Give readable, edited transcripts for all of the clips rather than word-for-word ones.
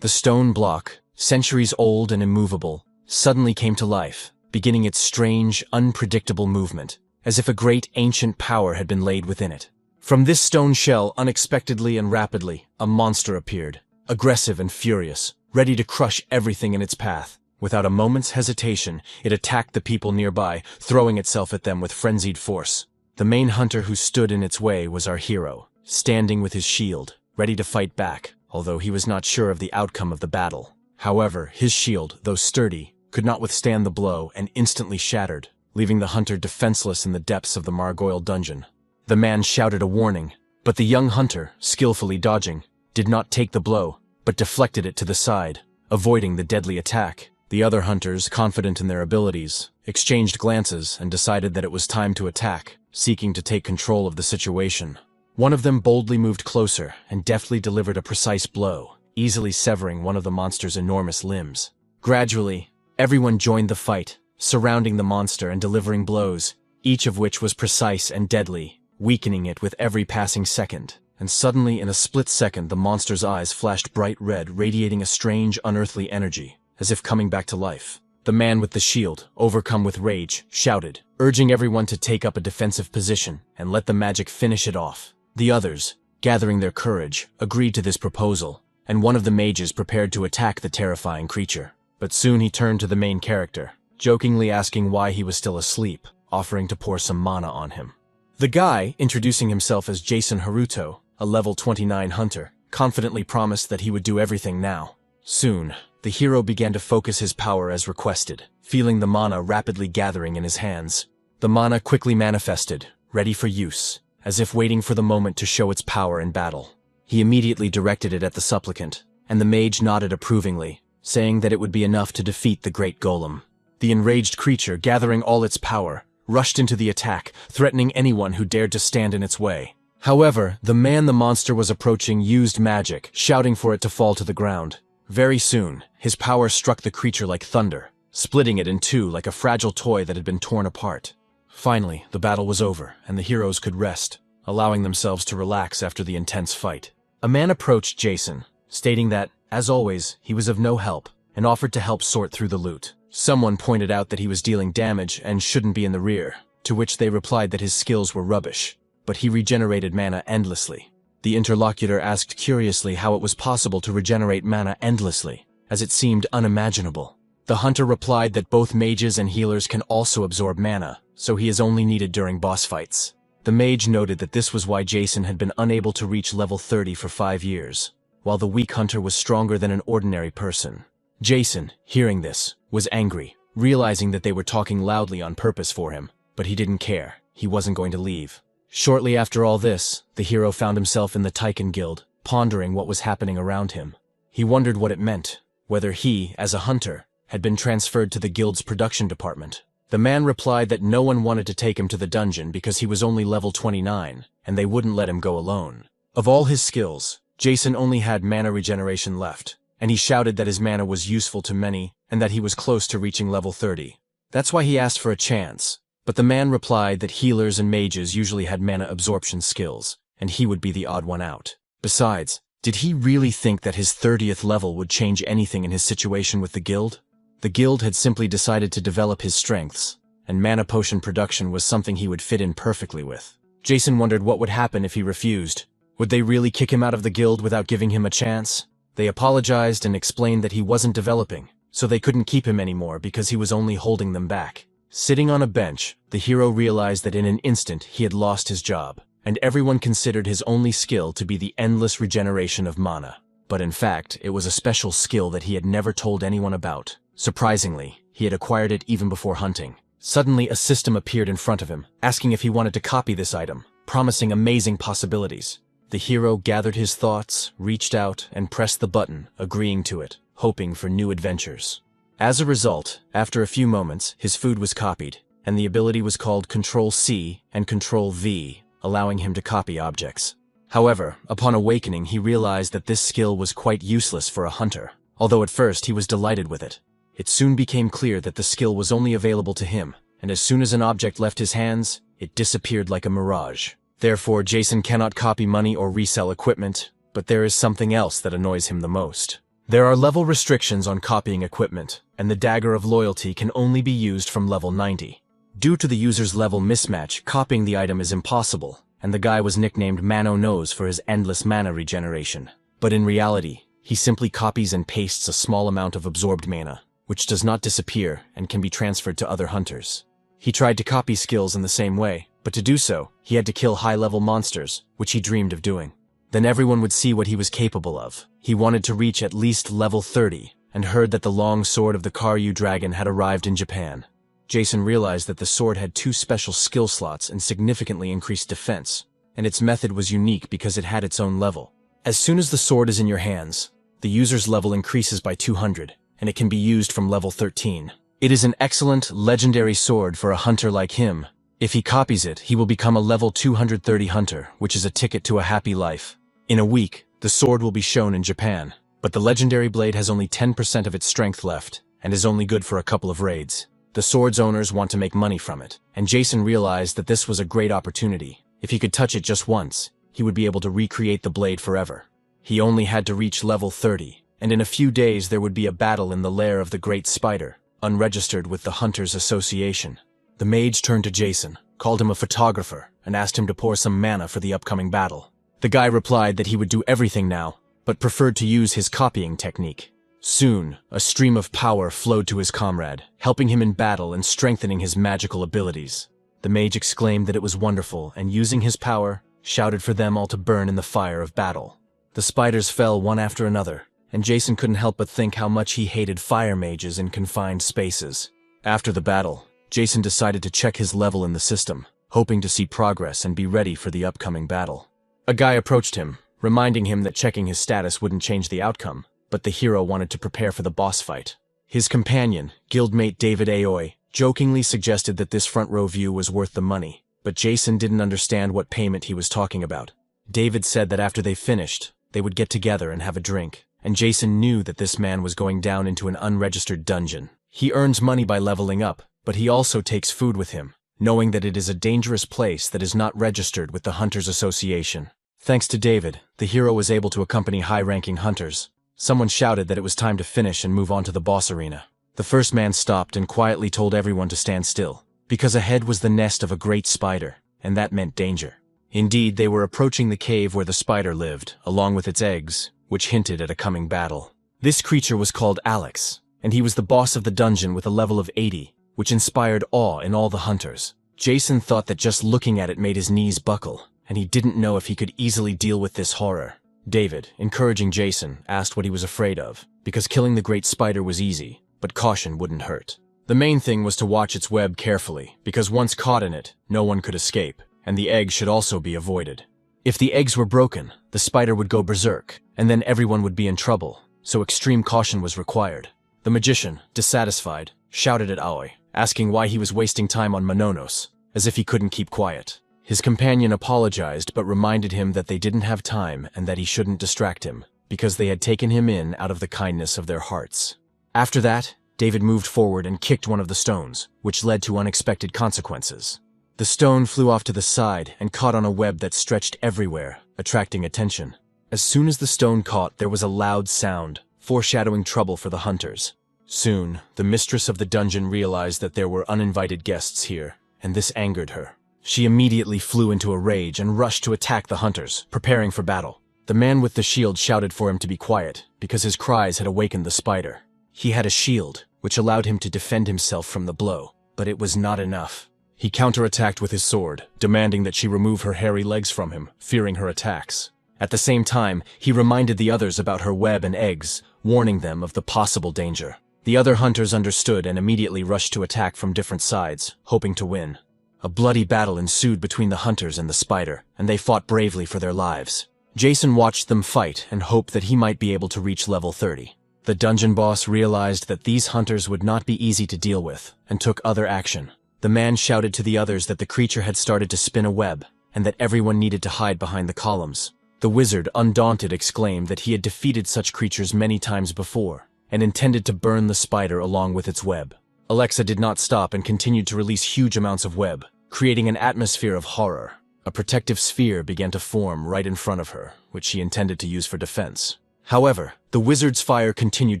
The stone block, centuries old and immovable, suddenly came to life, beginning its strange, unpredictable movement, as if a great ancient power had been laid within it. From this stone shell, unexpectedly and rapidly, a monster appeared, aggressive and furious, ready to crush everything in its path. Without a moment's hesitation, it attacked the people nearby, throwing itself at them with frenzied force. The main hunter who stood in its way was our hero, standing with his shield, ready to fight back, although he was not sure of the outcome of the battle. However, his shield, though sturdy, could not withstand the blow and instantly shattered, leaving the hunter defenseless in the depths of the Margoyle dungeon. The man shouted a warning, but the young hunter, skillfully dodging, did not take the blow, but deflected it to the side, avoiding the deadly attack. The other hunters, confident in their abilities, exchanged glances and decided that it was time to attack, seeking to take control of the situation. One of them boldly moved closer and deftly delivered a precise blow, easily severing one of the monster's enormous limbs. Gradually, everyone joined the fight, surrounding the monster and delivering blows, each of which was precise and deadly, weakening it with every passing second. And suddenly, in a split second, the monster's eyes flashed bright red, radiating a strange, unearthly energy, as if coming back to life. The man with the shield, overcome with rage, shouted, urging everyone to take up a defensive position and let the magic finish it off. The others, gathering their courage, agreed to this proposal, and one of the mages prepared to attack the terrifying creature. But soon he turned to the main character, jokingly asking why he was still asleep, offering to pour some mana on him. The guy, introducing himself as Jason Haruto, a level 29 hunter, confidently promised that he would do everything now. Soon, the hero began to focus his power as requested, feeling the mana rapidly gathering in his hands. The mana quickly manifested, ready for use, as if waiting for the moment to show its power in battle. He immediately directed it at the supplicant, and the mage nodded approvingly, saying that it would be enough to defeat the great golem. The enraged creature, gathering all its power, rushed into the attack, threatening anyone who dared to stand in its way. However, the man the monster was approaching used magic, shouting for it to fall to the ground. Very soon, his power struck the creature like thunder, splitting it in two like a fragile toy that had been torn apart. Finally, the battle was over, and the heroes could rest, allowing themselves to relax after the intense fight. A man approached Jason, stating that, as always, he was of no help, and offered to help sort through the loot. Someone pointed out that he was dealing damage and shouldn't be in the rear, to which they replied that his skills were rubbish, but he regenerated mana endlessly. The interlocutor asked curiously how it was possible to regenerate mana endlessly, as it seemed unimaginable. The hunter replied that both mages and healers can also absorb mana, so he is only needed during boss fights. The mage noted that this was why Jason had been unable to reach level 30 for 5 years, while the weak hunter was stronger than an ordinary person. Jason, hearing this, was angry, realizing that they were talking loudly on purpose for him, but he didn't care. He wasn't going to leave. Shortly after all this, the hero found himself in the Taiken Guild, pondering what was happening around him. He wondered what it meant, whether he, as a hunter, had been transferred to the guild's production department. The man replied that no one wanted to take him to the dungeon because he was only level 29, and they wouldn't let him go alone. Of all his skills, Jason only had mana regeneration left, and he shouted that his mana was useful to many and that he was close to reaching level 30. That's why he asked for a chance, but the man replied that healers and mages usually had mana absorption skills, and he would be the odd one out. Besides, did he really think that his 30th level would change anything in his situation with the guild? The guild had simply decided to develop his strengths, and mana potion production was something he would fit in perfectly with. Jason wondered what would happen if he refused. Would they really kick him out of the guild without giving him a chance? They apologized and explained that he wasn't developing, so they couldn't keep him anymore because he was only holding them back. Sitting on a bench, the hero realized that in an instant he had lost his job, and everyone considered his only skill to be the endless regeneration of mana. But in fact, it was a special skill that he had never told anyone about. Surprisingly, he had acquired it even before hunting. Suddenly, a system appeared in front of him, asking if he wanted to copy this item, promising amazing possibilities. The hero gathered his thoughts, reached out, and pressed the button, agreeing to it, hoping for new adventures. As a result, after a few moments, his food was copied, and the ability was called Control-C and Control-V, allowing him to copy objects. However, upon awakening, he realized that this skill was quite useless for a hunter, although at first he was delighted with it. It soon became clear that the skill was only available to him, and as soon as an object left his hands, it disappeared like a mirage. Therefore, Jason cannot copy money or resell equipment, but there is something else that annoys him the most. There are level restrictions on copying equipment, and the Dagger of Loyalty can only be used from level 90. Due to the user's level mismatch, copying the item is impossible, and the guy was nicknamed Mano Nose for his endless mana regeneration. But in reality, he simply copies and pastes a small amount of absorbed mana, which does not disappear and can be transferred to other hunters. He tried to copy skills in the same way, but to do so, he had to kill high-level monsters, which he dreamed of doing. Then everyone would see what he was capable of. He wanted to reach at least level 30, and heard that the long sword of the Karyu dragon had arrived in Japan. Jason realized that the sword had 2 special skill slots and significantly increased defense, and its method was unique because it had its own level. As soon as the sword is in your hands, the user's level increases by 200, and it can be used from level 13. It is an excellent, legendary sword for a hunter like him. If he copies it, he will become a level 230 hunter, which is a ticket to a happy life. In a week, the sword will be shown in Japan, but the legendary blade has only 10% of its strength left, and is only good for a couple of raids. The sword's owners want to make money from it, and Jason realized that this was a great opportunity. If he could touch it just once, he would be able to recreate the blade forever. He only had to reach level 30, and in a few days there would be a battle in the lair of the Great Spider, unregistered with the Hunters Association. The mage turned to Jason, called him a photographer, and asked him to pour some mana for the upcoming battle. The guy replied that he would do everything now, but preferred to use his copying technique. Soon, a stream of power flowed to his comrade, helping him in battle and strengthening his magical abilities. The mage exclaimed that it was wonderful, and using his power, shouted for them all to burn in the fire of battle. The spiders fell one after another, and Jason couldn't help but think how much he hated fire mages in confined spaces. After the battle, Jason decided to check his level in the system, hoping to see progress and be ready for the upcoming battle. A guy approached him, reminding him that checking his status wouldn't change the outcome, but the hero wanted to prepare for the boss fight. His companion, guildmate David Aoi, jokingly suggested that this front row view was worth the money, but Jason didn't understand what payment he was talking about. David said that after they finished, they would get together and have a drink, and Jason knew that this man was going down into an unregistered dungeon. He earns money by leveling up, but he also takes food with him, knowing that it is a dangerous place that is not registered with the Hunters Association. Thanks to David, the hero was able to accompany high-ranking hunters. Someone shouted that it was time to finish and move on to the boss arena. The first man stopped and quietly told everyone to stand still, because ahead was the nest of a great spider, and that meant danger. Indeed, they were approaching the cave where the spider lived, along with its eggs, which hinted at a coming battle. This creature was called Alex, and he was the boss of the dungeon with a level of 80, which inspired awe in all the hunters. Jason thought that just looking at it made his knees buckle, and he didn't know if he could easily deal with this horror. David, encouraging Jason, asked what he was afraid of, because killing the great spider was easy, but caution wouldn't hurt. The main thing was to watch its web carefully, because once caught in it, no one could escape, and the eggs should also be avoided. If the eggs were broken, the spider would go berserk, and then everyone would be in trouble, so extreme caution was required. The magician, dissatisfied, shouted at Aoi, asking why he was wasting time on Mononos, as if he couldn't keep quiet. His companion apologized but reminded him that they didn't have time and that he shouldn't distract him, because they had taken him in out of the kindness of their hearts. After that, David moved forward and kicked one of the stones, which led to unexpected consequences. The stone flew off to the side and caught on a web that stretched everywhere, attracting attention. As soon as the stone caught, there was a loud sound, foreshadowing trouble for the hunters. Soon, the mistress of the dungeon realized that there were uninvited guests here, and this angered her. She immediately flew into a rage and rushed to attack the hunters, preparing for battle. The man with the shield shouted for him to be quiet, because his cries had awakened the spider. He had a shield, which allowed him to defend himself from the blow, but it was not enough. He counterattacked with his sword, demanding that she remove her hairy legs from him, fearing her attacks. At the same time, he reminded the others about her web and eggs, warning them of the possible danger. The other hunters understood and immediately rushed to attack from different sides, hoping to win. A bloody battle ensued between the hunters and the spider, and they fought bravely for their lives. Jason watched them fight and hoped that he might be able to reach level 30. The dungeon boss realized that these hunters would not be easy to deal with, and took other action. The man shouted to the others that the creature had started to spin a web, and that everyone needed to hide behind the columns. The wizard, undaunted, exclaimed that he had defeated such creatures many times before, and intended to burn the spider along with its web. Alexa did not stop and continued to release huge amounts of web, creating an atmosphere of horror. A protective sphere began to form right in front of her, which she intended to use for defense. However, the wizard's fire continued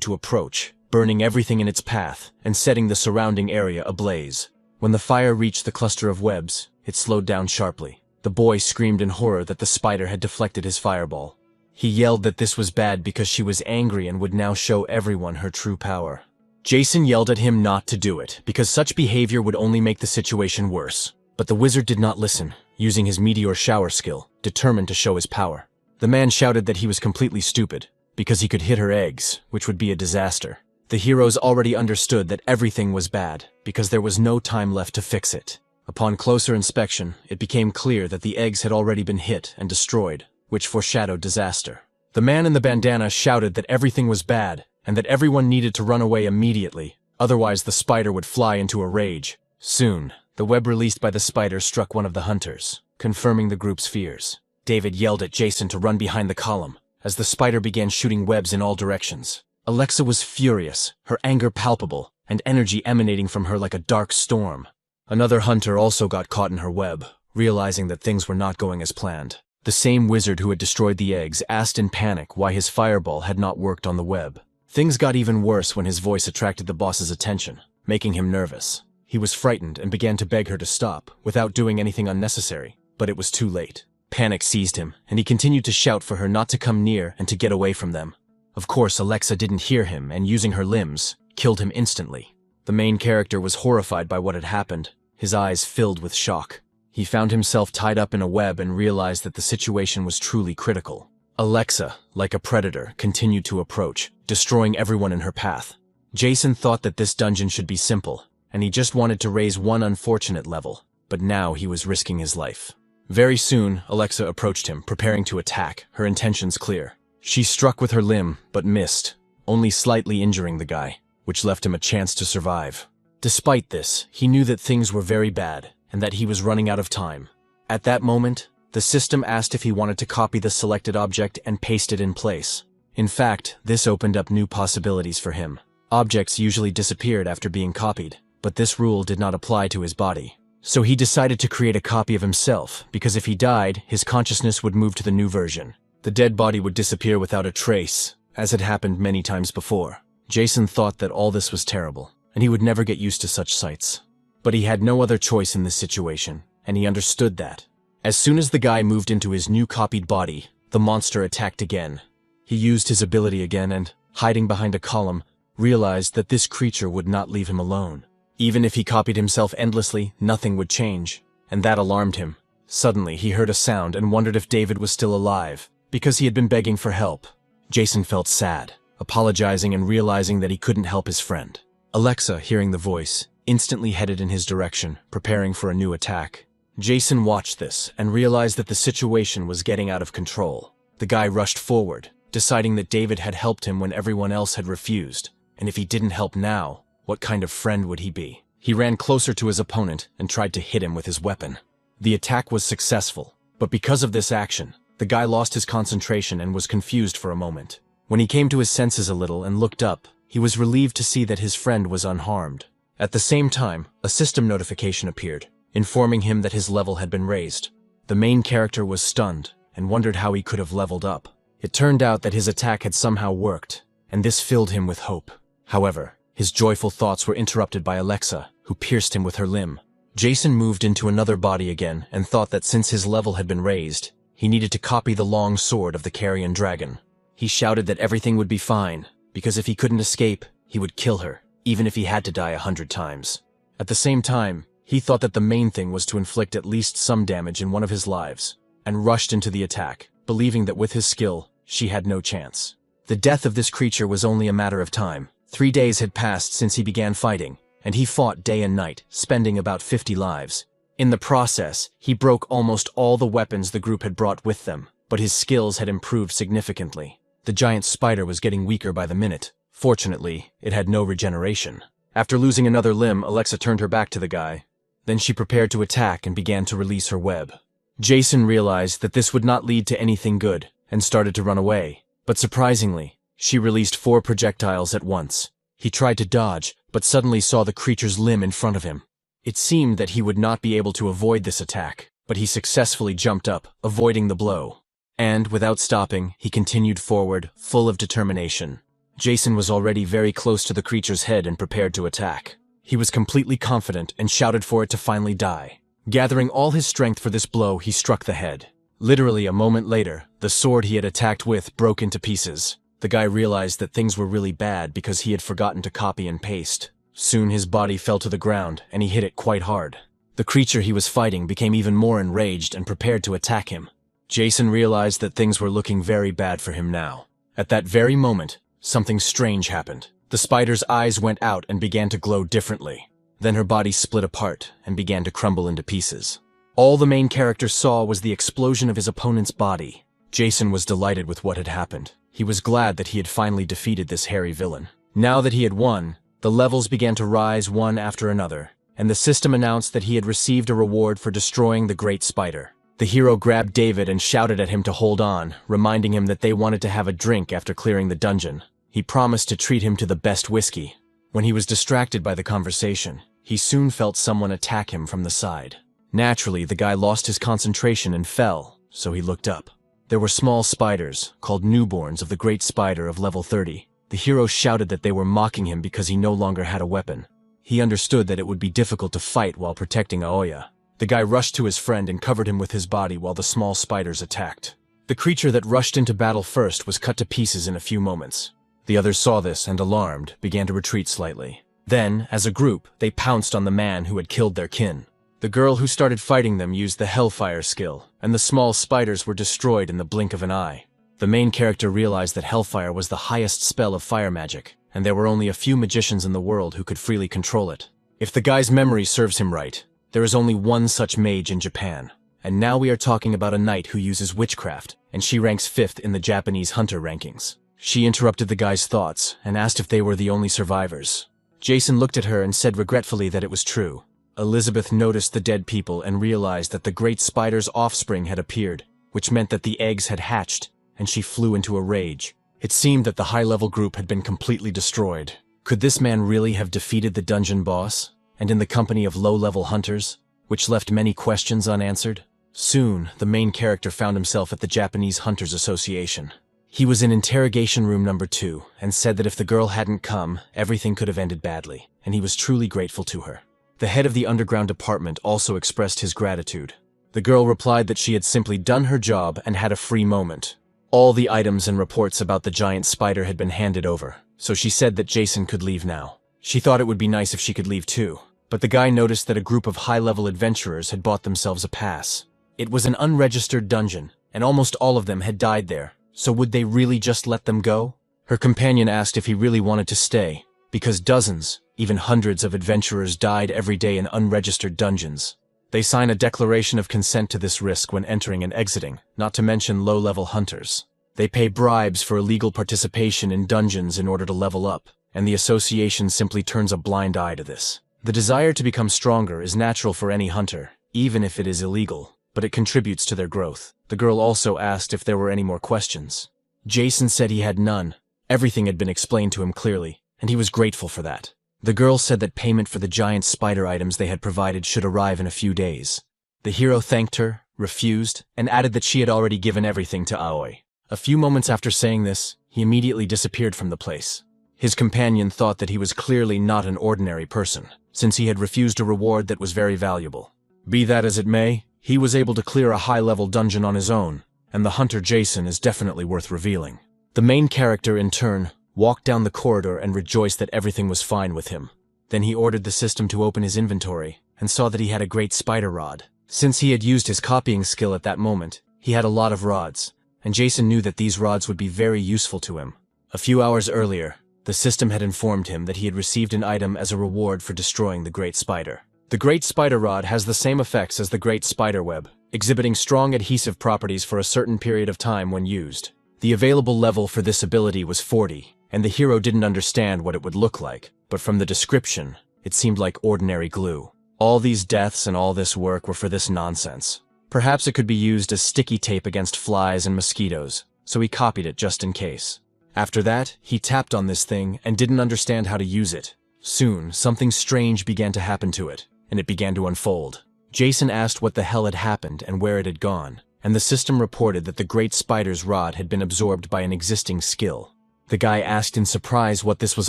to approach, burning everything in its path and setting the surrounding area ablaze. When the fire reached the cluster of webs, it slowed down sharply. The boy screamed in horror that the spider had deflected his fireball. He yelled that this was bad because she was angry and would now show everyone her true power. Jason yelled at him not to do it, because such behavior would only make the situation worse. But the wizard did not listen, using his meteor shower skill, determined to show his power. The man shouted that he was completely stupid, because he could hit her eggs, which would be a disaster. The heroes already understood that everything was bad, because there was no time left to fix it. Upon closer inspection, it became clear that the eggs had already been hit and destroyed, which foreshadowed disaster. The man in the bandana shouted that everything was bad, and that everyone needed to run away immediately, otherwise the spider would fly into a rage. Soon, the web released by the spider struck one of the hunters, confirming the group's fears. David yelled at Jason to run behind the column, as the spider began shooting webs in all directions. Alexa was furious, her anger palpable, and energy emanating from her like a dark storm. Another hunter also got caught in her web, realizing that things were not going as planned. The same wizard who had destroyed the eggs asked in panic why his fireball had not worked on the web. Things got even worse when his voice attracted the boss's attention, making him nervous. He was frightened and began to beg her to stop, without doing anything unnecessary, but it was too late. Panic seized him, and he continued to shout for her not to come near and to get away from them. Of course, Alexa didn't hear him, and using her limbs, killed him instantly. The main character was horrified by what had happened, his eyes filled with shock. He found himself tied up in a web and realized that the situation was truly critical. Alexa, like a predator, continued to approach, destroying everyone in her path. Jason thought that this dungeon should be simple, and he just wanted to raise one unfortunate level, but now he was risking his life. Very soon, Alexa approached him, preparing to attack, her intentions clear. She struck with her limb, but missed, only slightly injuring the guy, which left him a chance to survive. Despite this, he knew that things were very bad, and that he was running out of time. At that moment, the system asked if he wanted to copy the selected object and paste it in place. In fact, this opened up new possibilities for him. Objects usually disappeared after being copied, but this rule did not apply to his body. So he decided to create a copy of himself, because if he died, his consciousness would move to the new version. The dead body would disappear without a trace, as had happened many times before. Jason thought that all this was terrible, and he would never get used to such sights. But he had no other choice in this situation, and he understood that. As soon as the guy moved into his new copied body, the monster attacked again. He used his ability again and, hiding behind a column, realized that this creature would not leave him alone. Even if he copied himself endlessly, nothing would change, and that alarmed him. Suddenly, he heard a sound and wondered if David was still alive, because he had been begging for help. Jason felt sad, apologizing and realizing that he couldn't help his friend. Alexa, hearing the voice, instantly headed in his direction, preparing for a new attack. Jason watched this and realized that the situation was getting out of control. The guy rushed forward, deciding that David had helped him when everyone else had refused, and if he didn't help now, what kind of friend would he be? He ran closer to his opponent and tried to hit him with his weapon. The attack was successful, but because of this action, the guy lost his concentration and was confused for a moment. When he came to his senses a little and looked up, he was relieved to see that his friend was unharmed. At the same time, a system notification appeared, informing him that his level had been raised. The main character was stunned and wondered how he could have leveled up. It turned out that his attack had somehow worked, and this filled him with hope. However, his joyful thoughts were interrupted by Alexa, who pierced him with her limb. Jason moved into another body again and thought that since his level had been raised, he needed to copy the long sword of the carrion dragon. He shouted that everything would be fine, because if he couldn't escape, he would kill her, even if he had to die 100 times. At the same time, he thought that the main thing was to inflict at least some damage in one of his lives, and rushed into the attack, believing that with his skill, she had no chance. The death of this creature was only a matter of time. 3 days had passed since he began fighting, and he fought day and night, spending about 50 lives. In the process, he broke almost all the weapons the group had brought with them, but his skills had improved significantly. The giant spider was getting weaker by the minute. Fortunately, it had no regeneration. After losing another limb, Alexa turned her back to the guy. Then she prepared to attack and began to release her web. Jason realized that this would not lead to anything good, and started to run away. But surprisingly, she released 4 projectiles at once. He tried to dodge, but suddenly saw the creature's limb in front of him. It seemed that he would not be able to avoid this attack, but he successfully jumped up, avoiding the blow. And, without stopping, he continued forward, full of determination. Jason was already very close to the creature's head and prepared to attack. He was completely confident and shouted for it to finally die. Gathering all his strength for this blow, he struck the head. Literally a moment later, the sword he had attacked with broke into pieces. The guy realized that things were really bad because he had forgotten to copy and paste. Soon his body fell to the ground, and he hit it quite hard. The creature he was fighting became even more enraged and prepared to attack him. Jason realized that things were looking very bad for him now. At that very moment, something strange happened. The spider's eyes went out and began to glow differently. Then her body split apart and began to crumble into pieces. All the main character saw was the explosion of his opponent's body. Jason was delighted with what had happened. He was glad that he had finally defeated this hairy villain. Now that he had won, the levels began to rise one after another, and the system announced that he had received a reward for destroying the great spider. The hero grabbed David and shouted at him to hold on, reminding him that they wanted to have a drink after clearing the dungeon. He promised to treat him to the best whiskey. When he was distracted by the conversation, he soon felt someone attack him from the side. Naturally, the guy lost his concentration and fell, so he looked up. There were small spiders, called newborns of the great spider of level 30. The hero shouted that they were mocking him because he no longer had a weapon. He understood that it would be difficult to fight while protecting Aoya. The guy rushed to his friend and covered him with his body while the small spiders attacked. The creature that rushed into battle first was cut to pieces in a few moments. The others saw this and, alarmed, began to retreat slightly. Then, as a group, they pounced on the man who had killed their kin. The girl who started fighting them used the Hellfire skill, and the small spiders were destroyed in the blink of an eye. The main character realized that Hellfire was the highest spell of fire magic, and there were only a few magicians in the world who could freely control it. If the guy's memory serves him right, there is only one such mage in Japan. And now we are talking about a knight who uses witchcraft, and she ranks 5th in the Japanese hunter rankings. She interrupted the guy's thoughts and asked if they were the only survivors. Jason looked at her and said regretfully that it was true. Elizabeth noticed the dead people and realized that the great spider's offspring had appeared, which meant that the eggs had hatched, and she flew into a rage. It seemed that the high-level group had been completely destroyed. Could this man really have defeated the dungeon boss, and in the company of low-level hunters, which left many questions unanswered? Soon, the main character found himself at the Japanese Hunters Association. He was in interrogation room number 2 and said that if the girl hadn't come, everything could have ended badly, and he was truly grateful to her. The head of the underground department also expressed his gratitude. The girl replied that she had simply done her job and had a free moment. All the items and reports about the giant spider had been handed over, so she said that Jason could leave now. She thought it would be nice if she could leave too, but the guy noticed that a group of high-level adventurers had bought themselves a pass. It was an unregistered dungeon, and almost all of them had died there. So would they really just let them go? Her companion asked if he really wanted to stay, because dozens, even hundreds of adventurers died every day in unregistered dungeons. They sign a declaration of consent to this risk when entering and exiting, not to mention low-level hunters. They pay bribes for illegal participation in dungeons in order to level up, and the association simply turns a blind eye to this. The desire to become stronger is natural for any hunter, even if it is illegal, but it contributes to their growth. The girl also asked if there were any more questions. Jason said he had none. Everything had been explained to him clearly, and he was grateful for that. The girl said that payment for the giant spider items they had provided should arrive in a few days. The hero thanked her, refused, and added that she had already given everything to Aoi. A few moments after saying this, he immediately disappeared from the place. His companion thought that he was clearly not an ordinary person, since he had refused a reward that was very valuable. Be that as it may, he was able to clear a high-level dungeon on his own, and the hunter Jason is definitely worth revealing. The main character, in turn, walked down the corridor and rejoiced that everything was fine with him. Then he ordered the system to open his inventory, and saw that he had a great spider rod. Since he had used his copying skill at that moment, he had a lot of rods, and Jason knew that these rods would be very useful to him. A few hours earlier, the system had informed him that he had received an item as a reward for destroying the great spider. The Great Spider Rod has the same effects as the Great Spider Web, exhibiting strong adhesive properties for a certain period of time when used. The available level for this ability was 40, and the hero didn't understand what it would look like, but from the description, it seemed like ordinary glue. All these deaths and all this work were for this nonsense. Perhaps it could be used as sticky tape against flies and mosquitoes, so he copied it just in case. After that, he tapped on this thing and didn't understand how to use it. Soon, something strange began to happen to it, and it began to unfold. Jason asked what the hell had happened and where it had gone. and the system reported that the Great Spider's rod had been absorbed by an existing skill. The guy asked in surprise what this was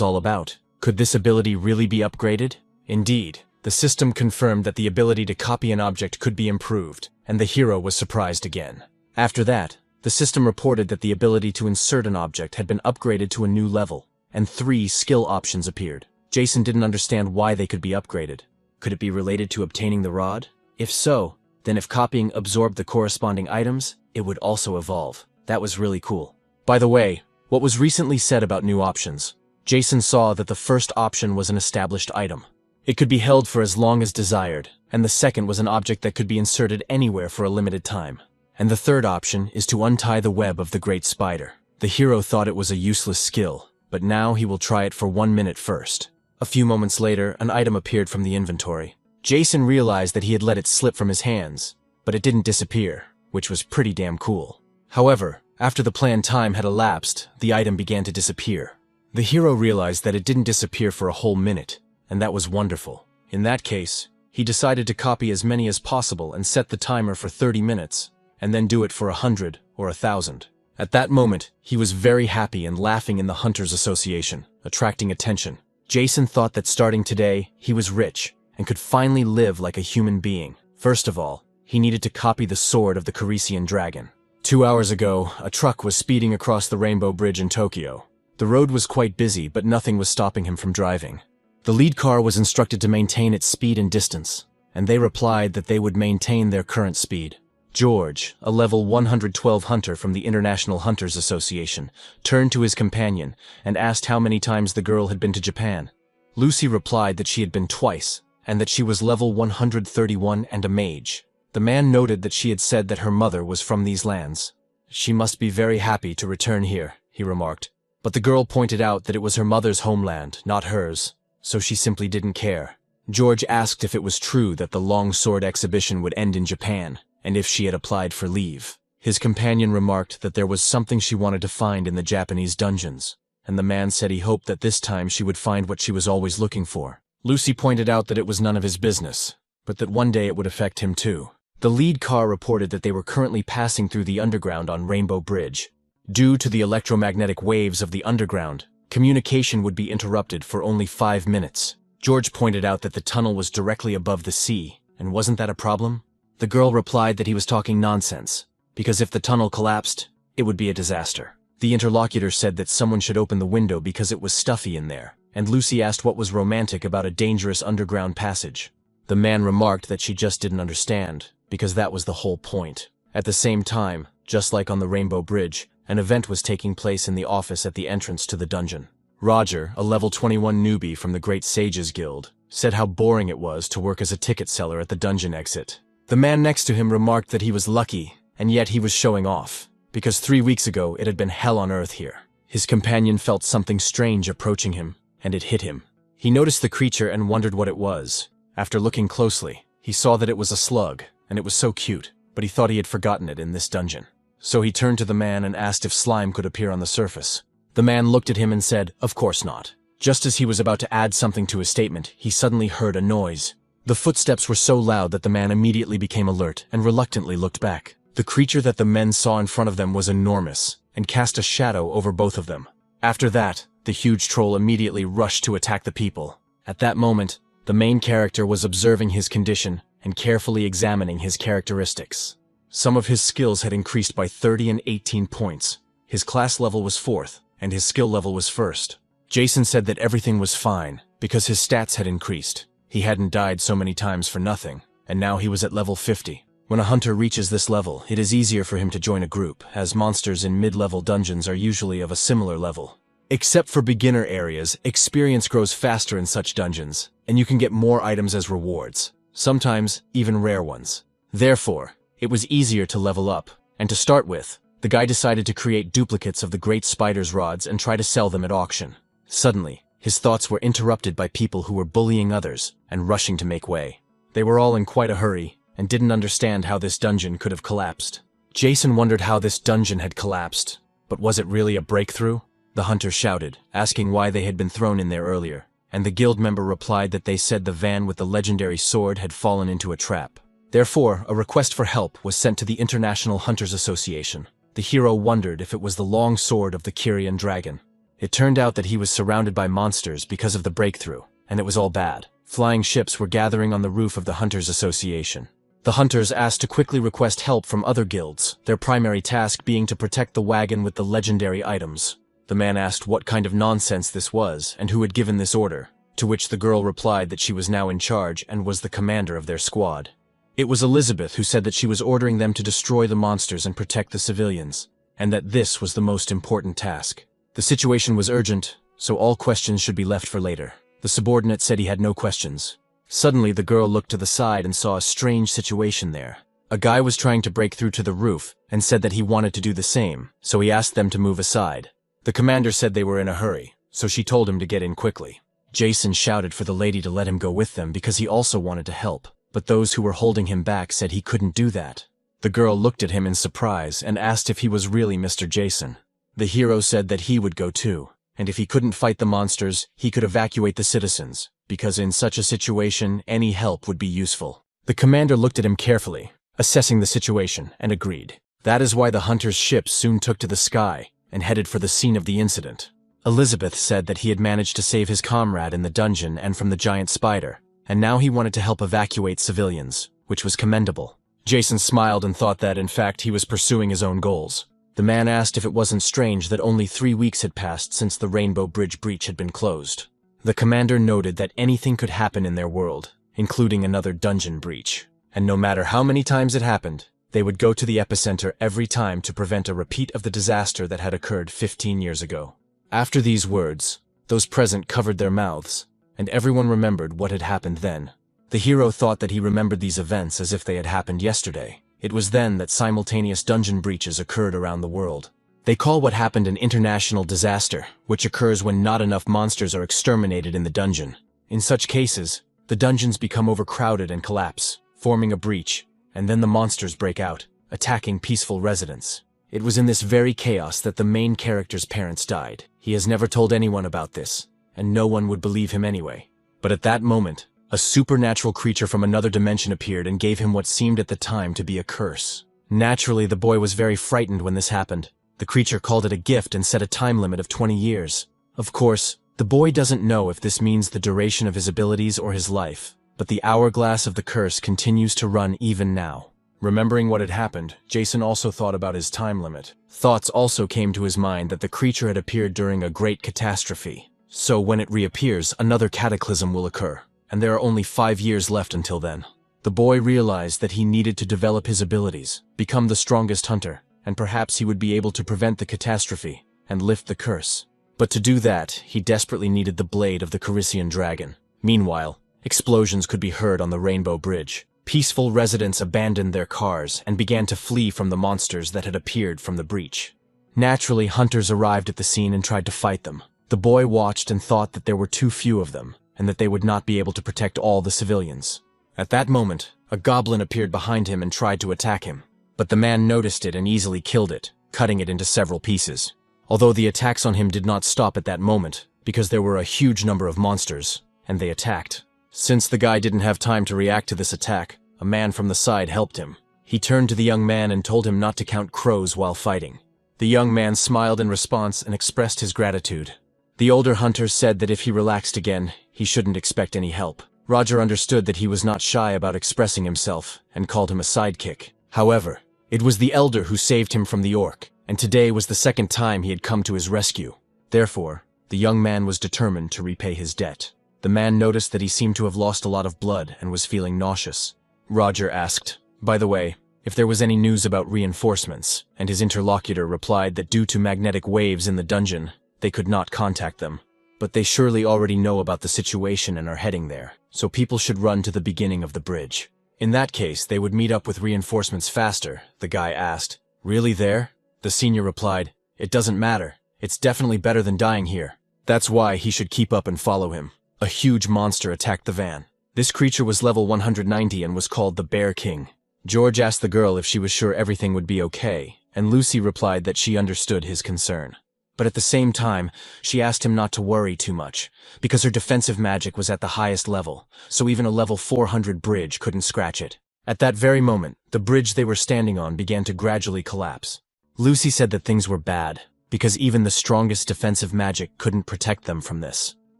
all about. Could this ability really be upgraded? Indeed, the system confirmed that the ability to copy an object could be improved, and the hero was surprised again. After that, the system reported that the ability to insert an object had been upgraded to a new level, and 3 skill options appeared. Jason didn't understand why they could be upgraded. Could it be related to obtaining the rod? If so, then if copying absorbed the corresponding items, it would also evolve. That was really cool. By the way, what was recently said about new options? Jason saw that the first option was an established item. It could be held for as long as desired, and the second was an object that could be inserted anywhere for a limited time. And the third option is to untie the web of the Great Spider. The hero thought it was a useless skill, but now he will try it for 1 minute first. A few moments later, an item appeared from the inventory. Jason realized that he had let it slip from his hands, but it didn't disappear, which was pretty damn cool. However, after the planned time had elapsed, the item began to disappear. The hero realized that it didn't disappear for a whole minute, and that was wonderful. In that case, he decided to copy as many as possible and set the timer for 30 minutes, and then do it for 100 or 1,000. At that moment, he was very happy and laughing in the Hunters Association, attracting attention. Jason thought that starting today, he was rich and could finally live like a human being. First of all, he needed to copy the sword of the Carisian dragon. 2 hours ago, a truck was speeding across the Rainbow Bridge in Tokyo. The road was quite busy, but nothing was stopping him from driving. The lead car was instructed to maintain its speed and distance, and they replied that they would maintain their current speed. George, a level 112 hunter from the International Hunters Association, turned to his companion and asked how many times the girl had been to Japan. Lucy replied that she had been twice, and that she was level 131 and a mage. The man noted that she had said that her mother was from these lands. She must be very happy to return here, he remarked. But the girl pointed out that it was her mother's homeland, not hers, so she simply didn't care. George asked if it was true that the long sword exhibition would end in Japan, and if she had applied for leave. His companion remarked that there was something she wanted to find in the Japanese dungeons, and the man said he hoped that this time she would find what she was always looking for. Lucy pointed out that it was none of his business, but that one day it would affect him too. The lead car reported that they were currently passing through the underground on Rainbow Bridge. Due to the electromagnetic waves of the underground, communication would be interrupted for only 5 minutes. George pointed out that the tunnel was directly above the sea, and wasn't that a problem? The girl replied that he was talking nonsense, because if the tunnel collapsed, it would be a disaster. The interlocutor said that someone should open the window because it was stuffy in there, and Lucy asked what was romantic about a dangerous underground passage. The man remarked that she just didn't understand, because that was the whole point. At the same time, just like on the Rainbow Bridge, an event was taking place in the office at the entrance to the dungeon. Roger, a level 21 newbie from the Great Sages Guild, said how boring it was to work as a ticket seller at the dungeon exit. The man next to him remarked that he was lucky, and yet he was showing off, because 3 weeks ago it had been hell on earth here. His companion felt something strange approaching him, and it hit him. He noticed the creature and wondered what it was. After looking closely, he saw that it was a slug, and it was so cute, but he thought he had forgotten it in this dungeon. So he turned to the man and asked if slime could appear on the surface. The man looked at him and said, "Of course not." Just as he was about to add something to his statement, he suddenly heard a noise. The footsteps were so loud that the man immediately became alert and reluctantly looked back. The creature that the men saw in front of them was enormous, and cast a shadow over both of them. After that, the huge troll immediately rushed to attack the people. At that moment, the main character was observing his condition and carefully examining his characteristics. Some of his skills had increased by 30 and 18 points. His class level was 4th, and his skill level was 1st. Jason said that everything was fine, because his stats had increased. He hadn't died so many times for nothing, and now he was at level 50. When a hunter reaches this level, it is easier for him to join a group, as monsters in mid-level dungeons are usually of a similar level. Except for beginner areas, experience grows faster in such dungeons, and you can get more items as rewards, sometimes even rare ones. Therefore, it was easier to level up, and to start with, the guy decided to create duplicates of the Great Spider's rods and try to sell them at auction. Suddenly, his thoughts were interrupted by people who were bullying others and rushing to make way. They were all in quite a hurry, and didn't understand how this dungeon could have collapsed. Jason wondered how this dungeon had collapsed, but was it really a breakthrough? The hunter shouted, asking why they had been thrown in there earlier, and the guild member replied that they said the van with the legendary sword had fallen into a trap. Therefore, a request for help was sent to the International Hunters Association. The hero wondered if it was the long sword of the Kyrian dragon. It turned out that he was surrounded by monsters because of the breakthrough, and it was all bad. Flying ships were gathering on the roof of the Hunters Association. The hunters asked to quickly request help from other guilds, their primary task being to protect the wagon with the legendary items. The man asked what kind of nonsense this was and who had given this order, to which the girl replied that she was now in charge and was the commander of their squad. It was Elizabeth who said that she was ordering them to destroy the monsters and protect the civilians, and that this was the most important task. The situation was urgent, so all questions should be left for later. The subordinate said he had no questions. Suddenly, the girl looked to the side and saw a strange situation there. A guy was trying to break through to the roof and said that he wanted to do the same, so he asked them to move aside. The commander said they were in a hurry, so she told him to get in quickly. Jason shouted for the lady to let him go with them because he also wanted to help, but those who were holding him back said he couldn't do that. The girl looked at him in surprise and asked if he was really Mr. Jason. The hero said that he would go too, and if he couldn't fight the monsters, he could evacuate the citizens, because in such a situation, any help would be useful. The commander looked at him carefully, assessing the situation, and agreed. That is why the hunters' ships soon took to the sky and headed for the scene of the incident. Elizabeth said that he had managed to save his comrade in the dungeon and from the giant spider, and now he wanted to help evacuate civilians, which was commendable. Jason smiled and thought that, in fact, he was pursuing his own goals. The man asked if it wasn't strange that only 3 weeks had passed since the Rainbow Bridge breach had been closed. The commander noted that anything could happen in their world, including another dungeon breach, and no matter how many times it happened, they would go to the epicenter every time to prevent a repeat of the disaster that had occurred 15 years ago. After these words, those present covered their mouths, and everyone remembered what had happened then. The hero thought that he remembered these events as if they had happened yesterday. It was then that simultaneous dungeon breaches occurred around the world. They call what happened an international disaster, which occurs when not enough monsters are exterminated in the dungeon. In such cases, the dungeons become overcrowded and collapse, forming a breach, and then the monsters break out, attacking peaceful residents. It was in this very chaos that the main character's parents died. He has never told anyone about this, and no one would believe him anyway. But at that moment, a supernatural creature from another dimension appeared and gave him what seemed at the time to be a curse. Naturally, the boy was very frightened when this happened. The creature called it a gift and set a time limit of 20 years. Of course, the boy doesn't know if this means the duration of his abilities or his life, but the hourglass of the curse continues to run even now. Remembering what had happened, Jason also thought about his time limit. Thoughts also came to his mind that the creature had appeared during a great catastrophe. So when it reappears, another cataclysm will occur, and there are only 5 years left until then. The boy realized that he needed to develop his abilities, become the strongest hunter, and perhaps he would be able to prevent the catastrophe and lift the curse. But to do that, he desperately needed the blade of the Kyrian dragon. Meanwhile, explosions could be heard on the Rainbow Bridge. Peaceful residents abandoned their cars and began to flee from the monsters that had appeared from the breach. Naturally, hunters arrived at the scene and tried to fight them. The boy watched and thought that there were too few of them, and that they would not be able to protect all the civilians. At that moment, a goblin appeared behind him and tried to attack him, but the man noticed it and easily killed it, cutting it into several pieces. Although the attacks on him did not stop at that moment, because there were a huge number of monsters, and they attacked. Since the guy didn't have time to react to this attack, a man from the side helped him. He turned to the young man and told him not to count crows while fighting. The young man smiled in response and expressed his gratitude. The older hunter said that if he relaxed again, he shouldn't expect any help. Roger understood that he was not shy about expressing himself and called him a sidekick. However, it was the elder who saved him from the orc, and today was the second time he had come to his rescue. Therefore, the young man was determined to repay his debt. The man noticed that he seemed to have lost a lot of blood and was feeling nauseous. Roger asked, by the way, if there was any news about reinforcements, and his interlocutor replied that due to magnetic waves in the dungeon, they could not contact them. But they surely already know about the situation and are heading there, so people should run to the beginning of the bridge. In that case, they would meet up with reinforcements faster, the guy asked. Really there? The senior replied, it doesn't matter. It's definitely better than dying here. That's why he should keep up and follow him. A huge monster attacked the van. This creature was level 190 and was called the Bear King. George asked the girl if she was sure everything would be okay, and Lucy replied that she understood his concern. But at the same time, she asked him not to worry too much, because her defensive magic was at the highest level, so even a level 400 bridge couldn't scratch it. At that very moment, the bridge they were standing on began to gradually collapse. Lucy said that things were bad, because even the strongest defensive magic couldn't protect them from this.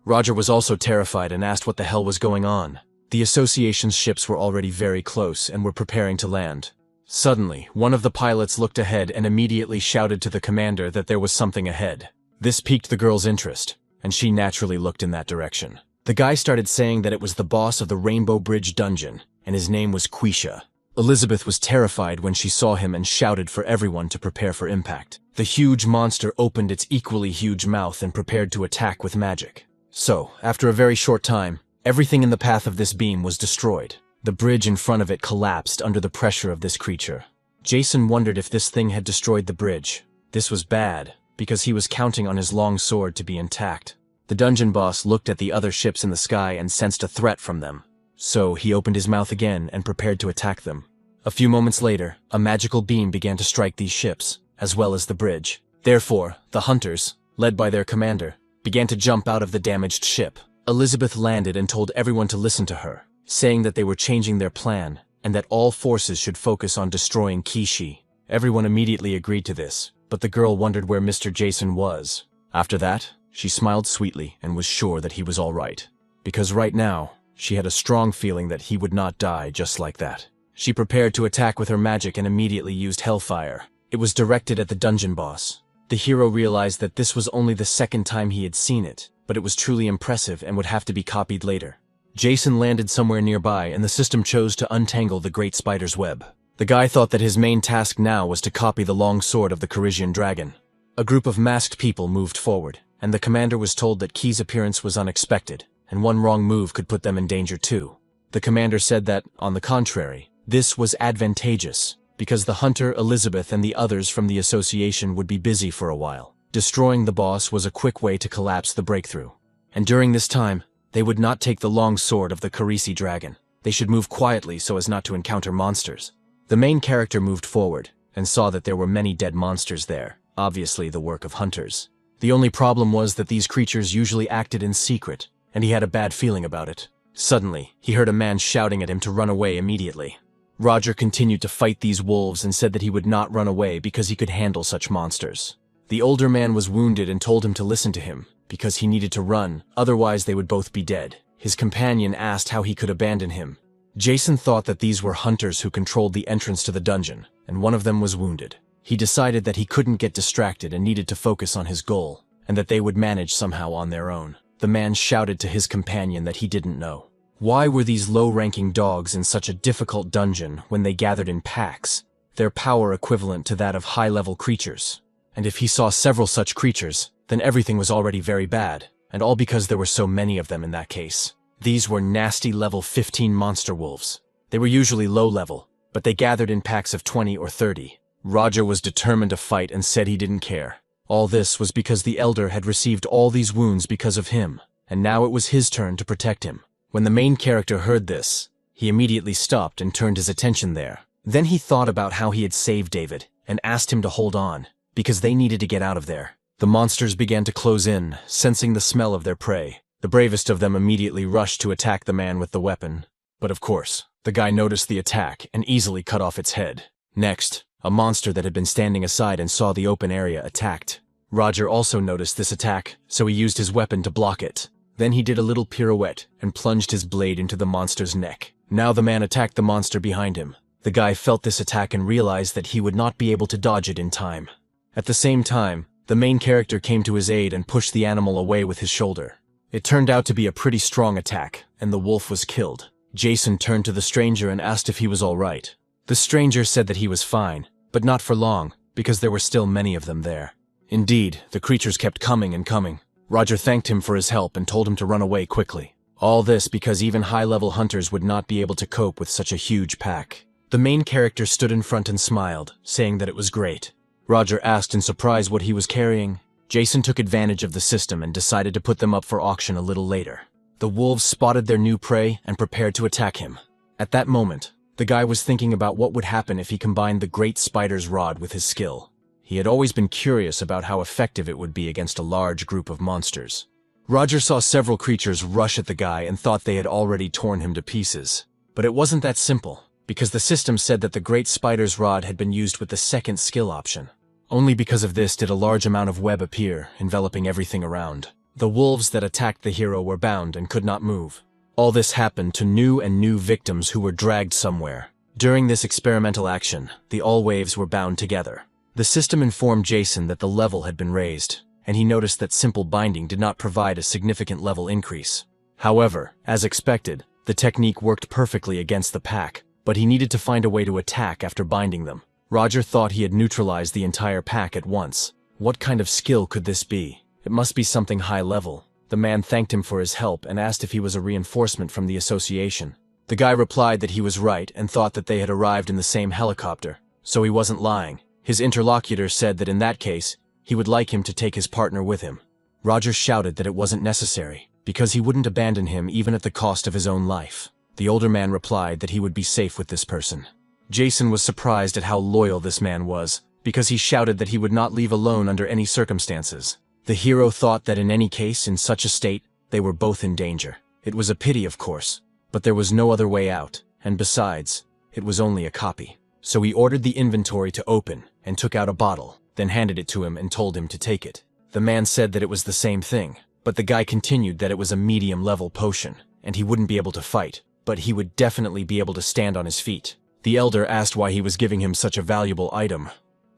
Roger was also terrified and asked what the hell was going on. The association's ships were already very close and were preparing to land. Suddenly, one of the pilots looked ahead and immediately shouted to the commander that there was something ahead. This piqued the girl's interest, and she naturally looked in that direction. The guy started saying that it was the boss of the Rainbow Bridge dungeon, and his name was Quisha. Elizabeth was terrified when she saw him and shouted for everyone to prepare for impact. The huge monster opened its equally huge mouth and prepared to attack with magic. So, after a very short time, everything in the path of this beam was destroyed. The bridge in front of it collapsed under the pressure of this creature. Jason wondered if this thing had destroyed the bridge. This was bad, because he was counting on his long sword to be intact. The dungeon boss looked at the other ships in the sky and sensed a threat from them. So he opened his mouth again and prepared to attack them. A few moments later, a magical beam began to strike these ships, as well as the bridge. Therefore, the hunters, led by their commander, began to jump out of the damaged ship. Elizabeth landed and told everyone to listen to her, saying that they were changing their plan, and that all forces should focus on destroying Kishi. Everyone immediately agreed to this, but the girl wondered where Mr. Jason was. After that, she smiled sweetly and was sure that he was all right. Because right now, she had a strong feeling that he would not die just like that. She prepared to attack with her magic and immediately used Hellfire. It was directed at the dungeon boss. The hero realized that this was only the second time he had seen it, but it was truly impressive and would have to be copied later. Jason landed somewhere nearby and the system chose to untangle the great spider's web. The guy thought that his main task now was to copy the long sword of the Corisian dragon. A group of masked people moved forward, and the commander was told that Key's appearance was unexpected, and one wrong move could put them in danger too. The commander said that, on the contrary, this was advantageous, because the hunter, Elizabeth, and the others from the association would be busy for a while. Destroying the boss was a quick way to collapse the breakthrough. And during this time, they would not take the long sword of the Corisi dragon. They should move quietly so as not to encounter monsters. The main character moved forward, and saw that there were many dead monsters there, obviously the work of hunters. The only problem was that these creatures usually acted in secret, and he had a bad feeling about it. Suddenly, he heard a man shouting at him to run away immediately. Roger continued to fight these wolves and said that he would not run away because he could handle such monsters. The older man was wounded and told him to listen to him, because he needed to run, otherwise they would both be dead. His companion asked how he could abandon him. Jason thought that these were hunters who controlled the entrance to the dungeon, and one of them was wounded. He decided that he couldn't get distracted and needed to focus on his goal, and that they would manage somehow on their own. The man shouted to his companion that he didn't know. Why were these low-ranking dogs in such a difficult dungeon when they gathered in packs, their power equivalent to that of high-level creatures? And if he saw several such creatures, then everything was already very bad, and all because there were so many of them in that case. These were nasty level 15 monster wolves. They were usually low-level, but they gathered in packs of 20 or 30. Roger was determined to fight and said he didn't care. All this was because the Elder had received all these wounds because of him, and now it was his turn to protect him. When the main character heard this, he immediately stopped and turned his attention there. Then he thought about how he had saved David, and asked him to hold on, because they needed to get out of there. The monsters began to close in, sensing the smell of their prey. The bravest of them immediately rushed to attack the man with the weapon. But of course, the guy noticed the attack and easily cut off its head. Next, a monster that had been standing aside and saw the open area attacked. Roger also noticed this attack, so he used his weapon to block it. Then he did a little pirouette and plunged his blade into the monster's neck. Now the man attacked the monster behind him. The guy felt this attack and realized that he would not be able to dodge it in time. At the same time, the main character came to his aid and pushed the animal away with his shoulder. It turned out to be a pretty strong attack, and the wolf was killed. Jason turned to the stranger and asked if he was all right. The stranger said that he was fine, but not for long, because there were still many of them there. Indeed, the creatures kept coming and coming. Roger thanked him for his help and told him to run away quickly. All this because even high-level hunters would not be able to cope with such a huge pack. The main character stood in front and smiled, saying that it was great. Roger asked in surprise what he was carrying. Jason took advantage of the system and decided to put them up for auction a little later. The wolves spotted their new prey and prepared to attack him. At that moment, the guy was thinking about what would happen if he combined the great spider's rod with his skill. He had always been curious about how effective it would be against a large group of monsters. Roger saw several creatures rush at the guy and thought they had already torn him to pieces. But it wasn't that simple, because the system said that the Great Spider's rod had been used with the second skill option. Only because of this did a large amount of web appear, enveloping everything around. The wolves that attacked the hero were bound and could not move. All this happened to new victims who were dragged somewhere. During this experimental action, the all waves were bound together. The system informed Jason that the level had been raised, and he noticed that simple binding did not provide a significant level increase. However, as expected, the technique worked perfectly against the pack, but he needed to find a way to attack after binding them. Roger thought he had neutralized the entire pack at once. What kind of skill could this be? It must be something high level. The man thanked him for his help and asked if he was a reinforcement from the association. The guy replied that he was right and thought that they had arrived in the same helicopter, so he wasn't lying. His interlocutor said that in that case, he would like him to take his partner with him. Roger shouted that it wasn't necessary, because he wouldn't abandon him even at the cost of his own life. The older man replied that he would be safe with this person. Jason was surprised at how loyal this man was, because he shouted that he would not leave alone under any circumstances. The hero thought that in any case, in such a state, they were both in danger. It was a pity, of course, but there was no other way out, and besides, it was only a copy. So he ordered the inventory to open, and took out a bottle, then handed it to him and told him to take it. The man said that it was the same thing, but the guy continued that it was a medium-level potion, and he wouldn't be able to fight, but he would definitely be able to stand on his feet. The elder asked why he was giving him such a valuable item.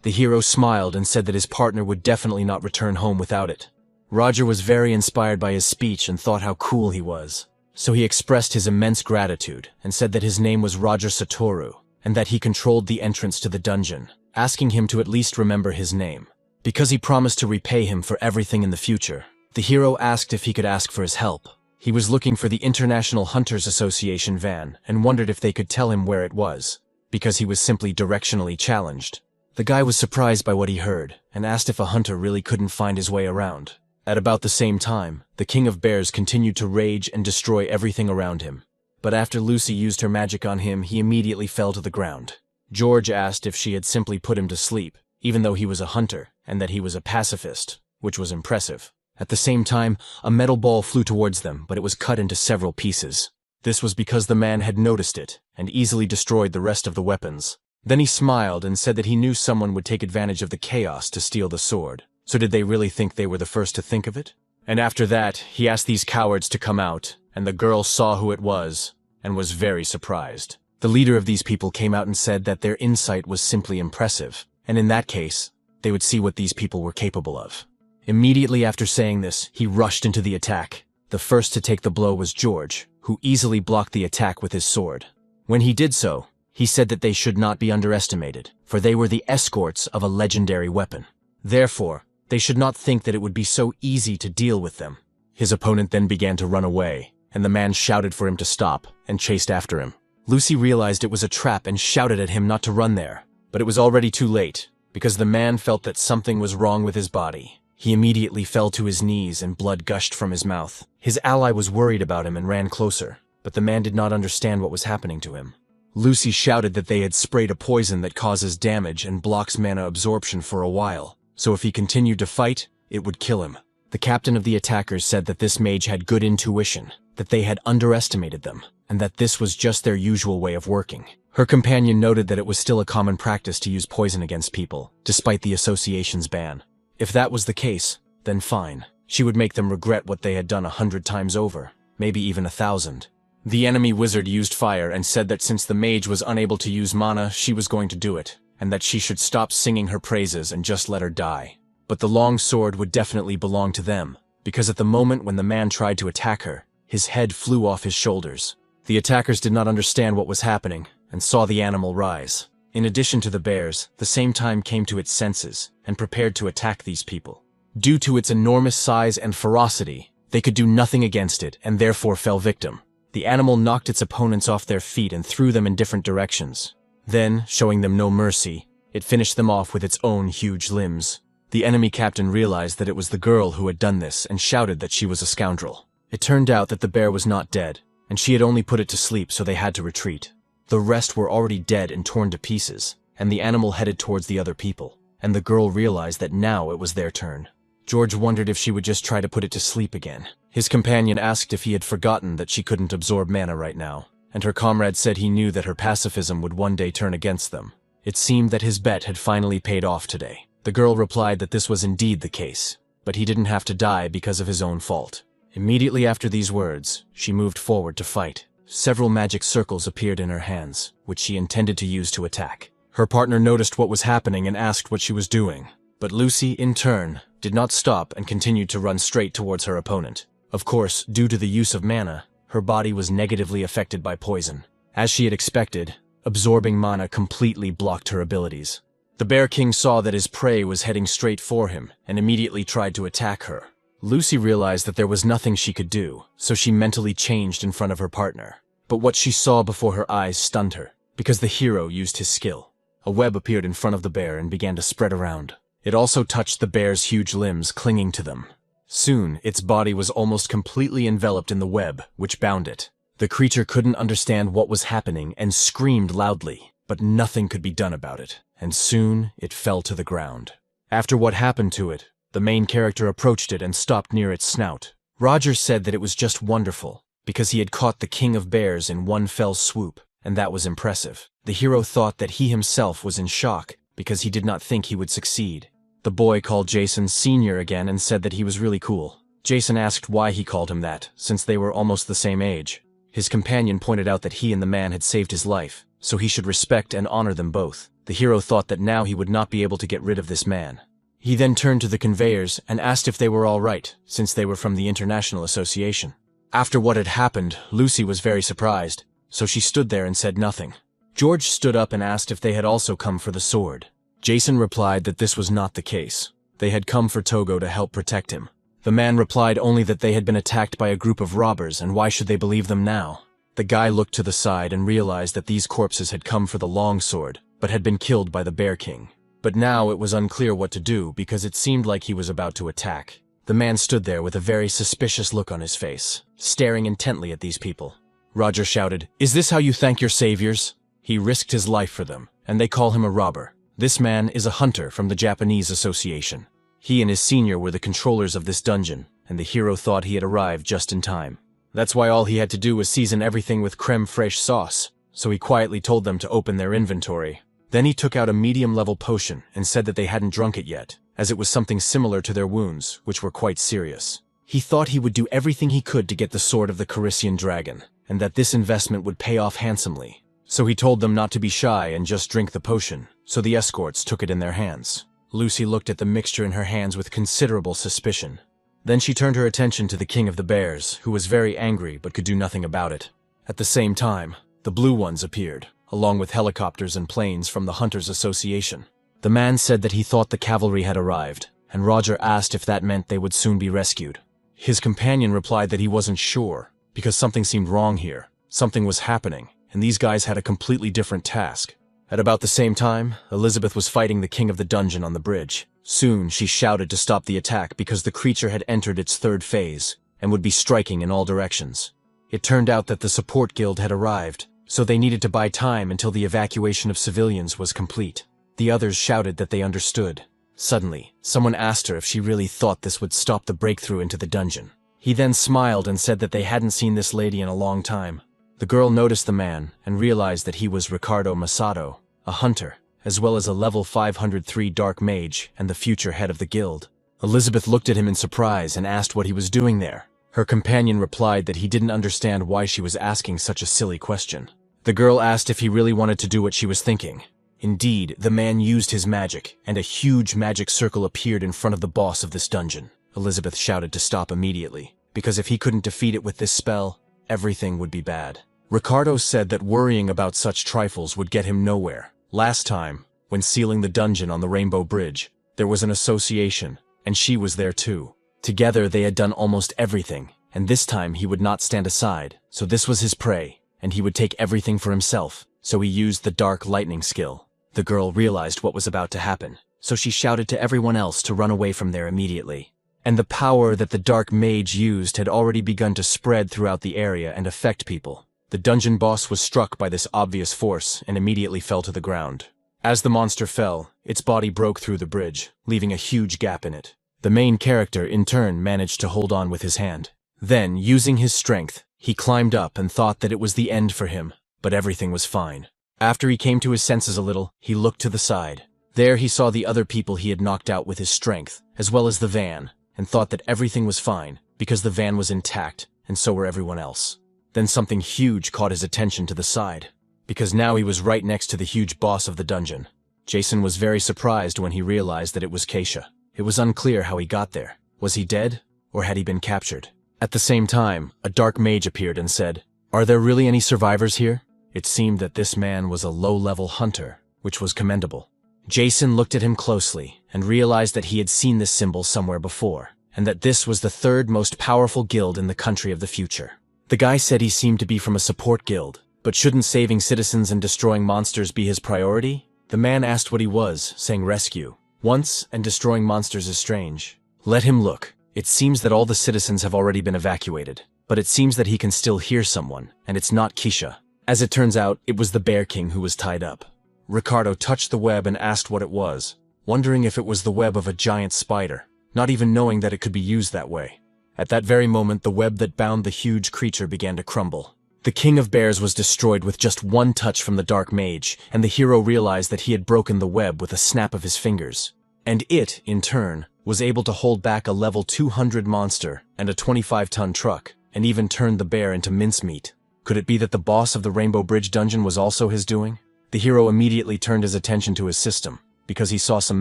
The hero smiled and said that his partner would definitely not return home without it. Roger was very inspired by his speech and thought how cool he was. So he expressed his immense gratitude and said that his name was Roger Satoru, and that he controlled the entrance to the dungeon, asking him to at least remember his name, because he promised to repay him for everything in the future. The hero asked if he could ask for his help. He was looking for the International Hunters Association van and wondered if they could tell him where it was, because he was simply directionally challenged. The guy was surprised by what he heard and asked if a hunter really couldn't find his way around. At about the same time, the King of Bears continued to rage and destroy everything around him. But after Lucy used her magic on him, he immediately fell to the ground. George asked if she had simply put him to sleep, even though he was a hunter, and that he was a pacifist, which was impressive. At the same time, a metal ball flew towards them, but it was cut into several pieces. This was because the man had noticed it, and easily destroyed the rest of the weapons. Then he smiled and said that he knew someone would take advantage of the chaos to steal the sword. So did they really think they were the first to think of it? And after that, he asked these cowards to come out, and the girl saw who it was, and was very surprised. The leader of these people came out and said that their insight was simply impressive, and in that case, they would see what these people were capable of. Immediately after saying this, he rushed into the attack. The first to take the blow was George, who easily blocked the attack with his sword. When he did so, he said that they should not be underestimated, for they were the escorts of a legendary weapon. Therefore, they should not think that it would be so easy to deal with them. His opponent then began to run away, and the man shouted for him to stop and chased after him. Lucy realized it was a trap and shouted at him not to run there, but it was already too late, because the man felt that something was wrong with his body. He immediately fell to his knees and blood gushed from his mouth. His ally was worried about him and ran closer, but the man did not understand what was happening to him. Lucy shouted that they had sprayed a poison that causes damage and blocks mana absorption for a while, so if he continued to fight, it would kill him. The captain of the attackers said that this mage had good intuition, that they had underestimated them, and that this was just their usual way of working. Her companion noted that it was still a common practice to use poison against people, despite the association's ban. If that was the case, then fine. She would make them regret what they had done 100 times over, maybe even 1,000. The enemy wizard used fire and said that since the mage was unable to use mana, she was going to do it, and that she should stop singing her praises and just let her die. But the long sword would definitely belong to them, because at the moment when the man tried to attack her, his head flew off his shoulders. The attackers did not understand what was happening, and saw the animal rise. In addition to the bears, the same time came to its senses, and prepared to attack these people. Due to its enormous size and ferocity, they could do nothing against it, and therefore fell victim. The animal knocked its opponents off their feet and threw them in different directions. Then, showing them no mercy, it finished them off with its own huge limbs. The enemy captain realized that it was the girl who had done this and shouted that she was a scoundrel. It turned out that the bear was not dead, and she had only put it to sleep, so they had to retreat. The rest were already dead and torn to pieces, and the animal headed towards the other people, and the girl realized that now it was their turn. George wondered if she would just try to put it to sleep again. His companion asked if he had forgotten that she couldn't absorb mana right now, and her comrade said he knew that her pacifism would one day turn against them. It seemed that his bet had finally paid off today. The girl replied that this was indeed the case, but he didn't have to die because of his own fault. Immediately after these words, she moved forward to fight. Several magic circles appeared in her hands, which she intended to use to attack. Her partner noticed what was happening and asked what she was doing, but Lucy, in turn, did not stop and continued to run straight towards her opponent. Of course, due to the use of mana, her body was negatively affected by poison. As she had expected, absorbing mana completely blocked her abilities. The Bear King saw that his prey was heading straight for him and immediately tried to attack her. Lucy realized that there was nothing she could do, so she mentally changed in front of her partner. But what she saw before her eyes stunned her, because the hero used his skill. A web appeared in front of the bear and began to spread around. It also touched the bear's huge limbs, clinging to them. Soon, its body was almost completely enveloped in the web, which bound it. The creature couldn't understand what was happening and screamed loudly, but nothing could be done about it, and soon it fell to the ground. After what happened to it, the main character approached it and stopped near its snout. Roger said that it was just wonderful, because he had caught the king of bears in one fell swoop, and that was impressive. The hero thought that he himself was in shock, because he did not think he would succeed. The boy called Jason Sr. again and said that he was really cool. Jason asked why he called him that, since they were almost the same age. His companion pointed out that he and the man had saved his life, so he should respect and honor them both. The hero thought that now he would not be able to get rid of this man. He then turned to the conveyors and asked if they were all right, since they were from the International Association. After what had happened, Lucy was very surprised, so she stood there and said nothing. George stood up and asked if they had also come for the sword. Jason replied that this was not the case. They had come for Togo to help protect him. The man replied only that they had been attacked by a group of robbers, and why should they believe them now? The guy looked to the side and realized that these corpses had come for the long sword, but had been killed by the Bear King. But now it was unclear what to do because it seemed like he was about to attack. The man stood there with a very suspicious look on his face, staring intently at these people. Roger shouted, "Is this how you thank your saviors?" He risked his life for them, and they call him a robber. This man is a hunter from the Japanese Association. He and his senior were the controllers of this dungeon, and the hero thought he had arrived just in time. That's why all he had to do was season everything with creme fraiche sauce, so he quietly told them to open their inventory. Then he took out a medium-level potion and said that they hadn't drunk it yet, as it was something similar to their wounds, which were quite serious. He thought he would do everything he could to get the sword of the Carisian dragon, and that this investment would pay off handsomely. So he told them not to be shy and just drink the potion, so the escorts took it in their hands. Lucy looked at the mixture in her hands with considerable suspicion. Then she turned her attention to the king of the bears, who was very angry but could do nothing about it. At the same time, the blue ones appeared, along with helicopters and planes from the Hunters Association. The man said that he thought the cavalry had arrived, and Roger asked if that meant they would soon be rescued. His companion replied that he wasn't sure, because something seemed wrong here. Something was happening, and these guys had a completely different task. At about the same time, Elizabeth was fighting the king of the dungeon on the bridge. Soon, she shouted to stop the attack because the creature had entered its third phase, and would be striking in all directions. It turned out that the support guild had arrived, so they needed to buy time until the evacuation of civilians was complete. The others shouted that they understood. Suddenly, someone asked her if she really thought this would stop the breakthrough into the dungeon. He then smiled and said that they hadn't seen this lady in a long time. The girl noticed the man and realized that he was Ricardo Masato, a hunter, as well as a level 503 dark mage and the future head of the guild. Elizabeth looked at him in surprise and asked what he was doing there. Her companion replied that he didn't understand why she was asking such a silly question. The girl asked if he really wanted to do what she was thinking. Indeed, the man used his magic, and a huge magic circle appeared in front of the boss of this dungeon. Elizabeth shouted to stop immediately, because if he couldn't defeat it with this spell, everything would be bad. Ricardo said that worrying about such trifles would get him nowhere. Last time, when sealing the dungeon on the Rainbow Bridge, there was an association, and she was there too. Together they had done almost everything, and this time he would not stand aside, so this was his prey, and he would take everything for himself, so he used the dark lightning skill. The girl realized what was about to happen, so she shouted to everyone else to run away from there immediately. And the power that the dark mage used had already begun to spread throughout the area and affect people. The dungeon boss was struck by this obvious force and immediately fell to the ground. As the monster fell, its body broke through the bridge, leaving a huge gap in it. The main character, in turn, managed to hold on with his hand. Then, using his strength, He climbed up and thought that it was the end for him, but everything was fine. After he came to his senses a little, he looked to the side. There he saw the other people he had knocked out with his strength, as well as the van, and thought that everything was fine, because the van was intact, and so were everyone else. Then something huge caught his attention to the side, because now he was right next to the huge boss of the dungeon. Jason was very surprised when he realized that it was Keisha. It was unclear how he got there. Was he dead, or had he been captured? At the same time, a dark mage appeared and said, "Are there really any survivors here?" It seemed that this man was a low-level hunter, which was commendable. Jason looked at him closely and realized that he had seen this symbol somewhere before, and that this was the third most powerful guild in the country of the future. The guy said he seemed to be from a support guild, but shouldn't saving citizens and destroying monsters be his priority? The man asked what he was, saying rescue. Once, and destroying monsters is strange. Let him look. It seems that all the citizens have already been evacuated, but it seems that he can still hear someone, and it's not Keisha. As it turns out, it was the Bear King who was tied up. Ricardo touched the web and asked what it was, wondering if it was the web of a giant spider, not even knowing that it could be used that way. At that very moment, the web that bound the huge creature began to crumble. The King of Bears was destroyed with just one touch from the Dark Mage, and the hero realized that he had broken the web with a snap of his fingers. And it, in turn, was able to hold back a level 200 monster and a 25-ton truck, and even turned the bear into mincemeat. Could it be that the boss of the Rainbow Bridge dungeon was also his doing? The hero immediately turned his attention to his system, because he saw some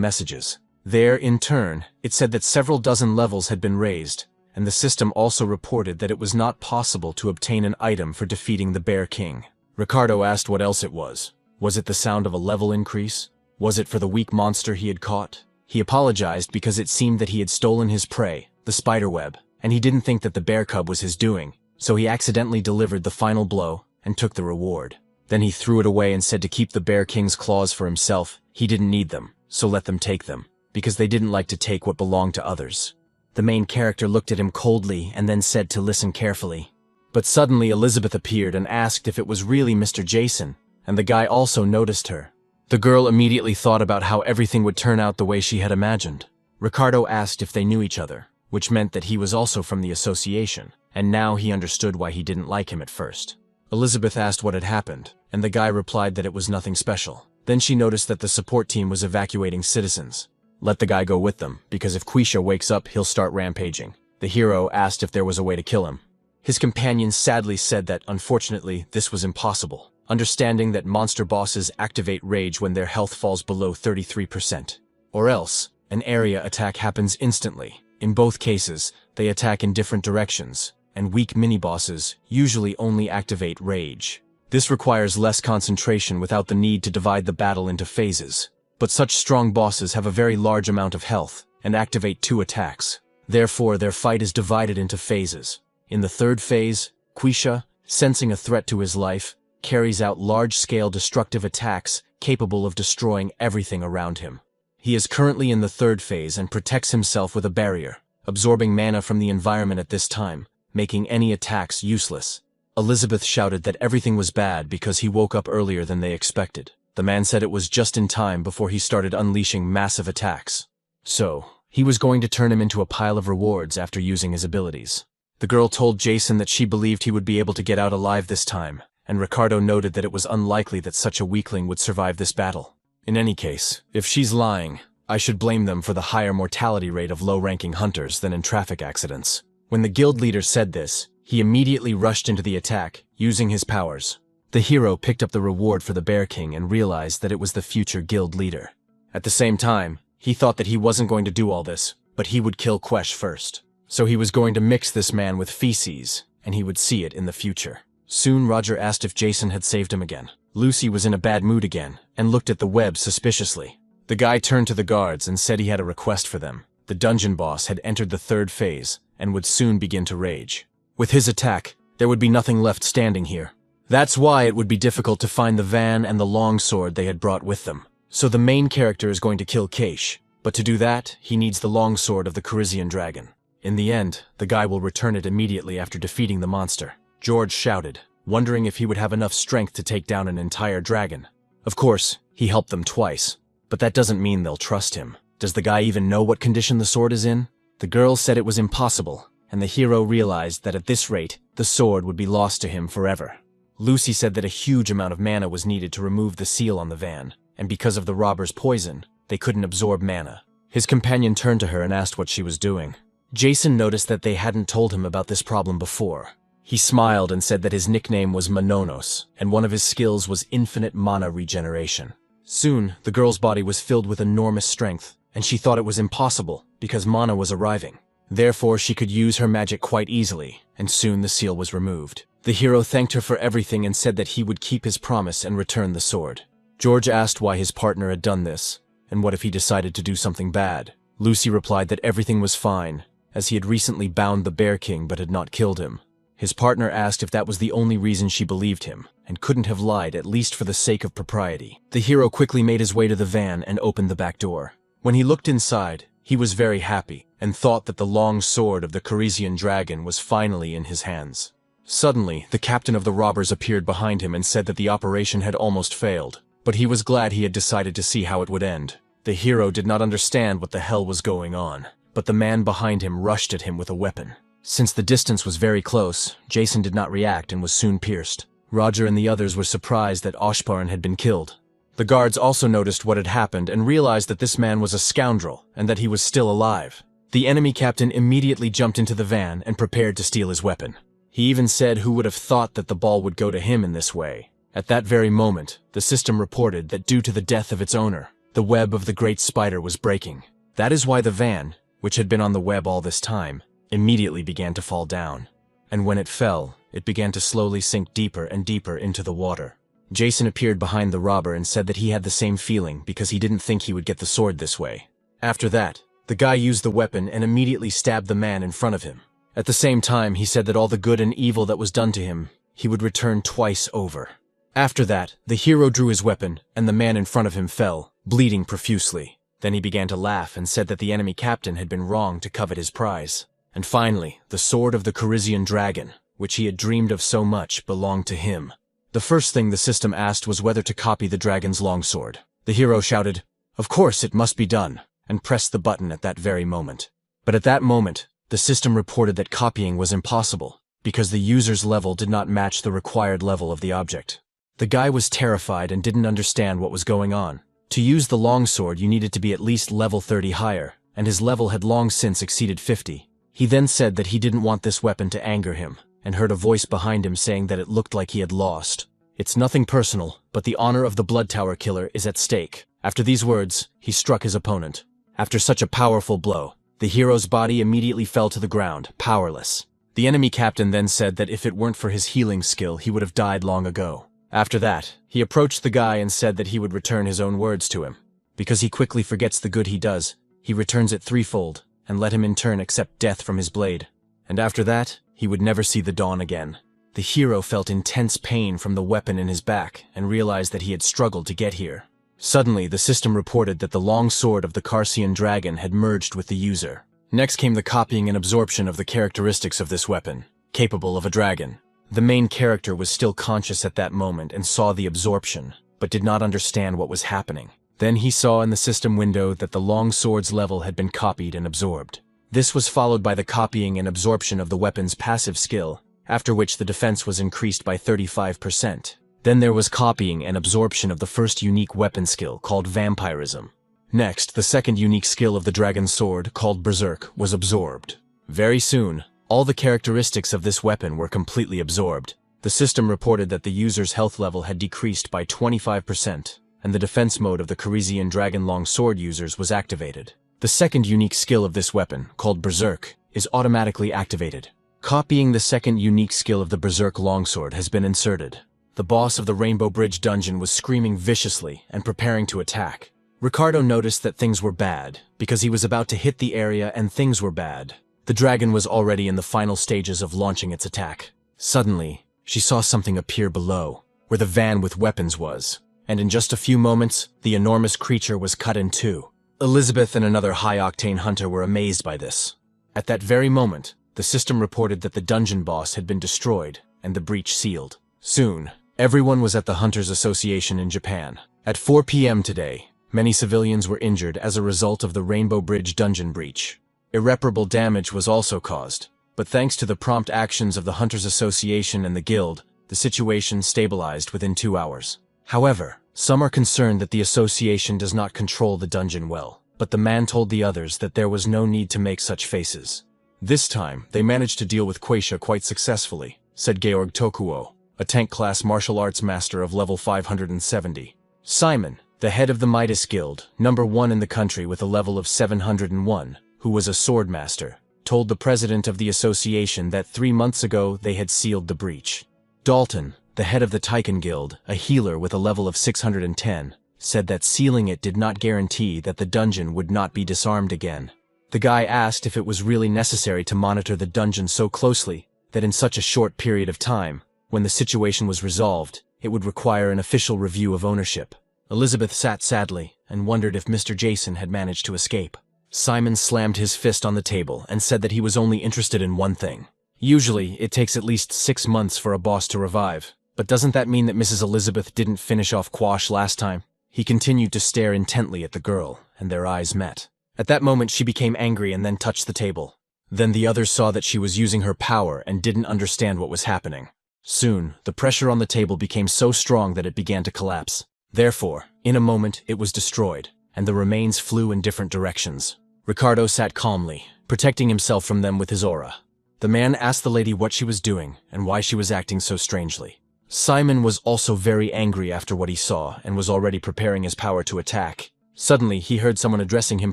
messages. There, in turn, it said that several dozen levels had been raised, and the system also reported that it was not possible to obtain an item for defeating the Bear King. Ricardo asked what else it was. Was it the sound of a level increase? Was it for the weak monster he had caught? He apologized because it seemed that he had stolen his prey, the spiderweb, and he didn't think that the bear cub was his doing, so he accidentally delivered the final blow and took the reward. Then he threw it away and said to keep the Bear King's claws for himself. He didn't need them, so let them take them, because they didn't like to take what belonged to others. The main character looked at him coldly and then said to listen carefully. But suddenly Elizabeth appeared and asked if it was really Mr. Jason, and the guy also noticed her. The girl immediately thought about how everything would turn out the way she had imagined. Ricardo asked if they knew each other, which meant that he was also from the association, and now he understood why he didn't like him at first. Elizabeth asked what had happened, and the guy replied that it was nothing special. Then she noticed that the support team was evacuating citizens. Let the guy go with them, because if Keisha wakes up, he'll start rampaging. The hero asked if there was a way to kill him. His companion sadly said that, unfortunately, this was impossible, understanding that monster bosses activate rage when their health falls below 33%. Or else, an area attack happens instantly. In both cases, they attack in different directions, and weak mini-bosses usually only activate rage. This requires less concentration without the need to divide the battle into phases. But such strong bosses have a very large amount of health, and activate 2 attacks. Therefore, their fight is divided into phases. In the third phase, Keisha, sensing a threat to his life, carries out large-scale destructive attacks capable of destroying everything around him. He is currently in the third phase and protects himself with a barrier, absorbing mana from the environment at this time, making any attacks useless. Elizabeth shouted that everything was bad because he woke up earlier than they expected. The man said it was just in time before he started unleashing massive attacks. So, he was going to turn him into a pile of rewards after using his abilities. The girl told Jason that she believed he would be able to get out alive this time, and Ricardo noted that it was unlikely that such a weakling would survive this battle. In any case, if she's lying, I should blame them for the higher mortality rate of low-ranking hunters than in traffic accidents. When the guild leader said this, he immediately rushed into the attack, using his powers. The hero picked up the reward for the Bear King and realized that it was the future guild leader. At the same time, he thought that he wasn't going to do all this, but he would kill Quesh first. So he was going to mix this man with feces, and he would see it in the future. Soon Roger asked if Jason had saved him again. Lucy was in a bad mood again, and looked at the web suspiciously. The guy turned to the guards and said he had a request for them. The dungeon boss had entered the third phase, and would soon begin to rage. With his attack, there would be nothing left standing here. That's why it would be difficult to find the van and the longsword they had brought with them. So the main character is going to kill Keisha, but to do that, he needs the longsword of the Carizian dragon. In the end, the guy will return it immediately after defeating the monster. George shouted, wondering if he would have enough strength to take down an entire dragon. Of course, he helped them twice, but that doesn't mean they'll trust him. Does the guy even know what condition the sword is in? The girl said it was impossible, and the hero realized that at this rate, the sword would be lost to him forever. Lucy said that a huge amount of mana was needed to remove the seal on the van, and because of the robber's poison, they couldn't absorb mana. His companion turned to her and asked what she was doing. Jason noticed that they hadn't told him about this problem before. He smiled and said that his nickname was Mononos, and one of his skills was infinite mana regeneration. Soon, the girl's body was filled with enormous strength, and she thought it was impossible because mana was arriving. Therefore, she could use her magic quite easily, and soon the seal was removed. The hero thanked her for everything and said that he would keep his promise and return the sword. George asked why his partner had done this, and what if he decided to do something bad. Lucy replied that everything was fine, as he had recently bound the Bear King but had not killed him. His partner asked if that was the only reason she believed him, and couldn't have lied, at least for the sake of propriety. The hero quickly made his way to the van and opened the back door. When he looked inside, he was very happy, and thought that the long sword of the Carisian dragon was finally in his hands. Suddenly, the captain of the robbers appeared behind him and said that the operation had almost failed, but he was glad he had decided to see how it would end. The hero did not understand what the hell was going on, but the man behind him rushed at him with a weapon. Since the distance was very close, Jason did not react and was soon pierced. Roger and the others were surprised that Oshparn had been killed. The guards also noticed what had happened and realized that this man was a scoundrel and that he was still alive. The enemy captain immediately jumped into the van and prepared to steal his weapon. He even said who would have thought that the ball would go to him in this way. At that very moment, the system reported that due to the death of its owner, the web of the great spider was breaking. That is why the van, which had been on the web all this time, immediately began to fall down. And when it fell, it began to slowly sink deeper and deeper into the water. Jason appeared behind the robber and said that he had the same feeling because he didn't think he would get the sword this way. After that, the guy used the weapon and immediately stabbed the man in front of him. At the same time, he said that all the good and evil that was done to him, he would return twice over. After that, the hero drew his weapon, and the man in front of him fell, bleeding profusely. Then he began to laugh and said that the enemy captain had been wrong to covet his prize. And finally, the sword of the Carisian dragon, which he had dreamed of so much, belonged to him. The first thing the system asked was whether to copy the dragon's longsword. The hero shouted, "Of course, it must be done," and pressed the button at that very moment. But at that moment, the system reported that copying was impossible, because the user's level did not match the required level of the object. The guy was terrified and didn't understand what was going on. To use the longsword, you needed to be at least level 30 higher, and his level had long since exceeded 50. He then said that he didn't want this weapon to anger him, and heard a voice behind him saying that it looked like he had lost. "It's nothing personal, but the honor of the Blood Tower killer is at stake." After these words, he struck his opponent. After such a powerful blow, the hero's body immediately fell to the ground, powerless. The enemy captain then said that if it weren't for his healing skill, he would have died long ago. After that, he approached the guy and said that he would return his own words to him. Because he quickly forgets the good he does, he returns it threefold, and let him in turn accept death from his blade. And after that, he would never see the dawn again. The hero felt intense pain from the weapon in his back and realized that he had struggled to get here. Suddenly, the system reported that the long sword of the Carisian dragon had merged with the user. Next came the copying and absorption of the characteristics of this weapon, capable of a dragon. The main character was still conscious at that moment and saw the absorption, but did not understand what was happening. Then he saw in the system window that the long sword's level had been copied and absorbed. This was followed by the copying and absorption of the weapon's passive skill, after which the defense was increased by 35%. Then there was copying and absorption of the first unique weapon skill called vampirism. Next, the second unique skill of the dragon's sword, called Berserk, was absorbed. Very soon, all the characteristics of this weapon were completely absorbed. The system reported that the user's health level had decreased by 25%, and the defense mode of the Carisian dragon long sword users was activated. The second unique skill of this weapon, called Berserk, is automatically activated. Copying the second unique skill of the Berserk longsword has been inserted. The boss of the Rainbow Bridge dungeon was screaming viciously and preparing to attack. Ricardo noticed that things were bad, because he was about to hit the area and things were bad. The dragon was already in the final stages of launching its attack. Suddenly, she saw something appear below, where the van with weapons was, and in just a few moments, the enormous creature was cut in two. Elizabeth and another high-octane hunter were amazed by this. At that very moment, the system reported that the dungeon boss had been destroyed and the breach sealed. Soon, everyone was at the Hunters Association in Japan. At 4 p.m. today, many civilians were injured as a result of the Rainbow Bridge dungeon breach. Irreparable damage was also caused. but thanks to the prompt actions of the Hunters Association and the Guild, the situation stabilized within 2 hours. However, some are concerned that the association does not control the dungeon well, but the man told the others that there was no need to make such faces. This time, they managed to deal with Quaisha quite successfully, said Georg Tokuo, a tank-class martial arts master of level 570. Simon, the head of the Midas Guild, number 1 in the country with a level of 701, who was a sword master, told the president of the association that 3 months ago they had sealed the breach. Dalton, the head of the Taiken Guild, a healer with a level of 610, said that sealing it did not guarantee that the dungeon would not be disarmed again. The guy asked if it was really necessary to monitor the dungeon so closely that in such a short period of time, when the situation was resolved, it would require an official review of ownership. Elizabeth sat sadly and wondered if Mr. Jason had managed to escape. Simon slammed his fist on the table and said that he was only interested in one thing. Usually, it takes at least 6 months for a boss to revive. But doesn't that mean that Mrs. Elizabeth didn't finish off Quash last time? He continued to stare intently at the girl, and their eyes met. At that moment, she became angry and then touched the table. Then the others saw that she was using her power and didn't understand what was happening. Soon, the pressure on the table became so strong that it began to collapse. Therefore, in a moment, it was destroyed, and the remains flew in different directions. Ricardo sat calmly, protecting himself from them with his aura. The man asked the lady what she was doing and why she was acting so strangely. Simon was also very angry after what he saw and was already preparing his power to attack. Suddenly, he heard someone addressing him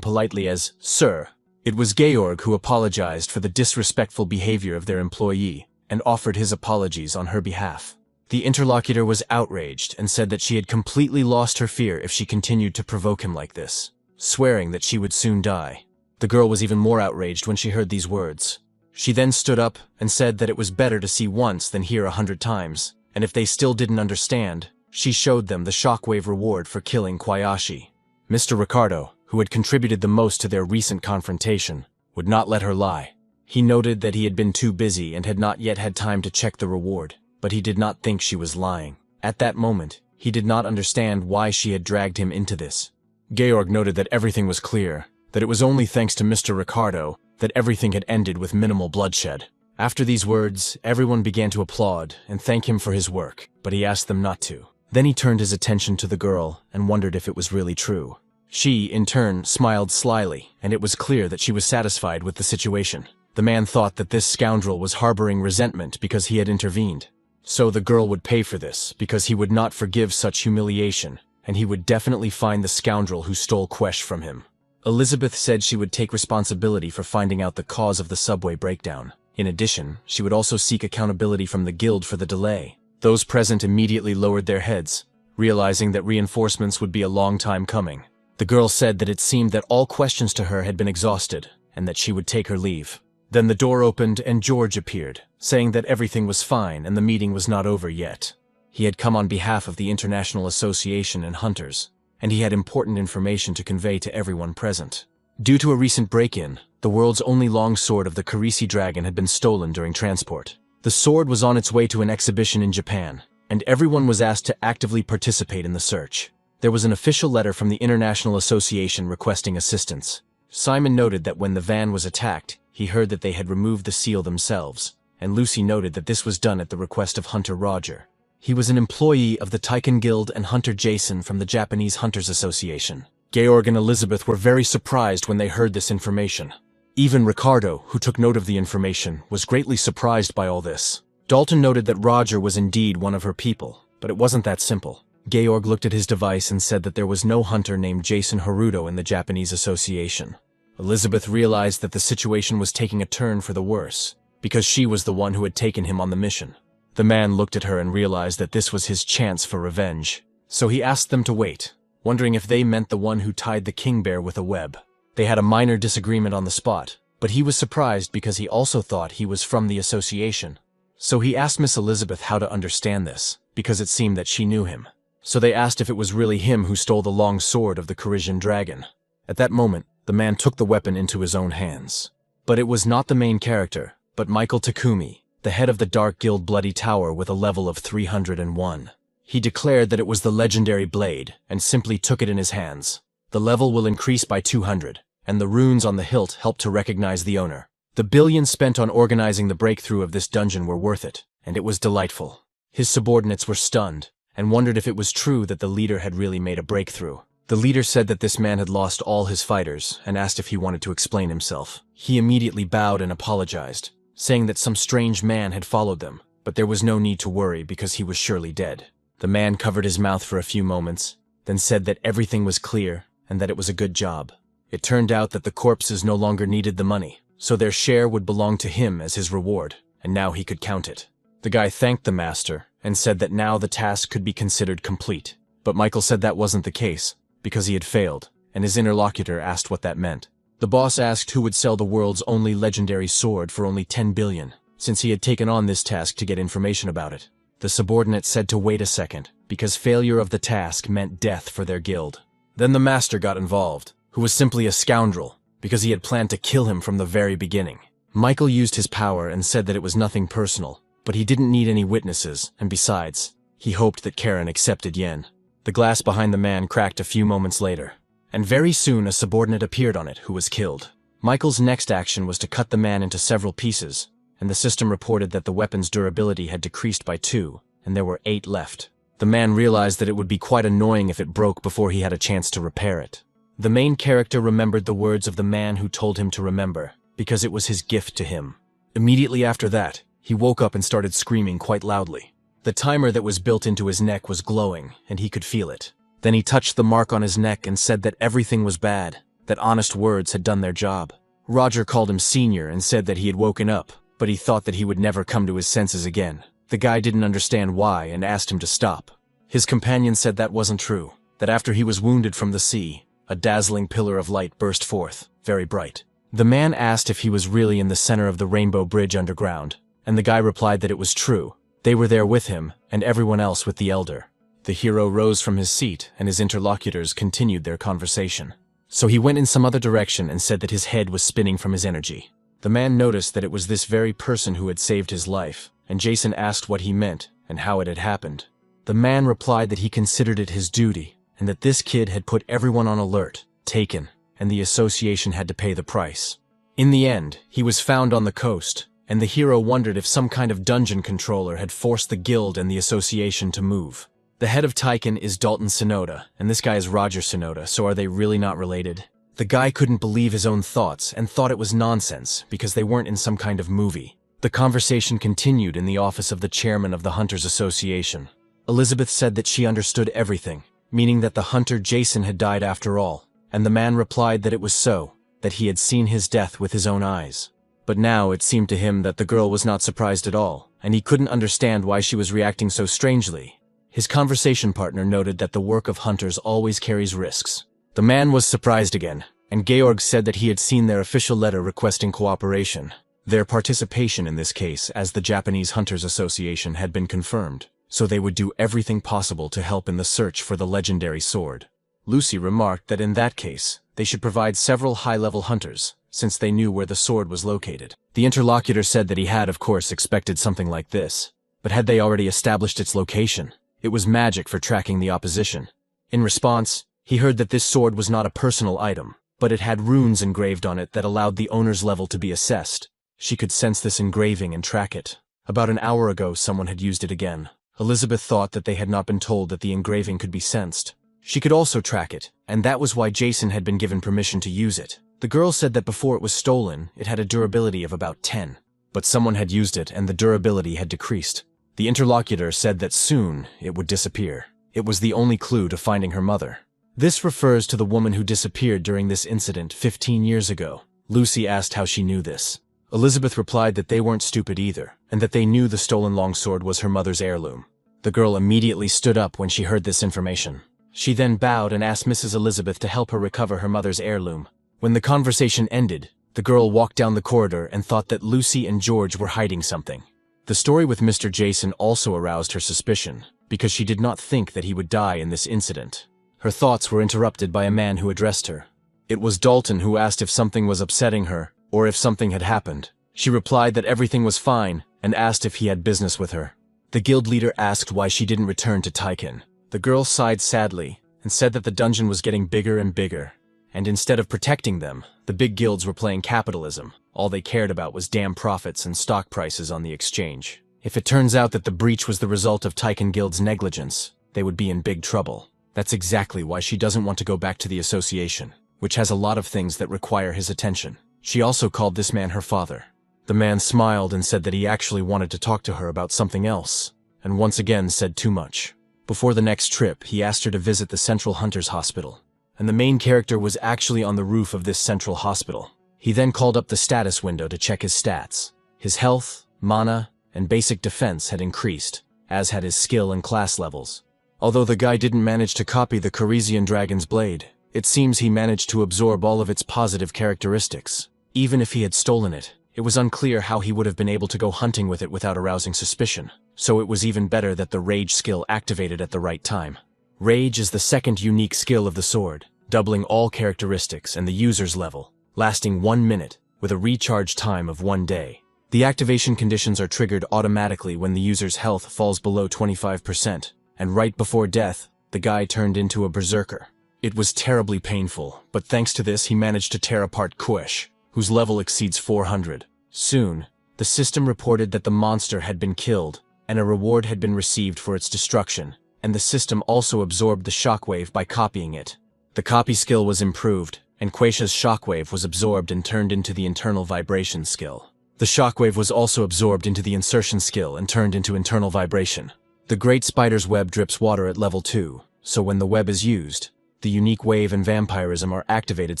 politely as, "Sir." It was Georg who apologized for the disrespectful behavior of their employee and offered his apologies on her behalf. The interlocutor was outraged and said that she had completely lost her fear if she continued to provoke him like this, swearing that she would soon die. The girl was even more outraged when she heard these words. She then stood up and said that it was better to see once than hear 100 times, and if they still didn't understand, she showed them the shockwave reward for killing Kwayashi. Mr. Ricardo, who had contributed the most to their recent confrontation, would not let her lie. He noted that he had been too busy and had not yet had time to check the reward, but he did not think she was lying. At that moment, he did not understand why she had dragged him into this. Georg noted that everything was clear, that it was only thanks to Mr. Ricardo that everything had ended with minimal bloodshed. After these words, everyone began to applaud and thank him for his work, but he asked them not to. Then he turned his attention to the girl and wondered if it was really true. She, in turn, smiled slyly, and it was clear that she was satisfied with the situation. The man thought that this scoundrel was harboring resentment because he had intervened. So the girl would pay for this, because he would not forgive such humiliation, and he would definitely find the scoundrel who stole Quesh from him. Elizabeth said she would take responsibility for finding out the cause of the subway breakdown. In addition, she would also seek accountability from the guild for the delay. Those present immediately lowered their heads, realizing that reinforcements would be a long time coming. The girl said that it seemed that all questions to her had been exhausted, and that she would take her leave. Then the door opened and George appeared, saying that everything was fine and the meeting was not over yet. He had come on behalf of the International Association and Hunters, and he had important information to convey to everyone present. Due to a recent break-in, the world's only long sword of the Karisi dragon had been stolen during transport. The sword was on its way to an exhibition in Japan, and everyone was asked to actively participate in the search. There was an official letter from the International Association requesting assistance. Simon noted that when the van was attacked, he heard that they had removed the seal themselves, and Lucy noted that this was done at the request of Hunter Roger. He was an employee of the Taiken Guild and Hunter Jason from the Japanese Hunters Association. Georg and Elizabeth were very surprised when they heard this information. Even Ricardo, who took note of the information, was greatly surprised by all this. Dalton noted that Roger was indeed one of her people, but it wasn't that simple. Georg looked at his device and said that there was no hunter named Jason Haruto in the Japanese Association. Elizabeth realized that the situation was taking a turn for the worse, because she was the one who had taken him on the mission. The man looked at her and realized that this was his chance for revenge. So he asked them to wait, wondering if they meant the one who tied the king bear with a web. They had a minor disagreement on the spot, but he was surprised because he also thought he was from the association. So he asked Miss Elizabeth how to understand this, because it seemed that she knew him. So they asked if it was really him who stole the long sword of the Carisian dragon. At that moment, the man took the weapon into his own hands. But it was not the main character, but Michael Takumi, the head of the Dark Guild Bloody Tower with a level of 301. He declared that it was the legendary blade, and simply took it in his hands. The level will increase by 200, and the runes on the hilt help to recognize the owner. The billions spent on organizing the breakthrough of this dungeon were worth it, and it was delightful. His subordinates were stunned, and wondered if it was true that the leader had really made a breakthrough. The leader said that this man had lost all his fighters, and asked if he wanted to explain himself. He immediately bowed and apologized, saying that some strange man had followed them, but there was no need to worry because he was surely dead. The man covered his mouth for a few moments, then said that everything was clear, and that it was a good job. It turned out that the corpses no longer needed the money, so their share would belong to him as his reward, and now he could count it. The guy thanked the master, and said that now the task could be considered complete. But Michael said that wasn't the case, because he had failed, and his interlocutor asked what that meant. The boss asked who would sell the world's only legendary sword for only 10 billion, since he had taken on this task to get information about it. The subordinate said to wait a second, because failure of the task meant death for their guild. Then the master got involved, who was simply a scoundrel, because he had planned to kill him from the very beginning. Michael used his power and said that it was nothing personal, but he didn't need any witnesses, and besides, he hoped that Karen accepted Yen. The glass behind the man cracked a few moments later, and very soon a subordinate appeared on it who was killed. Michael's next action was to cut the man into several pieces, and the system reported that the weapon's durability had decreased by 2, and there were 8 left. The man realized that it would be quite annoying if it broke before he had a chance to repair it. The main character remembered the words of the man who told him to remember, because it was his gift to him. Immediately after that, he woke up and started screaming quite loudly. The timer that was built into his neck was glowing, and he could feel it. Then he touched the mark on his neck and said that everything was bad, that honest words had done their job. Roger called him senior and said that he had woken up, but he thought that he would never come to his senses again. The guy didn't understand why and asked him to stop. His companion said that wasn't true, that after he was wounded from the sea, a dazzling pillar of light burst forth, very bright. The man asked if he was really in the center of the Rainbow Bridge underground, and the guy replied that it was true. They were there with him, and everyone else with the elder. The hero rose from his seat, and his interlocutors continued their conversation. So he went in some other direction and said that his head was spinning from his energy. The man noticed that it was this very person who had saved his life, and Jason asked what he meant and how it had happened. The man replied that he considered it his duty, and that this kid had put everyone on alert, taken, and the association had to pay the price. In the end, he was found on the coast, and the hero wondered if some kind of dungeon controller had forced the guild and the association to move. The head of Taiken is Dalton Sonoda, and this guy is Roger Sonoda, so are they really not related? The guy couldn't believe his own thoughts and thought it was nonsense because they weren't in some kind of movie. The conversation continued in the office of the chairman of the Hunters Association. Elizabeth said that she understood everything, meaning that the hunter Jason had died after all, and the man replied that it was so, that he had seen his death with his own eyes. But now it seemed to him that the girl was not surprised at all, and he couldn't understand why she was reacting so strangely. His conversation partner noted that the work of hunters always carries risks. The man was surprised again, and Georg said that he had seen their official letter requesting cooperation. Their participation in this case as the Japanese Hunters Association had been confirmed, so they would do everything possible to help in the search for the legendary sword. Lucy remarked that in that case, they should provide several high-level hunters, since they knew where the sword was located. The interlocutor said that he had, of course, expected something like this, but had they already established its location? It was magic for tracking the opposition. In response, he heard that this sword was not a personal item, but it had runes engraved on it that allowed the owner's level to be assessed. She could sense this engraving and track it. About an hour ago, someone had used it again. Elizabeth thought that they had not been told that the engraving could be sensed. She could also track it, and that was why Jason had been given permission to use it. The girl said that before it was stolen, it had a durability of about 10. But someone had used it and the durability had decreased. The interlocutor said that soon it would disappear. It was the only clue to finding her mother. This refers to the woman who disappeared during this incident 15 years ago. Lucy asked how she knew this. Elizabeth replied that they weren't stupid either, and that they knew the stolen longsword was her mother's heirloom. The girl immediately stood up when she heard this information. She then bowed and asked Mrs. Elizabeth to help her recover her mother's heirloom. When the conversation ended, the girl walked down the corridor and thought that Lucy and George were hiding something. The story with Mr. Jason also aroused her suspicion, because she did not think that he would die in this incident. Her thoughts were interrupted by a man who addressed her. It was Dalton who asked if something was upsetting her, or if something had happened. She replied that everything was fine, and asked if he had business with her. The guild leader asked why she didn't return to Taiken. The girl sighed sadly, and said that the dungeon was getting bigger and bigger, And instead of protecting them, the big guilds were playing capitalism. All they cared about was damn profits and stock prices on the exchange. If it turns out that the breach was the result of Tycoon Guild's negligence, they would be in big trouble. That's exactly why she doesn't want to go back to the association, which has a lot of things that require his attention. She also called this man her father. The man smiled and said that he actually wanted to talk to her about something else, and once again said too much. Before the next trip, he asked her to visit the Central Hunters Hospital, and the main character was actually on the roof of this central hospital. He then called up the status window to check his stats. His health, mana, and basic defense had increased, as had his skill and class levels. Although the guy didn't manage to copy the Corisian Dragon's blade, it seems he managed to absorb all of its positive characteristics. Even if he had stolen it, it was unclear how he would have been able to go hunting with it without arousing suspicion, so it was even better that the Rage skill activated at the right time. Rage is the second unique skill of the sword, doubling all characteristics and the user's level, lasting 1 minute, with a recharge time of 1 day. The activation conditions are triggered automatically when the user's health falls below 25%, and right before death, the guy turned into a berserker. It was terribly painful, but thanks to this he managed to tear apart Kuesh, whose level exceeds 400. Soon, the system reported that the monster had been killed, and a reward had been received for its destruction, and the system also absorbed the shockwave by copying it. The copy skill was improved, and Quaisha's shockwave was absorbed and turned into the internal vibration skill. The shockwave was also absorbed into the insertion skill and turned into internal vibration. The Great Spider's web drips water at level 2, so when the web is used, the unique wave and vampirism are activated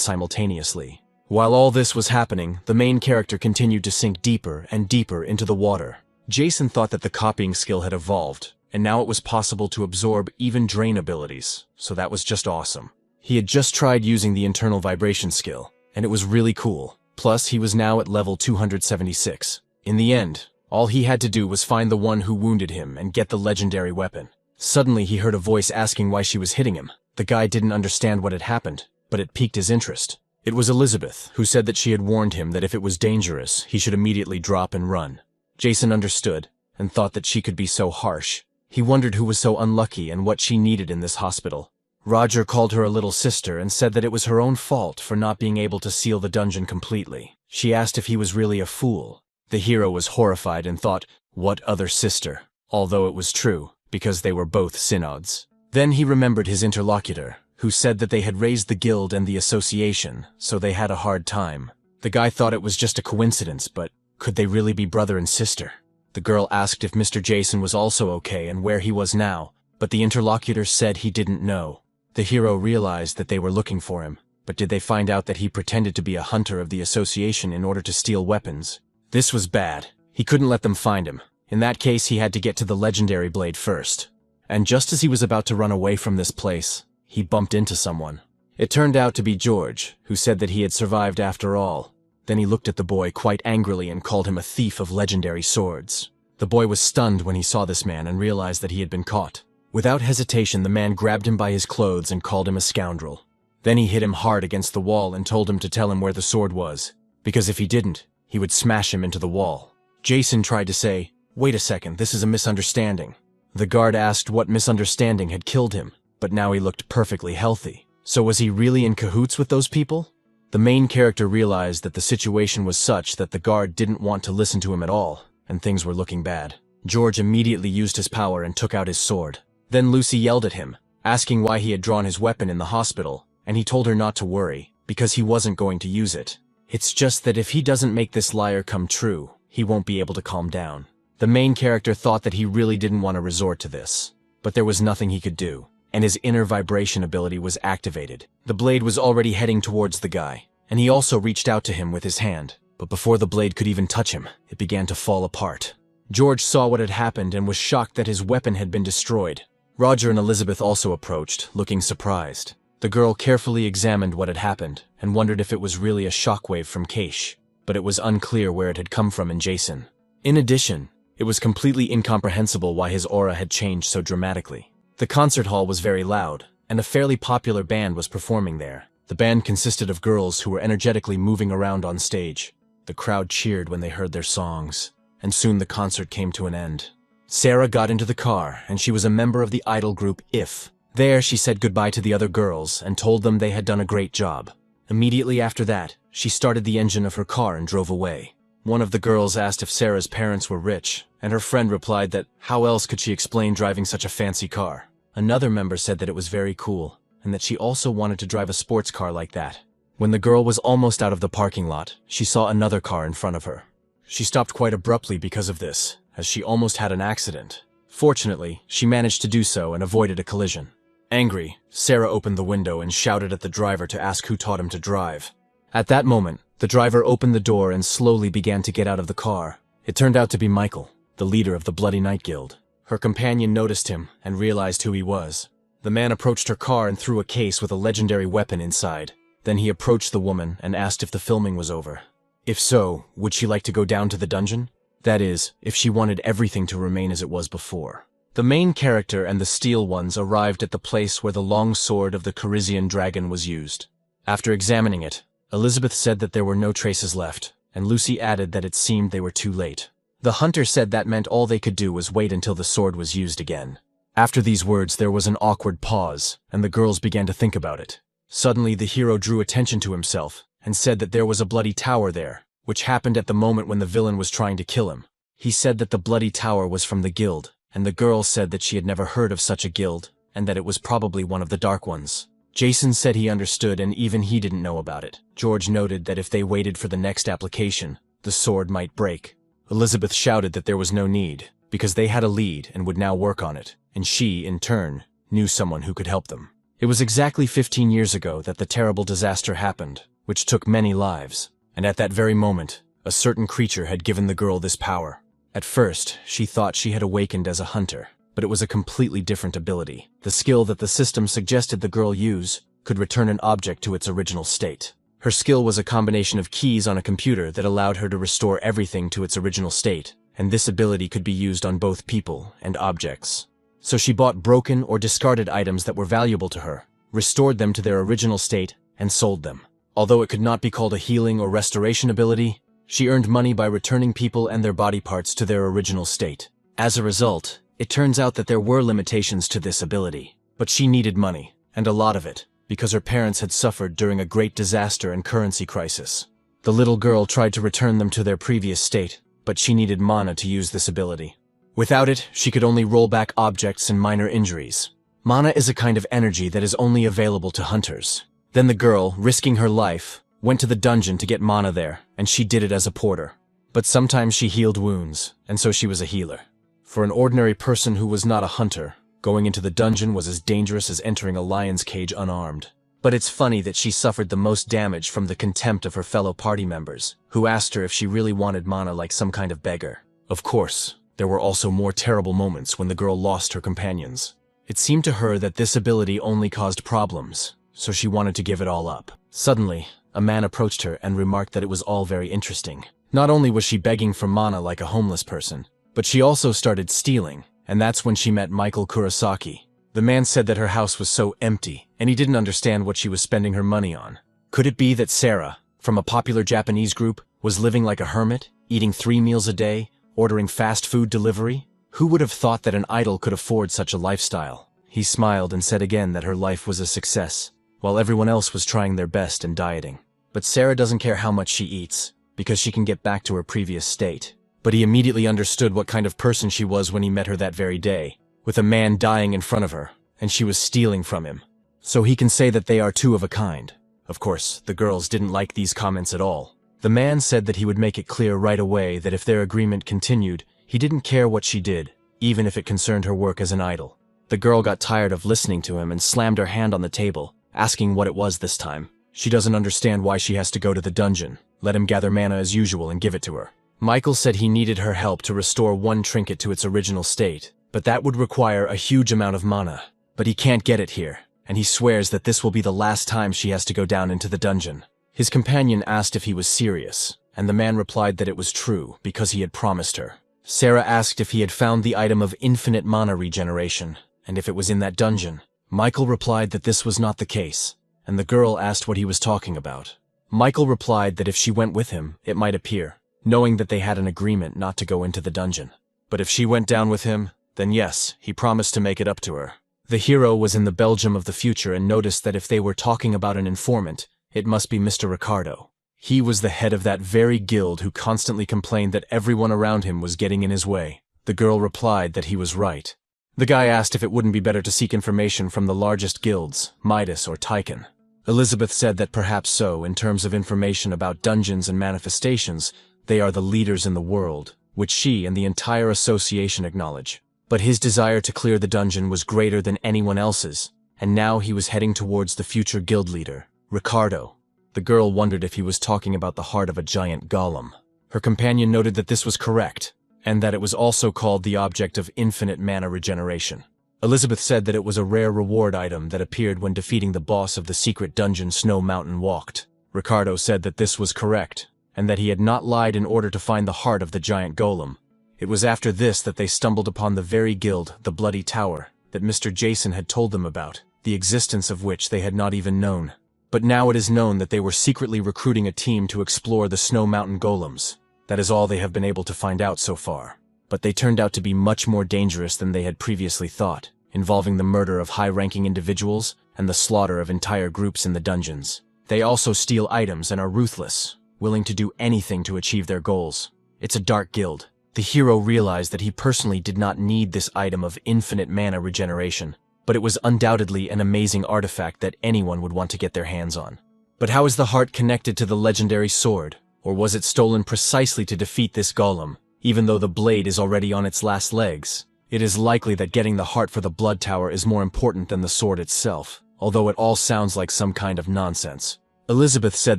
simultaneously. While all this was happening, the main character continued to sink deeper and deeper into the water. Jason thought that the copying skill had evolved, and now it was possible to absorb even drain abilities, so that was just awesome. He had just tried using the internal vibration skill, and it was really cool. Plus, he was now at level 276. In the end, all he had to do was find the one who wounded him and get the legendary weapon. Suddenly, he heard a voice asking why she was hitting him. The guy didn't understand what had happened, but it piqued his interest. It was Elizabeth, who said that she had warned him that if it was dangerous, he should immediately drop and run. Jason understood, and thought that she could be so harsh. He wondered who was so unlucky and what she needed in this hospital. Roger called her a little sister and said that it was her own fault for not being able to seal the dungeon completely. She asked if he was really a fool. The hero was horrified and thought, what other sister? Although it was true, because they were both synods. Then he remembered his interlocutor, who said that they had raised the guild and the association, so they had a hard time. The guy thought it was just a coincidence, but could they really be brother and sister? The girl asked if Mr. Jason was also okay and where he was now, but the interlocutor said he didn't know. The hero realized that they were looking for him, but did they find out that he pretended to be a hunter of the association in order to steal weapons? This was bad. He couldn't let them find him. In that case, he had to get to the legendary blade first. And just as he was about to run away from this place, he bumped into someone. It turned out to be George, who said that he had survived after all. Then he looked at the boy quite angrily and called him a thief of legendary swords. The boy was stunned when he saw this man and realized that he had been caught. Without hesitation, the man grabbed him by his clothes and called him a scoundrel. Then he hit him hard against the wall and told him to tell him where the sword was, because if he didn't, he would smash him into the wall. Jason tried to say, "Wait a second, this is a misunderstanding." The guard asked what misunderstanding had killed him, but now he looked perfectly healthy. So was he really in cahoots with those people? The main character realized that the situation was such that the guard didn't want to listen to him at all, and things were looking bad. George immediately used his power and took out his sword. Then Lucy yelled at him, asking why he had drawn his weapon in the hospital, and he told her not to worry, because he wasn't going to use it. It's just that if he doesn't make this liar come true, he won't be able to calm down. The main character thought that he really didn't want to resort to this, but there was nothing he could do, and his inner vibration ability was activated. The blade was already heading towards the guy, and he also reached out to him with his hand, but before the blade could even touch him, it began to fall apart. George saw what had happened and was shocked that his weapon had been destroyed. Roger and Elizabeth also approached, looking surprised. The girl carefully examined what had happened and wondered if it was really a shockwave from Keish, but it was unclear where it had come from in Jason. In addition, it was completely incomprehensible why his aura had changed so dramatically. The concert hall was very loud, and a fairly popular band was performing there. The band consisted of girls who were energetically moving around on stage. The crowd cheered when they heard their songs, and soon the concert came to an end. Sarah got into the car, and she was a member of the idol group IF. There, she said goodbye to the other girls and told them they had done a great job. Immediately after that, she started the engine of her car and drove away. One of the girls asked if Sarah's parents were rich, and her friend replied that how else could she explain driving such a fancy car. Another member said that it was very cool, and that she also wanted to drive a sports car like that. When the girl was almost out of the parking lot, she saw another car in front of her. She stopped quite abruptly because of this, as she almost had an accident. Fortunately, she managed to do so and avoided a collision. Angry, Sarah opened the window and shouted at the driver to ask who taught him to drive. At that moment, the driver opened the door and slowly began to get out of the car. It turned out to be Michael, the leader of the Bloody Night Guild. Her companion noticed him and realized who he was. The man approached her car and threw a case with a legendary weapon inside. Then he approached the woman and asked if the filming was over. If so, would she like to go down to the dungeon? That is, if she wanted everything to remain as it was before. The main character and the Steel Ones arrived at the place where the long sword of the Carizian dragon was used. After examining it, Elizabeth said that there were no traces left, and Lucy added that it seemed they were too late. The hunter said that meant all they could do was wait until the sword was used again. After these words, there was an awkward pause, and the girls began to think about it. Suddenly, the hero drew attention to himself and said that there was a bloody tower there, which happened at the moment when the villain was trying to kill him. He said that the bloody tower was from the guild, and the girl said that she had never heard of such a guild, and that it was probably one of the Dark Ones. Jason said he understood and even he didn't know about it. George noted that if they waited for the next application, the sword might break. Elizabeth shouted that there was no need, because they had a lead and would now work on it, and she, in turn, knew someone who could help them. It was exactly 15 years ago that the terrible disaster happened, which took many lives, and at that very moment, a certain creature had given the girl this power. At first, she thought she had awakened as a hunter, but it was a completely different ability. The skill that the system suggested the girl use could return an object to its original state. Her skill was a combination of keys on a computer that allowed her to restore everything to its original state, and this ability could be used on both people and objects. So she bought broken or discarded items that were valuable to her, restored them to their original state, and sold them. Although it could not be called a healing or restoration ability, she earned money by returning people and their body parts to their original state. As a result, it turns out that there were limitations to this ability, but she needed money, and a lot of it, because her parents had suffered during a great disaster and currency crisis. The little girl tried to return them to their previous state, but she needed mana to use this ability. Without it, she could only roll back objects and minor injuries. Mana is a kind of energy that is only available to hunters. Then the girl, risking her life, went to the dungeon to get mana there, and she did it as a porter. But sometimes she healed wounds, and so she was a healer. For an ordinary person who was not a hunter, going into the dungeon was as dangerous as entering a lion's cage unarmed. But it's funny that she suffered the most damage from the contempt of her fellow party members, who asked her if she really wanted mana like some kind of beggar. Of course, there were also more terrible moments when the girl lost her companions. It seemed to her that this ability only caused problems, so she wanted to give it all up. Suddenly, a man approached her and remarked that it was all very interesting. Not only was she begging for mana like a homeless person, but she also started stealing, and that's when she met Michael Kurosaki. The man said that her house was so empty, and he didn't understand what she was spending her money on. Could it be that Sarah, from a popular Japanese group, was living like a hermit, eating 3 meals a day, ordering fast food delivery? Who would have thought that an idol could afford such a lifestyle? He smiled and said again that her life was a success, while everyone else was trying their best and dieting. But Sarah doesn't care how much she eats, because she can get back to her previous state. But he immediately understood what kind of person she was when he met her that very day, with a man dying in front of her, and she was stealing from him. So he can say that they are two of a kind. Of course, the girls didn't like these comments at all. The man said that he would make it clear right away that if their agreement continued, he didn't care what she did, even if it concerned her work as an idol. The girl got tired of listening to him and slammed her hand on the table, asking what it was this time. She doesn't understand why she has to go to the dungeon. Let him gather mana as usual and give it to her. Michael said he needed her help to restore one trinket to its original state, but that would require a huge amount of mana. But he can't get it here, and he swears that this will be the last time she has to go down into the dungeon. His companion asked if he was serious, and the man replied that it was true because he had promised her. Sarah asked if he had found the item of infinite mana regeneration, and if it was in that dungeon. Michael replied that this was not the case, and the girl asked what he was talking about. Michael replied that if she went with him, it might appear, knowing that they had an agreement not to go into the dungeon. But if she went down with him, then yes, he promised to make it up to her. The hero was in the Belgium of the future and noticed that if they were talking about an informant, It must be Mr. Ricardo. He was the head of that very guild who constantly complained that everyone around him was getting in his way. The girl replied that he was right. The guy asked if it wouldn't be better to seek information from the largest guilds, Midas or Tychon. Elizabeth said that perhaps so, in terms of information about dungeons and manifestations, they are the leaders in the world, which she and the entire association acknowledge. But his desire to clear the dungeon was greater than anyone else's, and now he was heading towards the future guild leader, Ricardo. The girl wondered if he was talking about the heart of a giant golem. Her companion noted that this was correct, and that it was also called the object of infinite mana regeneration. Elizabeth said that it was a rare reward item that appeared when defeating the boss of the secret dungeon Snow Mountain Walked. Ricardo said that this was correct, and that he had not lied in order to find the heart of the giant golem. It was after this that they stumbled upon the very guild, the Bloody Tower, that Mr. Jason had told them about, the existence of which they had not even known. But now it is known that they were secretly recruiting a team to explore the Snow Mountain golems. That is all they have been able to find out so far. But they turned out to be much more dangerous than they had previously thought, involving the murder of high-ranking individuals and the slaughter of entire groups in the dungeons. They also steal items and are ruthless, willing to do anything to achieve their goals. It's a dark guild. The hero realized that he personally did not need this item of infinite mana regeneration, but it was undoubtedly an amazing artifact that anyone would want to get their hands on. But how is the heart connected to the legendary sword? Or was it stolen precisely to defeat this golem, even though the blade is already on its last legs? It is likely that getting the heart for the Blood Tower is more important than the sword itself, although it all sounds like some kind of nonsense. Elizabeth said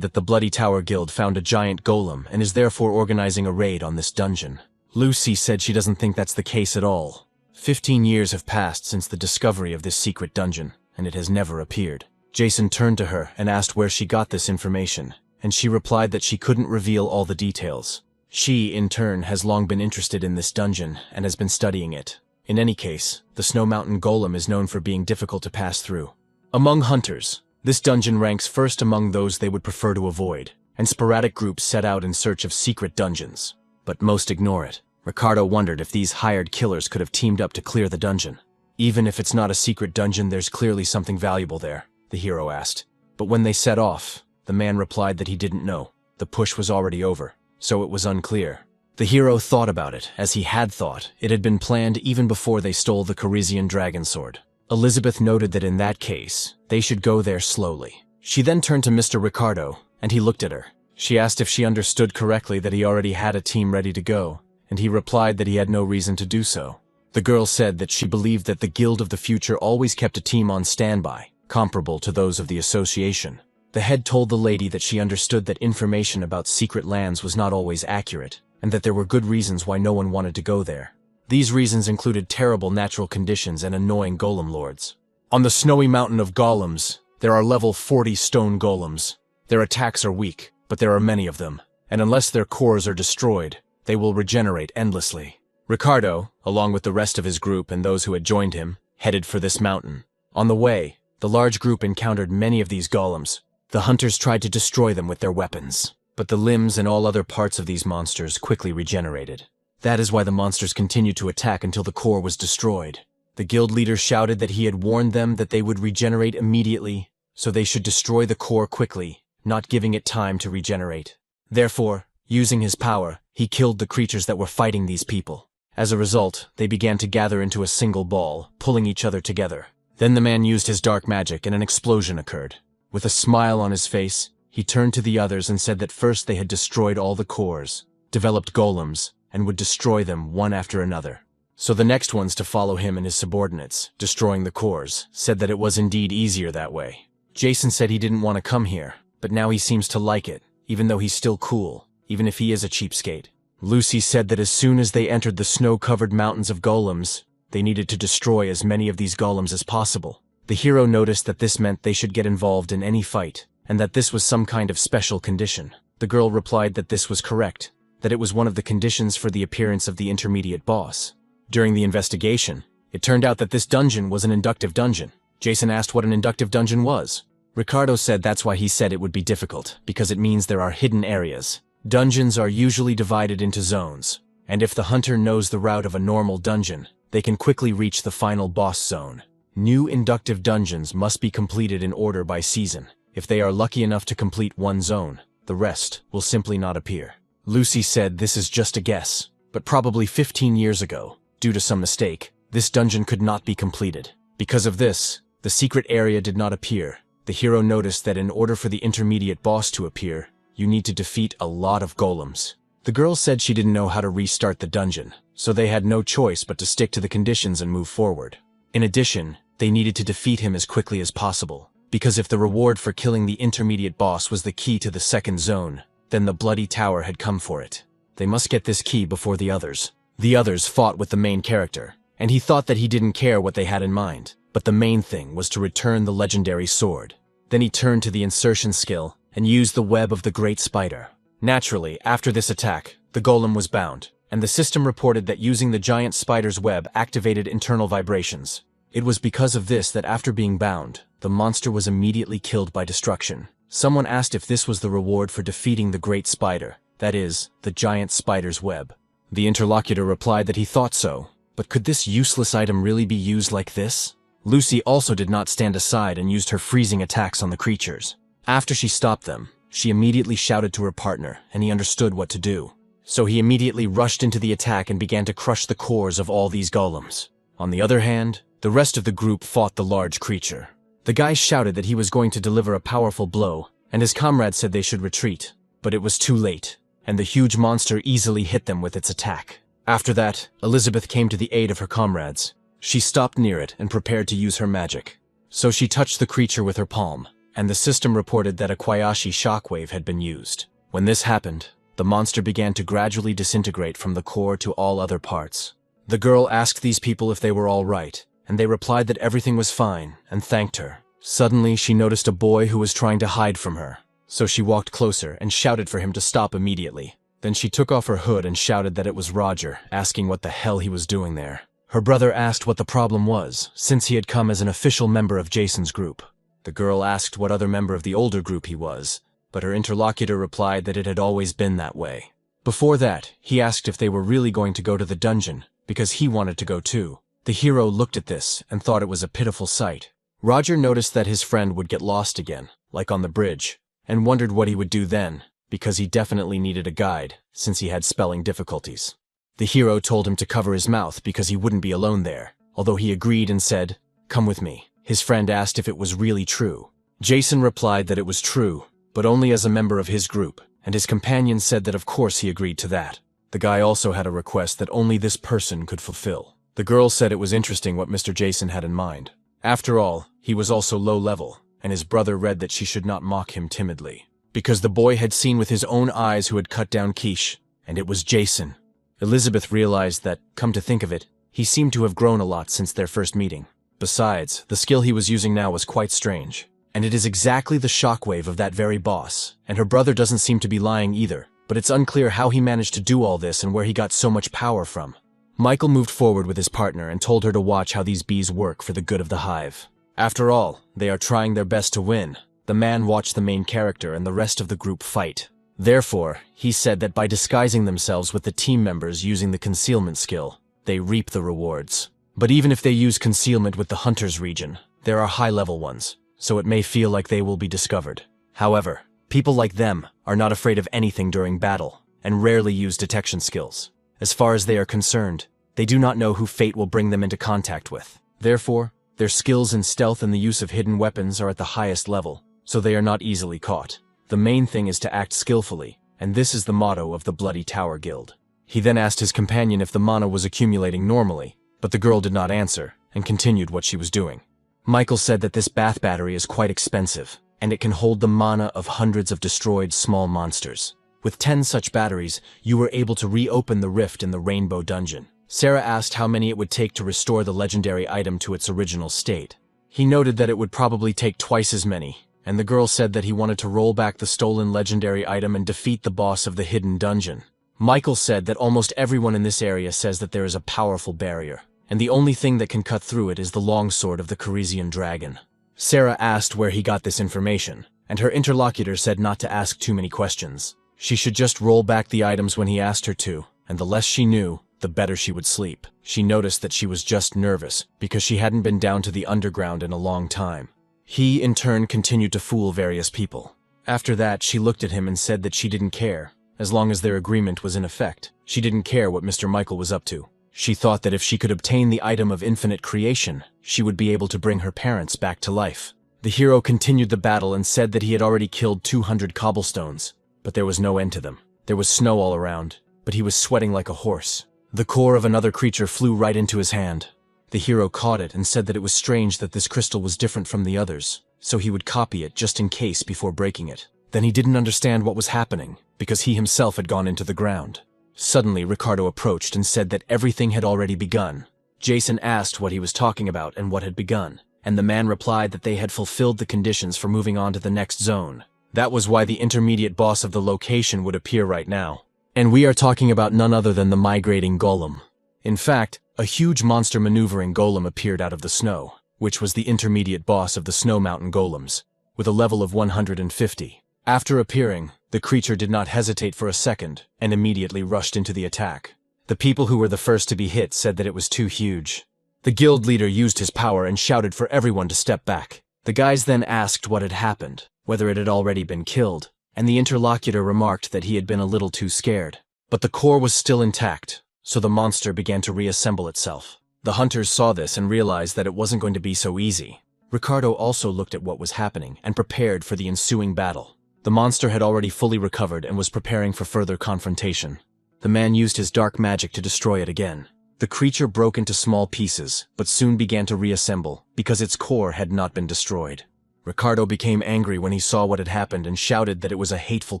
that the Bloody Tower Guild found a giant golem and is therefore organizing a raid on this dungeon. Lucy said she doesn't think that's the case at all. 15 years have passed since the discovery of this secret dungeon, and it has never appeared. Jason turned to her and asked where she got this information, and she replied that she couldn't reveal all the details. She, in turn, has long been interested in this dungeon and has been studying it. In any case, the Snow Mountain Golem is known for being difficult to pass through. Among hunters, this dungeon ranks first among those they would prefer to avoid, and sporadic groups set out in search of secret dungeons. But most ignore it. Ricardo wondered if these hired killers could have teamed up to clear the dungeon. Even if it's not a secret dungeon, there's clearly something valuable there, the hero asked. But when they set off, the man replied that he didn't know. The push was already over, so it was unclear. The hero thought about it, as he had thought. It had been planned even before they stole the Corisian dragon sword. Elizabeth noted that in that case, they should go there slowly. She then turned to Mr. Ricardo, and he looked at her. She asked if she understood correctly that he already had a team ready to go, and he replied that he had no reason to do so. The girl said that she believed that the Guild of the Future always kept a team on standby, comparable to those of the Association. The head told the lady that she understood that information about secret lands was not always accurate, and that there were good reasons why no one wanted to go there. These reasons included terrible natural conditions and annoying golem lords. On the snowy mountain of golems, there are level 40 stone golems. Their attacks are weak, but there are many of them, and unless their cores are destroyed, they will regenerate endlessly. Ricardo, along with the rest of his group and those who had joined him, headed for this mountain. On the way, the large group encountered many of these golems. The hunters tried to destroy them with their weapons, but the limbs and all other parts of these monsters quickly regenerated. That is why the monsters continued to attack until the core was destroyed. The guild leader shouted that he had warned them that they would regenerate immediately, so they should destroy the core quickly, not giving it time to regenerate. Therefore, using his power, he killed the creatures that were fighting these people. As a result, they began to gather into a single ball, pulling each other together. Then the man used his dark magic and an explosion occurred. With a smile on his face, he turned to the others and said that first they had destroyed all the cores, developed golems, and would destroy them one after another. So the next ones to follow him and his subordinates, destroying the cores, said that it was indeed easier that way. Jason said he didn't want to come here, but now he seems to like it, even though he's still cool, even if he is a cheapskate. Lucy said that as soon as they entered the snow-covered mountains of golems, they needed to destroy as many of these golems as possible. The hero noticed that this meant they should get involved in any fight, and that this was some kind of special condition. The girl replied that this was correct, that it was one of the conditions for the appearance of the intermediate boss. During the investigation, it turned out that this dungeon was an inductive dungeon. Jason asked what an inductive dungeon was. Ricardo said that's why he said it would be difficult, because it means there are hidden areas. Dungeons are usually divided into zones, and if the hunter knows the route of a normal dungeon, they can quickly reach the final boss zone. New inductive dungeons must be completed in order by season. If they are lucky enough to complete one zone, the rest will simply not appear. Lucy said this is just a guess, but probably 15 years ago, due to some mistake, this dungeon could not be completed. Because of this, the secret area did not appear. The hero noticed that in order for the intermediate boss to appear, you need to defeat a lot of golems. The girl said she didn't know how to restart the dungeon, so they had no choice but to stick to the conditions and move forward. In addition, they needed to defeat him as quickly as possible, because if the reward for killing the intermediate boss was the key to the second zone, then the Bloody Tower had come for it. They must get this key before the others. The others fought with the main character, and he thought that he didn't care what they had in mind, but the main thing was to return the legendary sword. Then he turned to the insertion skill and used the web of the Great Spider. Naturally, after this attack, the golem was bound, and the system reported that using the giant spider's web activated internal vibrations. It was because of this that after being bound, the monster was immediately killed by destruction. Someone asked if this was the reward for defeating the Great Spider, that is, the giant spider's web. The interlocutor replied that he thought so, but could this useless item really be used like this? Lucy also did not stand aside and used her freezing attacks on the creatures. After she stopped them, she immediately shouted to her partner, and he understood what to do. So he immediately rushed into the attack and began to crush the cores of all these golems. On the other hand, the rest of the group fought the large creature. The guy shouted that he was going to deliver a powerful blow, and his comrades said they should retreat. But it was too late, and the huge monster easily hit them with its attack. After that, Elizabeth came to the aid of her comrades. She stopped near it and prepared to use her magic. So she touched the creature with her palm, and the system reported that a Kwayashi shockwave had been used. When this happened, the monster began to gradually disintegrate from the core to all other parts. The girl asked these people if they were all right, and they replied that everything was fine, and thanked her. Suddenly, she noticed a boy who was trying to hide from her, so she walked closer and shouted for him to stop immediately. Then she took off her hood and shouted that it was Roger, asking what the hell he was doing there. Her brother asked what the problem was, since he had come as an official member of Jason's group. The girl asked what other member of the older group he was, but her interlocutor replied that it had always been that way. Before that, he asked if they were really going to go to the dungeon, because he wanted to go too. The hero looked at this and thought it was a pitiful sight. Roger noticed that his friend would get lost again, like on the bridge, and wondered what he would do then, because he definitely needed a guide, since he had spelling difficulties. The hero told him to cover his mouth because he wouldn't be alone there, although he agreed and said, "Come with me." His friend asked if it was really true. Jason replied that it was true, but only as a member of his group, and his companion said that of course he agreed to that. The guy also had a request that only this person could fulfill. The girl said it was interesting what Mr. Jason had in mind. After all, he was also low level, and his brother read that she should not mock him timidly. Because the boy had seen with his own eyes who had cut down Quiche, and it was Jason. Elizabeth realized that, come to think of it, he seemed to have grown a lot since their first meeting. Besides, the skill he was using now was quite strange. And it is exactly the shockwave of that very boss, and her brother doesn't seem to be lying either, but it's unclear how he managed to do all this and where he got so much power from. Michael moved forward with his partner and told her to watch how these bees work for the good of the hive. After all, they are trying their best to win. The man watched the main character and the rest of the group fight. Therefore, he said that by disguising themselves with the team members using the concealment skill, they reap the rewards. But even if they use concealment with the hunter's region, there are high-level ones, so it may feel like they will be discovered. However, people like them are not afraid of anything during battle, and rarely use detection skills. As far as they are concerned, they do not know who fate will bring them into contact with. Therefore, their skills in stealth and the use of hidden weapons are at the highest level, so they are not easily caught. The main thing is to act skillfully, and this is the motto of the Bloody Tower Guild. He then asked his companion if the mana was accumulating normally, but the girl did not answer, and continued what she was doing. Michael said that this bath battery is quite expensive, and it can hold the mana of hundreds of destroyed small monsters. With 10 such batteries, you were able to reopen the rift in the Rainbow Dungeon. Sarah asked how many it would take to restore the legendary item to its original state. He noted that it would probably take twice as many, and the girl said that he wanted to roll back the stolen legendary item and defeat the boss of the hidden dungeon. Michael said that almost everyone in this area says that there is a powerful barrier, and the only thing that can cut through it is the longsword of the Carisian dragon. Sarah asked where he got this information, and her interlocutor said not to ask too many questions. She should just roll back the items when he asked her to, and the less she knew, the better she would sleep. She noticed that she was just nervous, because she hadn't been down to the underground in a long time. He, in turn, continued to fool various people. After that, she looked at him and said that she didn't care. As long as their agreement was in effect, she didn't care what Mr. Michael was up to. She thought that if she could obtain the item of infinite creation, she would be able to bring her parents back to life. The hero continued the battle and said that he had already killed 200 cobblestones, but there was no end to them. There was snow all around, but he was sweating like a horse. The core of another creature flew right into his hand. The hero caught it and said that it was strange that this crystal was different from the others, so he would copy it just in case before breaking it. Then he didn't understand what was happening, because he himself had gone into the ground. Suddenly, Ricardo approached and said that everything had already begun. Jason asked what he was talking about and what had begun, and the man replied that they had fulfilled the conditions for moving on to the next zone. That was why the intermediate boss of the location would appear right now. And we are talking about none other than the migrating golem. In fact, a huge monster maneuvering golem appeared out of the snow, which was the intermediate boss of the Snow Mountain golems, with a level of 150. After appearing, the creature did not hesitate for a second and immediately rushed into the attack. The people who were the first to be hit said that it was too huge. The guild leader used his power and shouted for everyone to step back. The guys then asked what had happened, whether it had already been killed, and the interlocutor remarked that he had been a little too scared. But the core was still intact, so the monster began to reassemble itself. The hunters saw this and realized that it wasn't going to be so easy. Ricardo also looked at what was happening and prepared for the ensuing battle. The monster had already fully recovered and was preparing for further confrontation. The man used his dark magic to destroy it again. The creature broke into small pieces, but soon began to reassemble, because its core had not been destroyed. Ricardo became angry when he saw what had happened and shouted that it was a hateful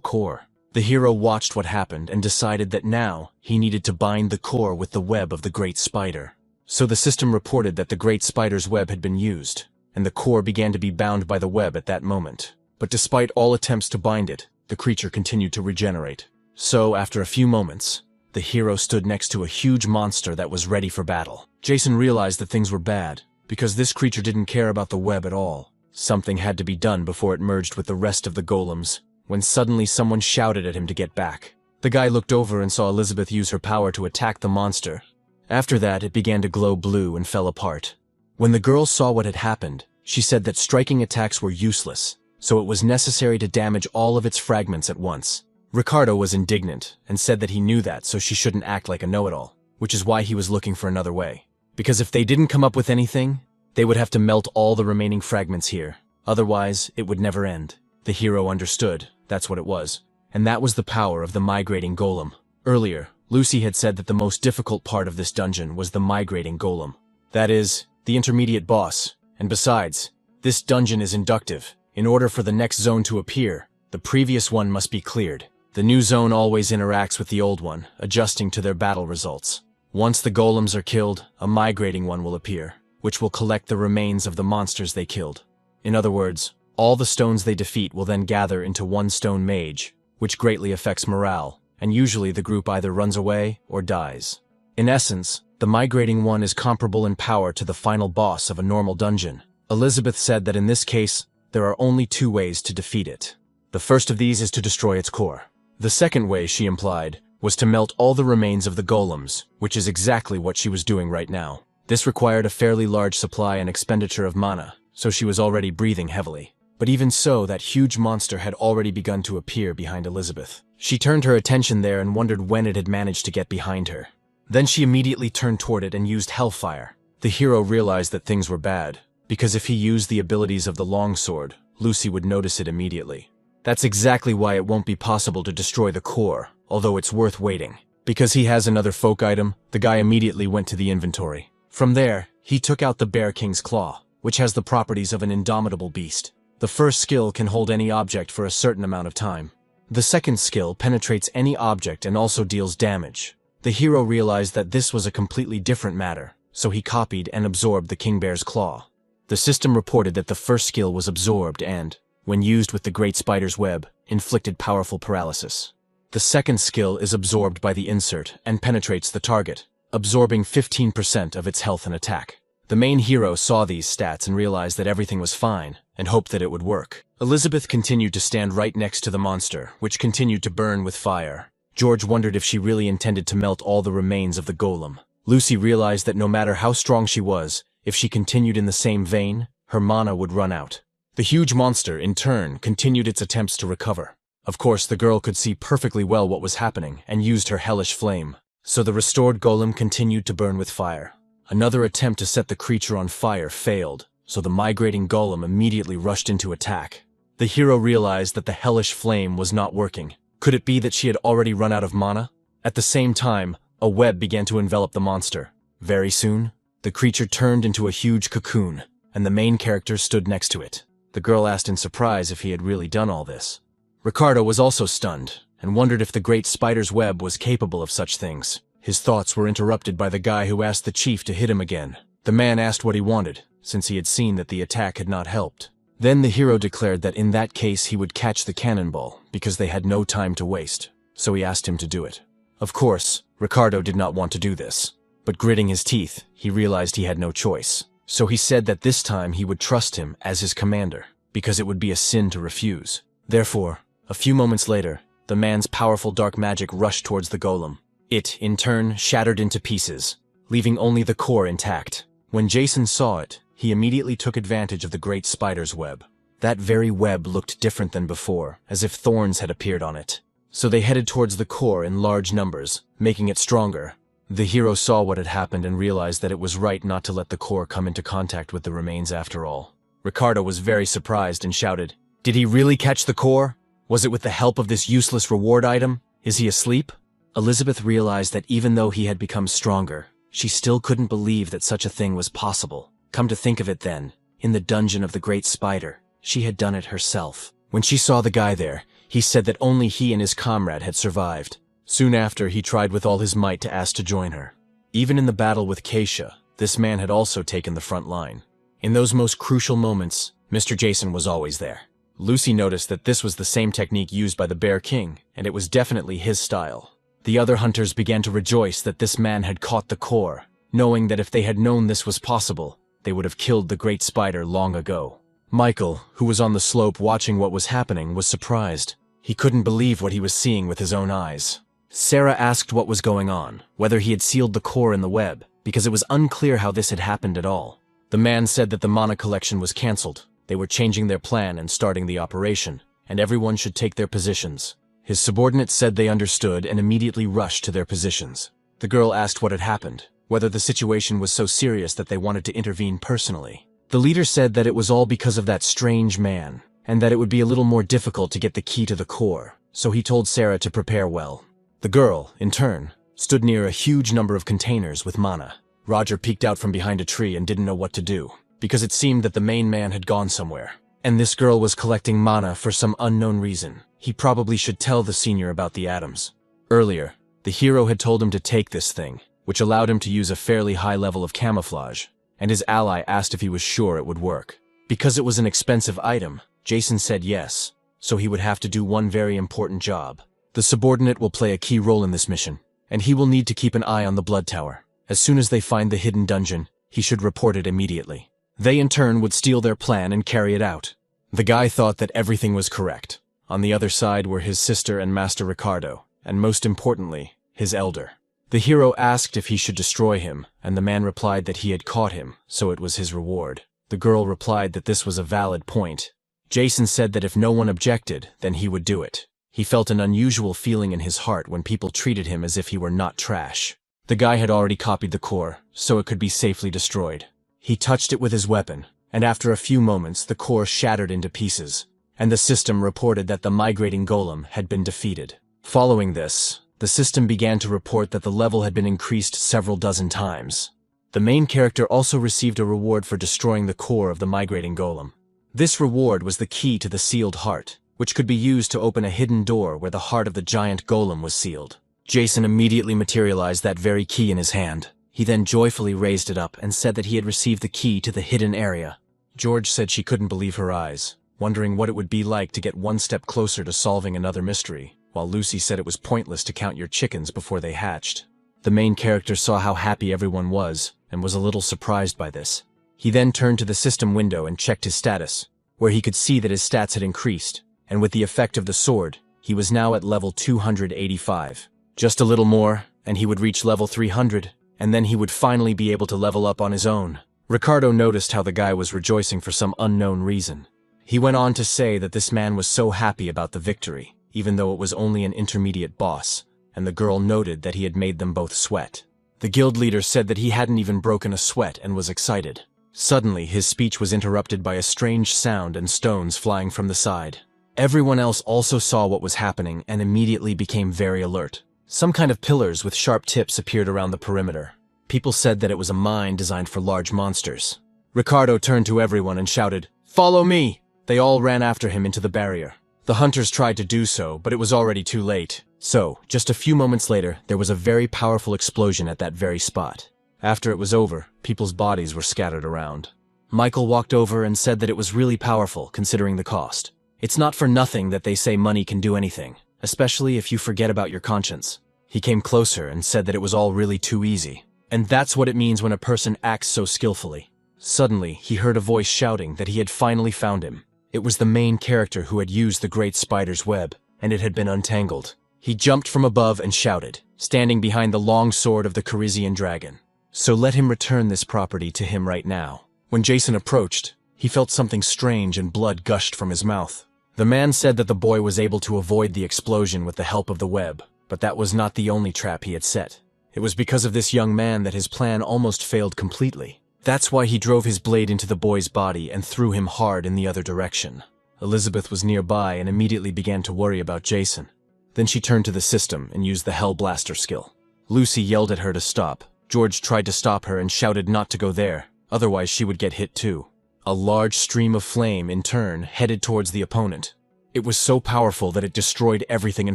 core. The hero watched what happened and decided that now he needed to bind the core with the web of the Great Spider. So the system reported that the Great Spider's web had been used, and the core began to be bound by the web at that moment. But despite all attempts to bind it, the creature continued to regenerate. So, after a few moments, the hero stood next to a huge monster that was ready for battle. Jason realized that things were bad, because this creature didn't care about the web at all. Something had to be done before it merged with the rest of the golems, when suddenly someone shouted at him to get back. The guy looked over and saw Elizabeth use her power to attack the monster. After that, it began to glow blue and fell apart. When the girl saw what had happened, she said that striking attacks were useless, so it was necessary to damage all of its fragments at once. Ricardo was indignant and said that he knew that, so she shouldn't act like a know-it-all, which is why he was looking for another way. Because if they didn't come up with anything, they would have to melt all the remaining fragments here. Otherwise, it would never end. The hero understood, that's what it was. And that was the power of the migrating golem. Earlier, Lucy had said that the most difficult part of this dungeon was the migrating golem. That is, the intermediate boss. And besides, this dungeon is inductive. In order for the next zone to appear, the previous one must be cleared. The new zone always interacts with the old one, adjusting to their battle results. Once the golems are killed, a migrating one will appear, which will collect the remains of the monsters they killed. In other words, all the stones they defeat will then gather into one stone mage, which greatly affects morale, and usually the group either runs away or dies. In essence, the migrating one is comparable in power to the final boss of a normal dungeon. Elizabeth said that in this case, there are only two ways to defeat it. The first of these is to destroy its core. The second way, she implied, was to melt all the remains of the golems, which is exactly what she was doing right now. This required a fairly large supply and expenditure of mana, so she was already breathing heavily. But even so, that huge monster had already begun to appear behind Elizabeth. She turned her attention there and wondered when it had managed to get behind her. Then she immediately turned toward it and used Hellfire. The hero realized that things were bad, because if he used the abilities of the longsword, Lucy would notice it immediately. That's exactly why it won't be possible to destroy the core, although it's worth waiting. Because he has another folk item, the guy immediately went to the inventory. From there, he took out the Bear King's Claw, which has the properties of an indomitable beast. The first skill can hold any object for a certain amount of time. The second skill penetrates any object and also deals damage. The hero realized that this was a completely different matter, so he copied and absorbed the King Bear's Claw. The system reported that the first skill was absorbed and, when used with the Great Spider's web, inflicted powerful paralysis. The second skill is absorbed by the insert and penetrates the target, absorbing 15% of its health and attack. The main hero saw these stats and realized that everything was fine, and hoped that it would work. Elizabeth continued to stand right next to the monster, which continued to burn with fire. George wondered if she really intended to melt all the remains of the golem. Lucy realized that no matter how strong she was, if she continued in the same vein, her mana would run out. The huge monster, in turn, continued its attempts to recover. Of course, the girl could see perfectly well what was happening and used her hellish flame. So the restored golem continued to burn with fire. Another attempt to set the creature on fire failed, so the migrating golem immediately rushed into attack. The hero realized that the hellish flame was not working. Could it be that she had already run out of mana? At the same time, a web began to envelop the monster. Very soon, the creature turned into a huge cocoon, and the main character stood next to it. The girl asked in surprise if he had really done all this. Ricardo was also stunned, and wondered if the great spider's web was capable of such things. His thoughts were interrupted by the guy who asked the chief to hit him again. The man asked what he wanted, since he had seen that the attack had not helped. Then the hero declared that in that case he would catch the cannonball, because they had no time to waste, so he asked him to do it. Of course, Ricardo did not want to do this, but gritting his teeth, he realized he had no choice. So he said that this time he would trust him as his commander, because it would be a sin to refuse. Therefore, a few moments later, the man's powerful dark magic rushed towards the golem. It, in turn, shattered into pieces, leaving only the core intact. When Jason saw it, he immediately took advantage of the great spider's web. That very web looked different than before, as if thorns had appeared on it. So they headed towards the core in large numbers, making it stronger. The hero saw what had happened and realized that it was right not to let the core come into contact with the remains after all. Ricardo was very surprised and shouted, "Did he really catch the core? Was it with the help of this useless reward item? Is he asleep?" Elizabeth realized that even though he had become stronger, she still couldn't believe that such a thing was possible. Come to think of it then, in the dungeon of the Great Spider, she had done it herself. When she saw the guy there, he said that only he and his comrade had survived. Soon after, he tried with all his might to ask to join her. Even in the battle with Keisha, this man had also taken the front line. In those most crucial moments, Mr. Jason was always there. Lucy noticed that this was the same technique used by the Bear King, and it was definitely his style. The other hunters began to rejoice that this man had caught the core, knowing that if they had known this was possible, they would have killed the great spider long ago. Michael, who was on the slope watching what was happening, was surprised. He couldn't believe what he was seeing with his own eyes. Sarah asked what was going on, whether he had sealed the core in the web, because it was unclear how this had happened at all. The man said that the mana collection was cancelled. They were changing their plan and starting the operation, and everyone should take their positions. His subordinates said they understood and immediately rushed to their positions. The girl asked what had happened, whether the situation was so serious that they wanted to intervene personally. The leader said that it was all because of that strange man, and that it would be a little more difficult to get the key to the core, so he told Sarah to prepare well. The girl, in turn, stood near a huge number of containers with mana. Roger peeked out from behind a tree and didn't know what to do, because it seemed that the main man had gone somewhere, and this girl was collecting mana for some unknown reason. He probably should tell the senior about the atoms. Earlier, the hero had told him to take this thing, which allowed him to use a fairly high level of camouflage, and his ally asked if he was sure it would work. Because it was an expensive item, Jason said yes, so he would have to do one very important job. The subordinate will play a key role in this mission, and he will need to keep an eye on the blood tower. As soon as they find the hidden dungeon, he should report it immediately. They in turn would steal their plan and carry it out. The guy thought that everything was correct. On the other side were his sister and Master Ricardo, and most importantly, his elder. The hero asked if he should destroy him, and the man replied that he had caught him, so it was his reward. The girl replied that this was a valid point. Jason said that if no one objected, then he would do it. He felt an unusual feeling in his heart when people treated him as if he were not trash. The guy had already copied the core, so it could be safely destroyed. He touched it with his weapon, and after a few moments the core shattered into pieces, and the system reported that the migrating golem had been defeated. Following this, the system began to report that the level had been increased several dozen times. The main character also received a reward for destroying the core of the migrating golem. This reward was the key to the sealed heart, which could be used to open a hidden door where the heart of the giant golem was sealed. Jason immediately materialized that very key in his hand. He then joyfully raised it up and said that he had received the key to the hidden area. George said she couldn't believe her eyes, wondering what it would be like to get one step closer to solving another mystery, while Lucy said it was pointless to count your chickens before they hatched. The main character saw how happy everyone was, and was a little surprised by this. He then turned to the system window and checked his status, where he could see that his stats had increased, and with the effect of the sword, he was now at level 285. Just a little more, and he would reach level 300, and then he would finally be able to level up on his own. Ricardo noticed how the guy was rejoicing for some unknown reason, He went on to say that this man was so happy about the victory, even though it was only an intermediate boss, and the girl noted that he had made them both sweat. The guild leader said that he hadn't even broken a sweat and was excited. Suddenly, his speech was interrupted by a strange sound and stones flying from the side. Everyone else also saw what was happening and immediately became very alert. Some kind of pillars with sharp tips appeared around the perimeter. People said that it was a mine designed for large monsters. Ricardo turned to everyone and shouted, "Follow me!" They all ran after him into the barrier. The hunters tried to do so, but it was already too late. So, just a few moments later, there was a very powerful explosion at that very spot. After it was over, people's bodies were scattered around. Michael walked over and said that it was really powerful, considering the cost. It's not for nothing that they say money can do anything, especially if you forget about your conscience. He came closer and said that it was all really too easy. And that's what it means when a person acts so skillfully. Suddenly, he heard a voice shouting that he had finally found him. It was the main character who had used the great spider's web, and it had been untangled. He jumped from above and shouted, standing behind the long sword of the Carizian dragon. So let him return this property to him right now. When Jason approached, he felt something strange and blood gushed from his mouth. The man said that the boy was able to avoid the explosion with the help of the web, but that was not the only trap he had set. It was because of this young man that his plan almost failed completely. That's why he drove his blade into the boy's body and threw him hard in the other direction. Elizabeth was nearby and immediately began to worry about Jason. Then she turned to the system and used the Hell Blaster skill. Lucy yelled at her to stop. George tried to stop her and shouted not to go there, otherwise she would get hit too. A large stream of flame, in turn, headed towards the opponent. It was so powerful that it destroyed everything in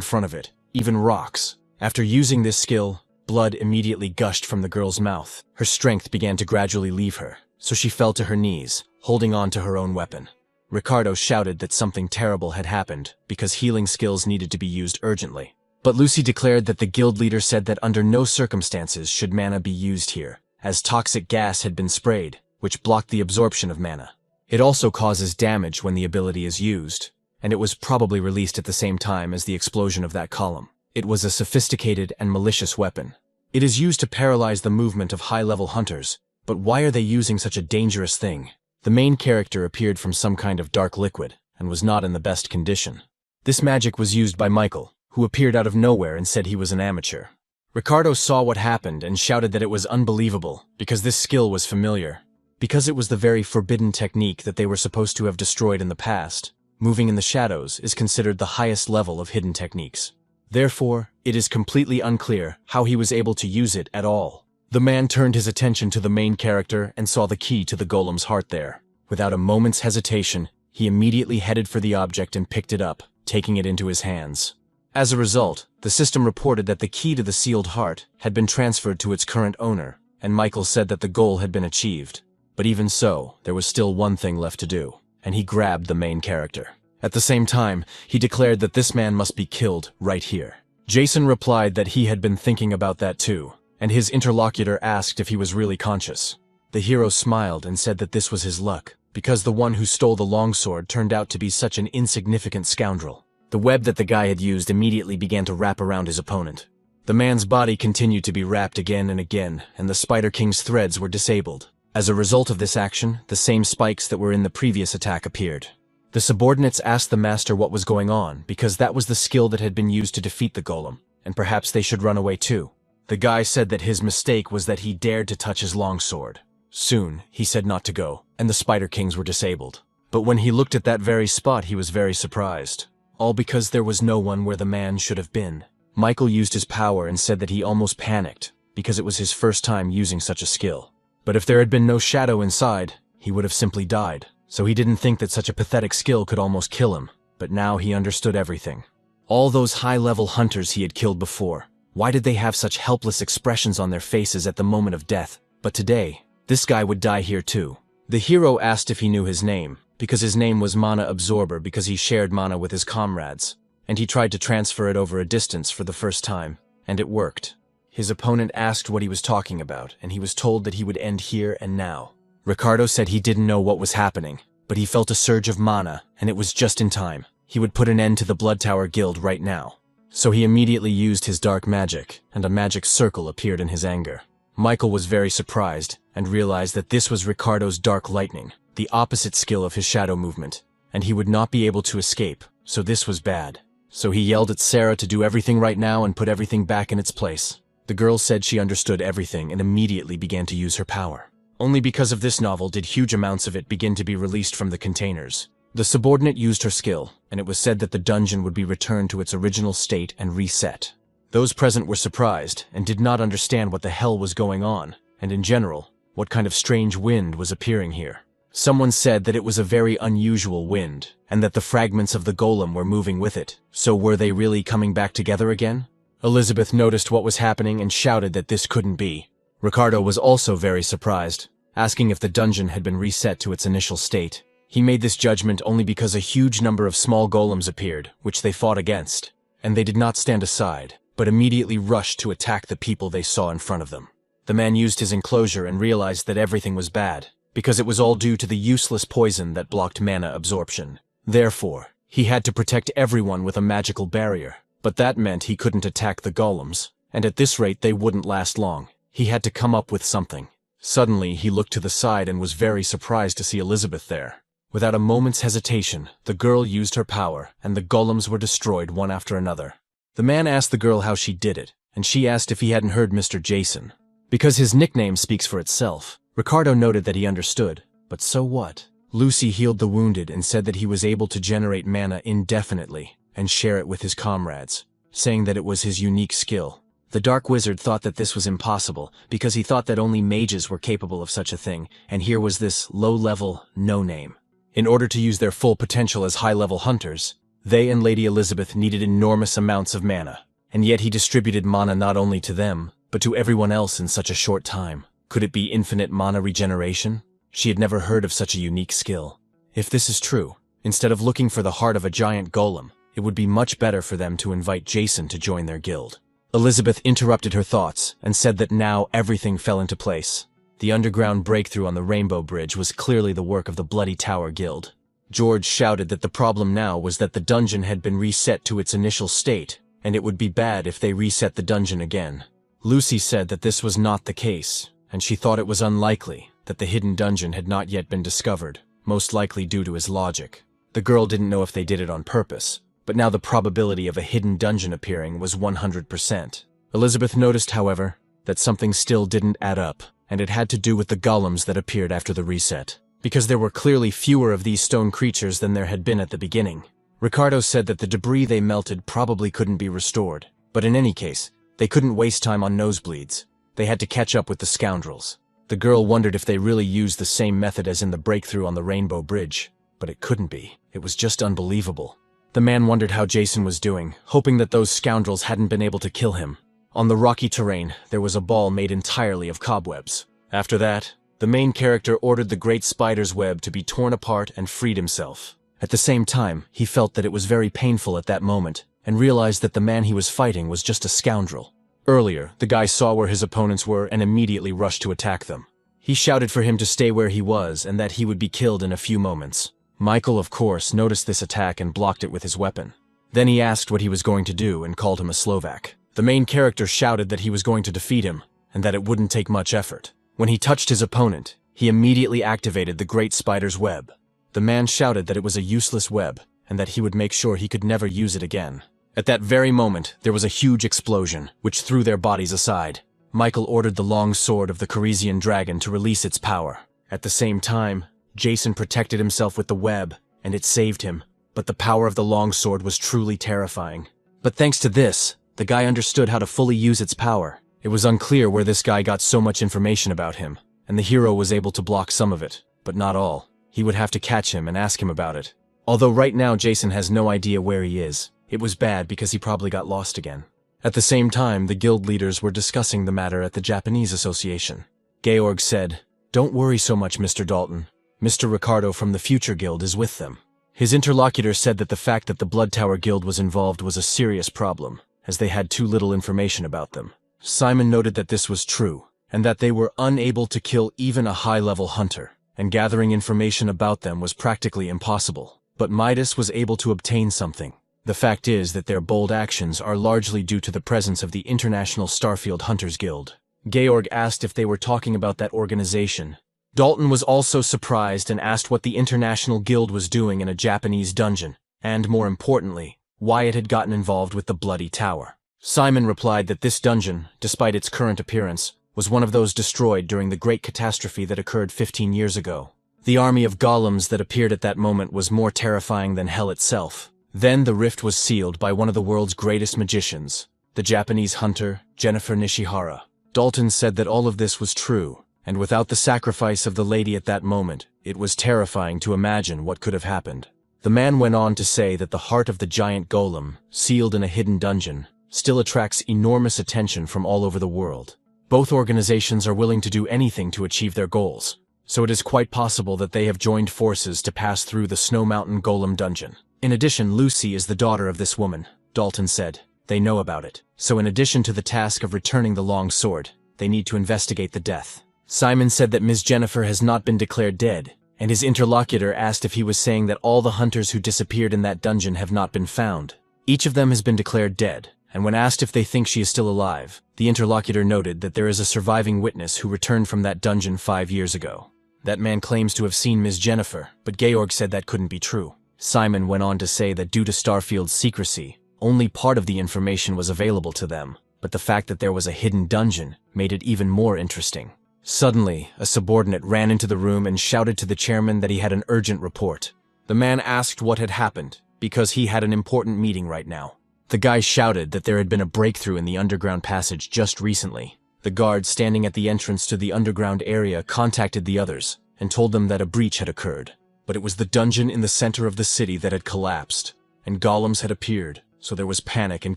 front of it, even rocks. After using this skill, blood immediately gushed from the girl's mouth. Her strength began to gradually leave her, so she fell to her knees, holding on to her own weapon. Ricardo shouted that something terrible had happened because healing skills needed to be used urgently. But Lucy declared that the guild leader said that under no circumstances should mana be used here, as toxic gas had been sprayed, which blocked the absorption of mana. It also causes damage when the ability is used, and it was probably released at the same time as the explosion of that column. It was a sophisticated and malicious weapon. It is used to paralyze the movement of high-level hunters, but why are they using such a dangerous thing? The main character appeared from some kind of dark liquid, and was not in the best condition. This magic was used by Michael, who appeared out of nowhere and said he was an amateur. Ricardo saw what happened and shouted that it was unbelievable, because this skill was familiar. Because it was the very forbidden technique that they were supposed to have destroyed in the past, moving in the shadows is considered the highest level of hidden techniques. Therefore, it is completely unclear how he was able to use it at all. The man turned his attention to the main character and saw the key to the golem's heart there. Without a moment's hesitation, he immediately headed for the object and picked it up, taking it into his hands. As a result, the system reported that the key to the sealed heart had been transferred to its current owner, and Michael said that the goal had been achieved. But even so, there was still one thing left to do, and he grabbed the main character. At the same time, he declared that this man must be killed right here. Jason replied that he had been thinking about that too, and his interlocutor asked if he was really conscious. The hero smiled and said that this was his luck, because the one who stole the longsword turned out to be such an insignificant scoundrel. The web that the guy had used immediately began to wrap around his opponent. The man's body continued to be wrapped again and again, and the Spider King's threads were disabled. As a result of this action, the same spikes that were in the previous attack appeared. The subordinates asked the master what was going on, because that was the skill that had been used to defeat the golem, and perhaps they should run away too. The guy said that his mistake was that he dared to touch his longsword. Soon, he said not to go, and the Spider Kings were disabled. But when he looked at that very spot, he was very surprised. All because there was no one where the man should have been. Michael used his power and said that he almost panicked, because it was his first time using such a skill. But if there had been no shadow inside, he would have simply died. So he didn't think that such a pathetic skill could almost kill him, but now he understood everything. All those high-level hunters he had killed before, why did they have such helpless expressions on their faces at the moment of death? But today, this guy would die here too. The hero asked if he knew his name, because his name was Mana Absorber because he shared mana with his comrades, and he tried to transfer it over a distance for the first time, and it worked. His opponent asked what he was talking about, and he was told that he would end here and now. Ricardo said he didn't know what was happening, but he felt a surge of mana, and it was just in time. He would put an end to the Blood Tower Guild right now. So he immediately used his dark magic, and a magic circle appeared in his anger. Michael was very surprised, and realized that this was Ricardo's dark lightning, the opposite skill of his shadow movement. and he would not be able to escape, so this was bad. So he yelled at Sarah to do everything right now and put everything back in its place. The girl said she understood everything and immediately began to use her power. Only because of this novel did huge amounts of it begin to be released from the containers. The subordinate used her skill, and it was said that the dungeon would be returned to its original state and reset. Those present were surprised and did not understand what the hell was going on, and in general, what kind of strange wind was appearing here. Someone said that it was a very unusual wind, and that the fragments of the golem were moving with it. So were they really coming back together again? Elizabeth noticed what was happening and shouted that this couldn't be. Ricardo was also very surprised, asking if the dungeon had been reset to its initial state. He made this judgment only because a huge number of small golems appeared, which they fought against, and they did not stand aside, but immediately rushed to attack the people they saw in front of them. The man used his enclosure and realized that everything was bad, because it was all due to the useless poison that blocked mana absorption. Therefore, he had to protect everyone with a magical barrier, but that meant he couldn't attack the golems, and at this rate they wouldn't last long. He had to come up with something. Suddenly, he looked to the side and was very surprised to see Elizabeth there. Without a moment's hesitation, the girl used her power, and the golems were destroyed one after another. The man asked the girl how she did it, and she asked if he hadn't heard Mr. Jason. Because his nickname speaks for itself, Ricardo noted that he understood, but so what? Lucy healed the wounded and said that he was able to generate mana indefinitely and share it with his comrades, saying that it was his unique skill. The Dark Wizard thought that this was impossible because he thought that only mages were capable of such a thing, and here was this low-level, no-name. In order to use their full potential as high-level hunters, they and Lady Elizabeth needed enormous amounts of mana, and yet he distributed mana not only to them, but to everyone else in such a short time. Could it be infinite mana regeneration? She had never heard of such a unique skill. If this is true, instead of looking for the heart of a giant golem, it would be much better for them to invite Jason to join their guild. Elizabeth interrupted her thoughts and said that now everything fell into place. The underground breakthrough on the Rainbow Bridge was clearly the work of the Bloody Tower Guild. George shouted that the problem now was that the dungeon had been reset to its initial state, and it would be bad if they reset the dungeon again. Lucy said that this was not the case, and she thought it was unlikely that the hidden dungeon had not yet been discovered, most likely due to his logic. The girl didn't know if they did it on purpose, but now the probability of a hidden dungeon appearing was 100%. Elizabeth noticed, however, that something still didn't add up, and it had to do with the golems that appeared after the reset, because there were clearly fewer of these stone creatures than there had been at the beginning. Ricardo said that the debris they melted probably couldn't be restored, but in any case, they couldn't waste time on nosebleeds. They had to catch up with the scoundrels. The girl wondered if they really used the same method as in the breakthrough on the Rainbow Bridge, but it couldn't be. It was just unbelievable. The man wondered how Jason was doing, hoping that those scoundrels hadn't been able to kill him. On the rocky terrain, there was a ball made entirely of cobwebs. After that, the main character ordered the great spider's web to be torn apart and freed himself. At the same time, he felt that it was very painful at that moment, and realized that the man he was fighting was just a scoundrel. Earlier, the guy saw where his opponents were and immediately rushed to attack them. He shouted for him to stay where he was and that he would be killed in a few moments. Michael, of course, noticed this attack and blocked it with his weapon. Then he asked what he was going to do and called him a Slovak. The main character shouted that he was going to defeat him, and that it wouldn't take much effort. When he touched his opponent, he immediately activated the great spider's web. The man shouted that it was a useless web, and that he would make sure he could never use it again. At that very moment, there was a huge explosion, which threw their bodies aside. Michael ordered the long sword of the Coresian dragon to release its power. At the same time, Jason protected himself with the web, and it saved him. But the power of the long sword was truly terrifying. But thanks to this, the guy understood how to fully use its power. It was unclear where this guy got so much information about him, and the hero was able to block some of it, but not all. He would have to catch him and ask him about it. Although right now Jason has no idea where he is. It was bad because he probably got lost again. At the same time, the guild leaders were discussing the matter at the Japanese Association. Georg said, "Don't worry so much, Mr. Dalton. Mr. Ricardo from the Future Guild is with them." His interlocutor said that the fact that the Blood Tower Guild was involved was a serious problem, as they had too little information about them. Simon noted that this was true, and that they were unable to kill even a high-level hunter, and gathering information about them was practically impossible. But Midas was able to obtain something. The fact is that their bold actions are largely due to the presence of the International Starfield Hunters Guild. Georg asked if they were talking about that organization, Dalton was also surprised and asked what the International Guild was doing in a Japanese dungeon, and more importantly, why it had gotten involved with the Bloody Tower. Simon replied that this dungeon, despite its current appearance, was one of those destroyed during the great catastrophe that occurred 15 years ago. The army of golems that appeared at that moment was more terrifying than hell itself. Then the rift was sealed by one of the world's greatest magicians, the Japanese hunter, Jennifer Nishihara. Dalton said that all of this was true, and without the sacrifice of the lady at that moment, it was terrifying to imagine what could have happened. The man went on to say that the heart of the giant golem, sealed in a hidden dungeon, still attracts enormous attention from all over the world. Both organizations are willing to do anything to achieve their goals, so it is quite possible that they have joined forces to pass through the Snow Mountain Golem dungeon. In addition, Lucy is the daughter of this woman, Dalton said. They know about it. So in addition to the task of returning the long sword, they need to investigate the death. Simon said that Ms. Jennifer has not been declared dead, and his interlocutor asked if he was saying that all the hunters who disappeared in that dungeon have not been found. Each of them has been declared dead, and when asked if they think she is still alive, the interlocutor noted that there is a surviving witness who returned from that dungeon 5 years ago. That man claims to have seen Ms. Jennifer, but Georg said that couldn't be true. Simon went on to say that due to Starfield's secrecy, only part of the information was available to them, but the fact that there was a hidden dungeon made it even more interesting. Suddenly, a subordinate ran into the room and shouted to the chairman that he had an urgent report. The man asked what had happened, because he had an important meeting right now. The guy shouted that there had been a breakthrough in the underground passage just recently. The guard standing at the entrance to the underground area contacted the others and told them that a breach had occurred. But it was the dungeon in the center of the city that had collapsed, and golems had appeared, so there was panic and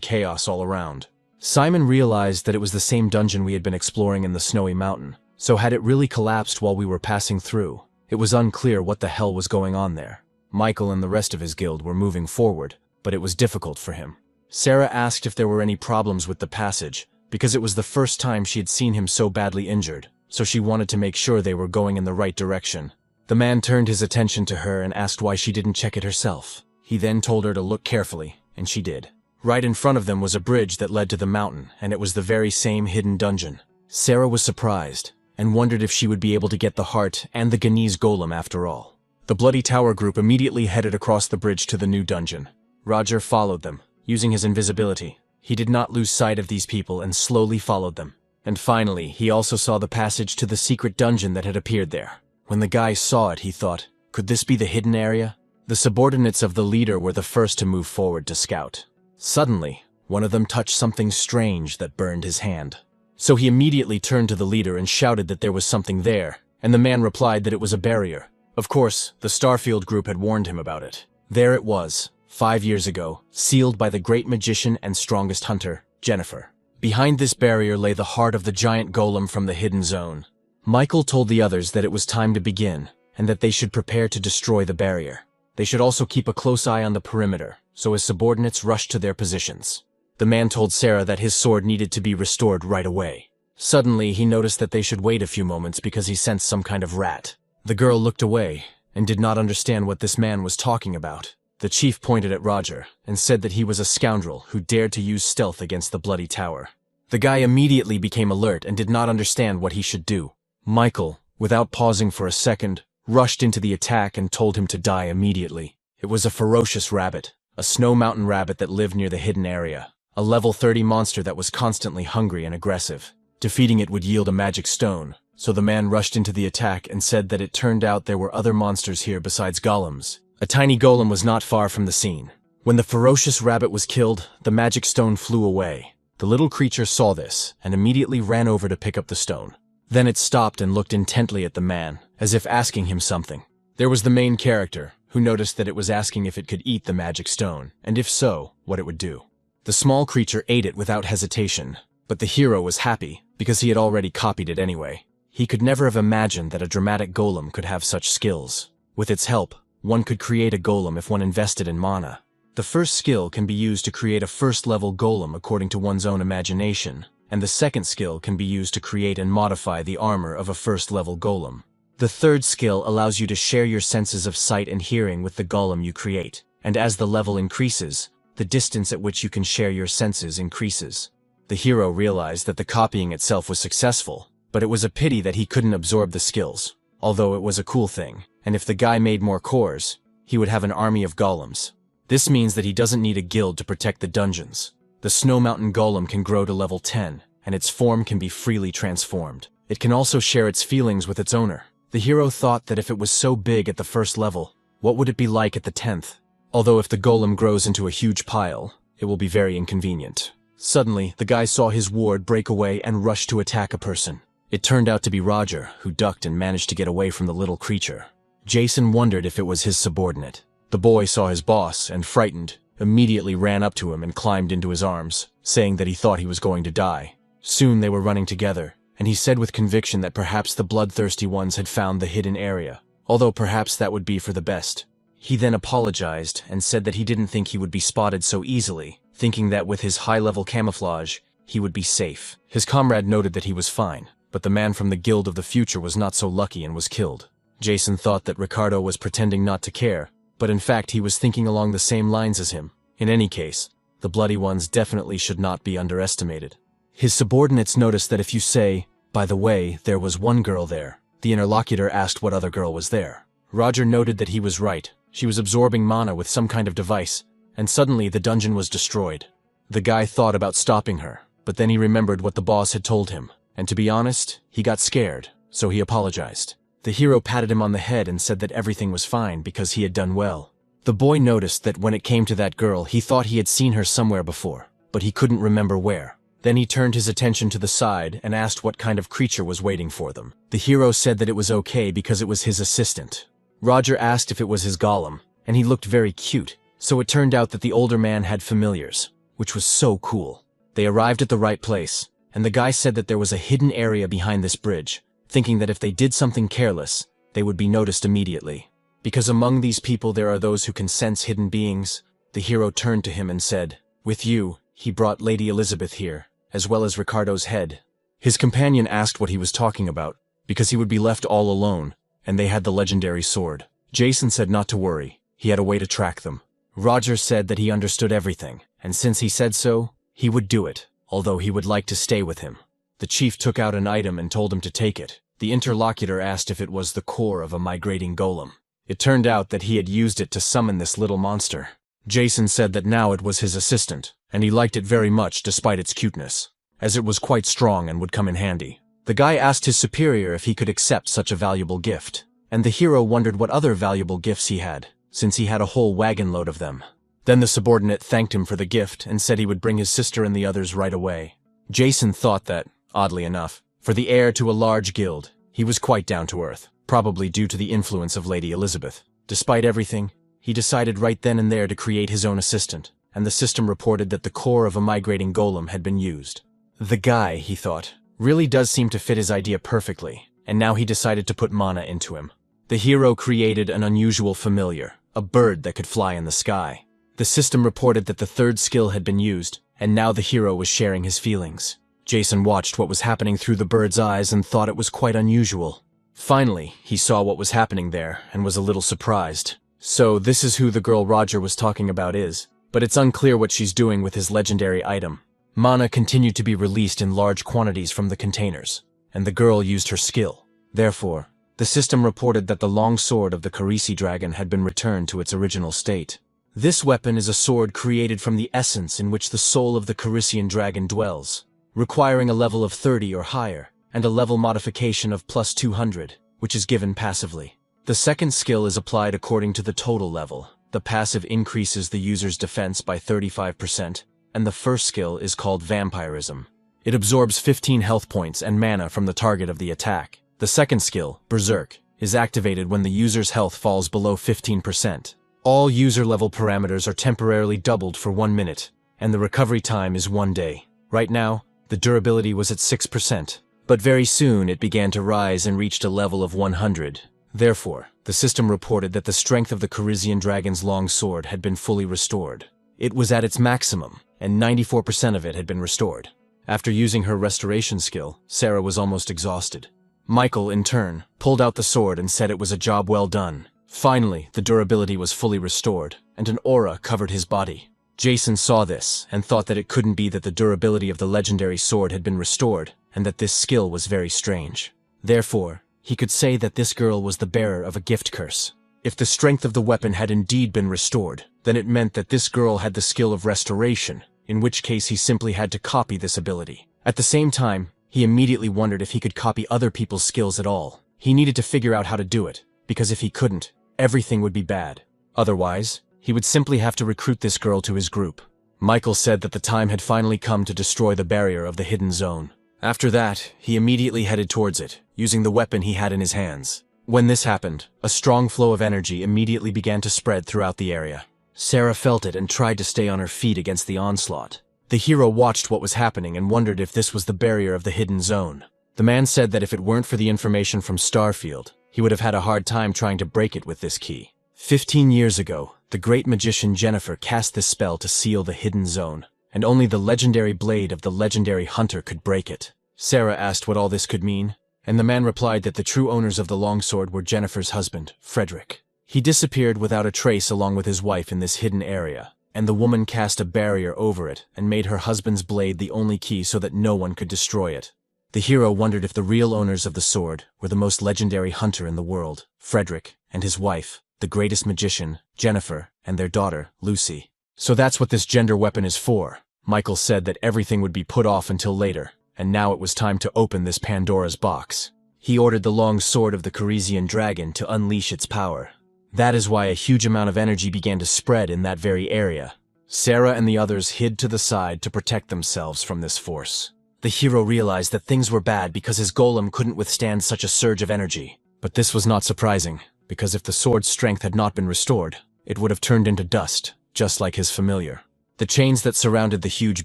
chaos all around. Simon realized that it was the same dungeon we had been exploring in the Snowy Mountain, so had it really collapsed while we were passing through? It was unclear what the hell was going on there. Michael and the rest of his guild were moving forward, but it was difficult for him. Sarah asked if there were any problems with the passage, because it was the first time she had seen him so badly injured, so she wanted to make sure they were going in the right direction. The man turned his attention to her and asked why she didn't check it herself. He then told her to look carefully, and she did. Right in front of them was a bridge that led to the mountain, and it was the very same hidden dungeon. Sarah was surprised, and wondered if she would be able to get the heart and the Ganese golem after all. The Bloody Tower group immediately headed across the bridge to the new dungeon. Roger followed them, using his invisibility. He did not lose sight of these people and slowly followed them. And finally, he also saw the passage to the secret dungeon that had appeared there. When the guy saw it, he thought, could this be the hidden area? The subordinates of the leader were the first to move forward to scout. Suddenly, one of them touched something strange that burned his hand. So he immediately turned to the leader and shouted that there was something there, and the man replied that it was a barrier. Of course, the Starfield group had warned him about it. There it was, 5 years ago, sealed by the great magician and strongest hunter, Jennifer. Behind this barrier lay the heart of the giant golem from the hidden zone. Michael told the others that it was time to begin, and that they should prepare to destroy the barrier. They should also keep a close eye on the perimeter, so his subordinates rushed to their positions. The man told Sarah that his sword needed to be restored right away. Suddenly, he noticed that they should wait a few moments because he sensed some kind of rat. The girl looked away, and did not understand what this man was talking about. The chief pointed at Roger, and said that he was a scoundrel who dared to use stealth against the Bloody Tower. The guy immediately became alert and did not understand what he should do. Michael, without pausing for a second, rushed into the attack and told him to die immediately. It was a ferocious rabbit, a snow mountain rabbit that lived near the hidden area. A level 30 monster that was constantly hungry and aggressive. Defeating it would yield a magic stone, so the man rushed into the attack and said that it turned out there were other monsters here besides golems. A tiny golem was not far from the scene. When the ferocious rabbit was killed, the magic stone flew away. The little creature saw this and immediately ran over to pick up the stone. Then it stopped and looked intently at the man, as if asking him something. There was the main character, who noticed that it was asking if it could eat the magic stone, and if so, what it would do. The small creature ate it without hesitation, but the hero was happy, because he had already copied it anyway. He could never have imagined that a dramatic golem could have such skills. With its help, one could create a golem if one invested in mana. The first skill can be used to create a first-level golem according to one's own imagination, and the second skill can be used to create and modify the armor of a first-level golem. The third skill allows you to share your senses of sight and hearing with the golem you create, and as the level increases, the distance at which you can share your senses increases. The hero realized that the copying itself was successful, but it was a pity that he couldn't absorb the skills. although it was a cool thing, and if the guy made more cores, he would have an army of golems. This means that he doesn't need a guild to protect the dungeons. The Snow Mountain Golem can grow to level 10, and its form can be freely transformed. It can also share its feelings with its owner. The hero thought that if it was so big at the first level, what would it be like at the 10th? Although if the golem grows into a huge pile, it will be very inconvenient. Suddenly, the guy saw his ward break away and rush to attack a person. It turned out to be Roger, who ducked and managed to get away from the little creature. Jason wondered if it was his subordinate. The boy saw his boss and, frightened, immediately ran up to him and climbed into his arms, saying that he thought he was going to die. Soon they were running together, and he said with conviction that perhaps the bloodthirsty ones had found the hidden area, although perhaps that would be for the best. He then apologized and said that he didn't think he would be spotted so easily, thinking that with his high-level camouflage, he would be safe. His comrade noted that he was fine, but the man from the Guild of the Future was not so lucky and was killed. Jason thought that Ricardo was pretending not to care, but in fact he was thinking along the same lines as him. In any case, the bloody ones definitely should not be underestimated. His subordinates noticed that if you say, "By the way, there was one girl there," the interlocutor asked what other girl was there. Roger noted that he was right. She was absorbing mana with some kind of device, and suddenly the dungeon was destroyed. The guy thought about stopping her, but then he remembered what the boss had told him, and to be honest, he got scared, so he apologized. The hero patted him on the head and said that everything was fine because he had done well. The boy noticed that when it came to that girl, he thought he had seen her somewhere before, but he couldn't remember where. Then he turned his attention to the side and asked what kind of creature was waiting for them. The hero said that it was okay because it was his assistant. Roger asked if it was his golem, and he looked very cute, so it turned out that the older man had familiars, which was so cool. They arrived at the right place, and the guy said that there was a hidden area behind this bridge, thinking that if they did something careless, they would be noticed immediately. Because among these people there are those who can sense hidden beings, the hero turned to him and said, "With you, he brought Lady Elizabeth here, as well as Ricardo's head." His companion asked what he was talking about, because he would be left all alone, and they had the legendary sword. Jason said not to worry, he had a way to track them. Roger said that he understood everything, and since he said so, he would do it, although he would like to stay with him. The chief took out an item and told him to take it. The interlocutor asked if it was the core of a migrating golem. It turned out that he had used it to summon this little monster. Jason said that now it was his assistant, and he liked it very much despite its cuteness, as it was quite strong and would come in handy. The guy asked his superior if he could accept such a valuable gift, and the hero wondered what other valuable gifts he had, since he had a whole wagon load of them. Then the subordinate thanked him for the gift and said he would bring his sister and the others right away. Jason thought that, oddly enough, for the heir to a large guild, he was quite down to earth, probably due to the influence of Lady Elizabeth. Despite everything, he decided right then and there to create his own assistant, and the system reported that the core of a migrating golem had been used. The guy, he thought, really does seem to fit his idea perfectly, and now he decided to put mana into him. The hero created an unusual familiar, a bird that could fly in the sky. The system reported that the third skill had been used, and now the hero was sharing his feelings. Jason watched what was happening through the bird's eyes and thought it was quite unusual. Finally, he saw what was happening there and was a little surprised. So this is who the girl Roger was talking about is, but it's unclear what she's doing with his legendary item. Mana continued to be released in large quantities from the containers, and the girl used her skill. Therefore, the system reported that the long sword of the Carisi dragon had been returned to its original state. This weapon is a sword created from the essence in which the soul of the Carisian dragon dwells, requiring a level of 30 or higher, and a level modification of plus 200, which is given passively. The second skill is applied according to the total level. The passive increases the user's defense by 35%, and the first skill is called Vampirism. It absorbs 15 health points and mana from the target of the attack. The second skill, Berserk, is activated when the user's health falls below 15%. All user-level parameters are temporarily doubled for 1 minute, and the recovery time is 1 day. Right now, the durability was at 6%, but very soon it began to rise and reached a level of 100. Therefore, the system reported that the strength of the Carisian dragon's long sword had been fully restored. It was at its maximum, and 94% of it had been restored. After using her restoration skill, Sarah was almost exhausted. Michael, in turn, pulled out the sword and said it was a job well done. Finally, the durability was fully restored, and an aura covered his body. Jason saw this and thought that it couldn't be that the durability of the legendary sword had been restored, and that this skill was very strange. Therefore, he could say that this girl was the bearer of a gift curse. If the strength of the weapon had indeed been restored, then it meant that this girl had the skill of restoration, in which case he simply had to copy this ability. At the same time, he immediately wondered if he could copy other people's skills at all. He needed to figure out how to do it, because if he couldn't, everything would be bad. Otherwise, he would simply have to recruit this girl to his group. Michael said that the time had finally come to destroy the barrier of the hidden zone. After that, he immediately headed towards it, using the weapon he had in his hands. When this happened, a strong flow of energy immediately began to spread throughout the area. Sarah felt it and tried to stay on her feet against the onslaught. The hero watched what was happening and wondered if this was the barrier of the hidden zone. The man said that if it weren't for the information from Starfield, he would have had a hard time trying to break it with this key. 15 years ago, the great magician Jennifer cast this spell to seal the hidden zone, and only the legendary blade of the legendary hunter could break it. Sarah asked what all this could mean, and the man replied that the true owners of the longsword were Jennifer's husband, Frederick. He disappeared without a trace along with his wife in this hidden area, and the woman cast a barrier over it and made her husband's blade the only key so that no one could destroy it. The hero wondered if the real owners of the sword were the most legendary hunter in the world, Frederick, and his wife, the greatest magician, Jennifer, and their daughter, Lucy. So that's what this gender weapon is for. Michael said that everything would be put off until later, and now it was time to open this Pandora's box. He ordered the long sword of the Corisian dragon to unleash its power. That is why a huge amount of energy began to spread in that very area. Sarah and the others hid to the side to protect themselves from this force. The hero realized that things were bad because his golem couldn't withstand such a surge of energy. But this was not surprising, because if the sword's strength had not been restored, it would have turned into dust, just like his familiar. The chains that surrounded the huge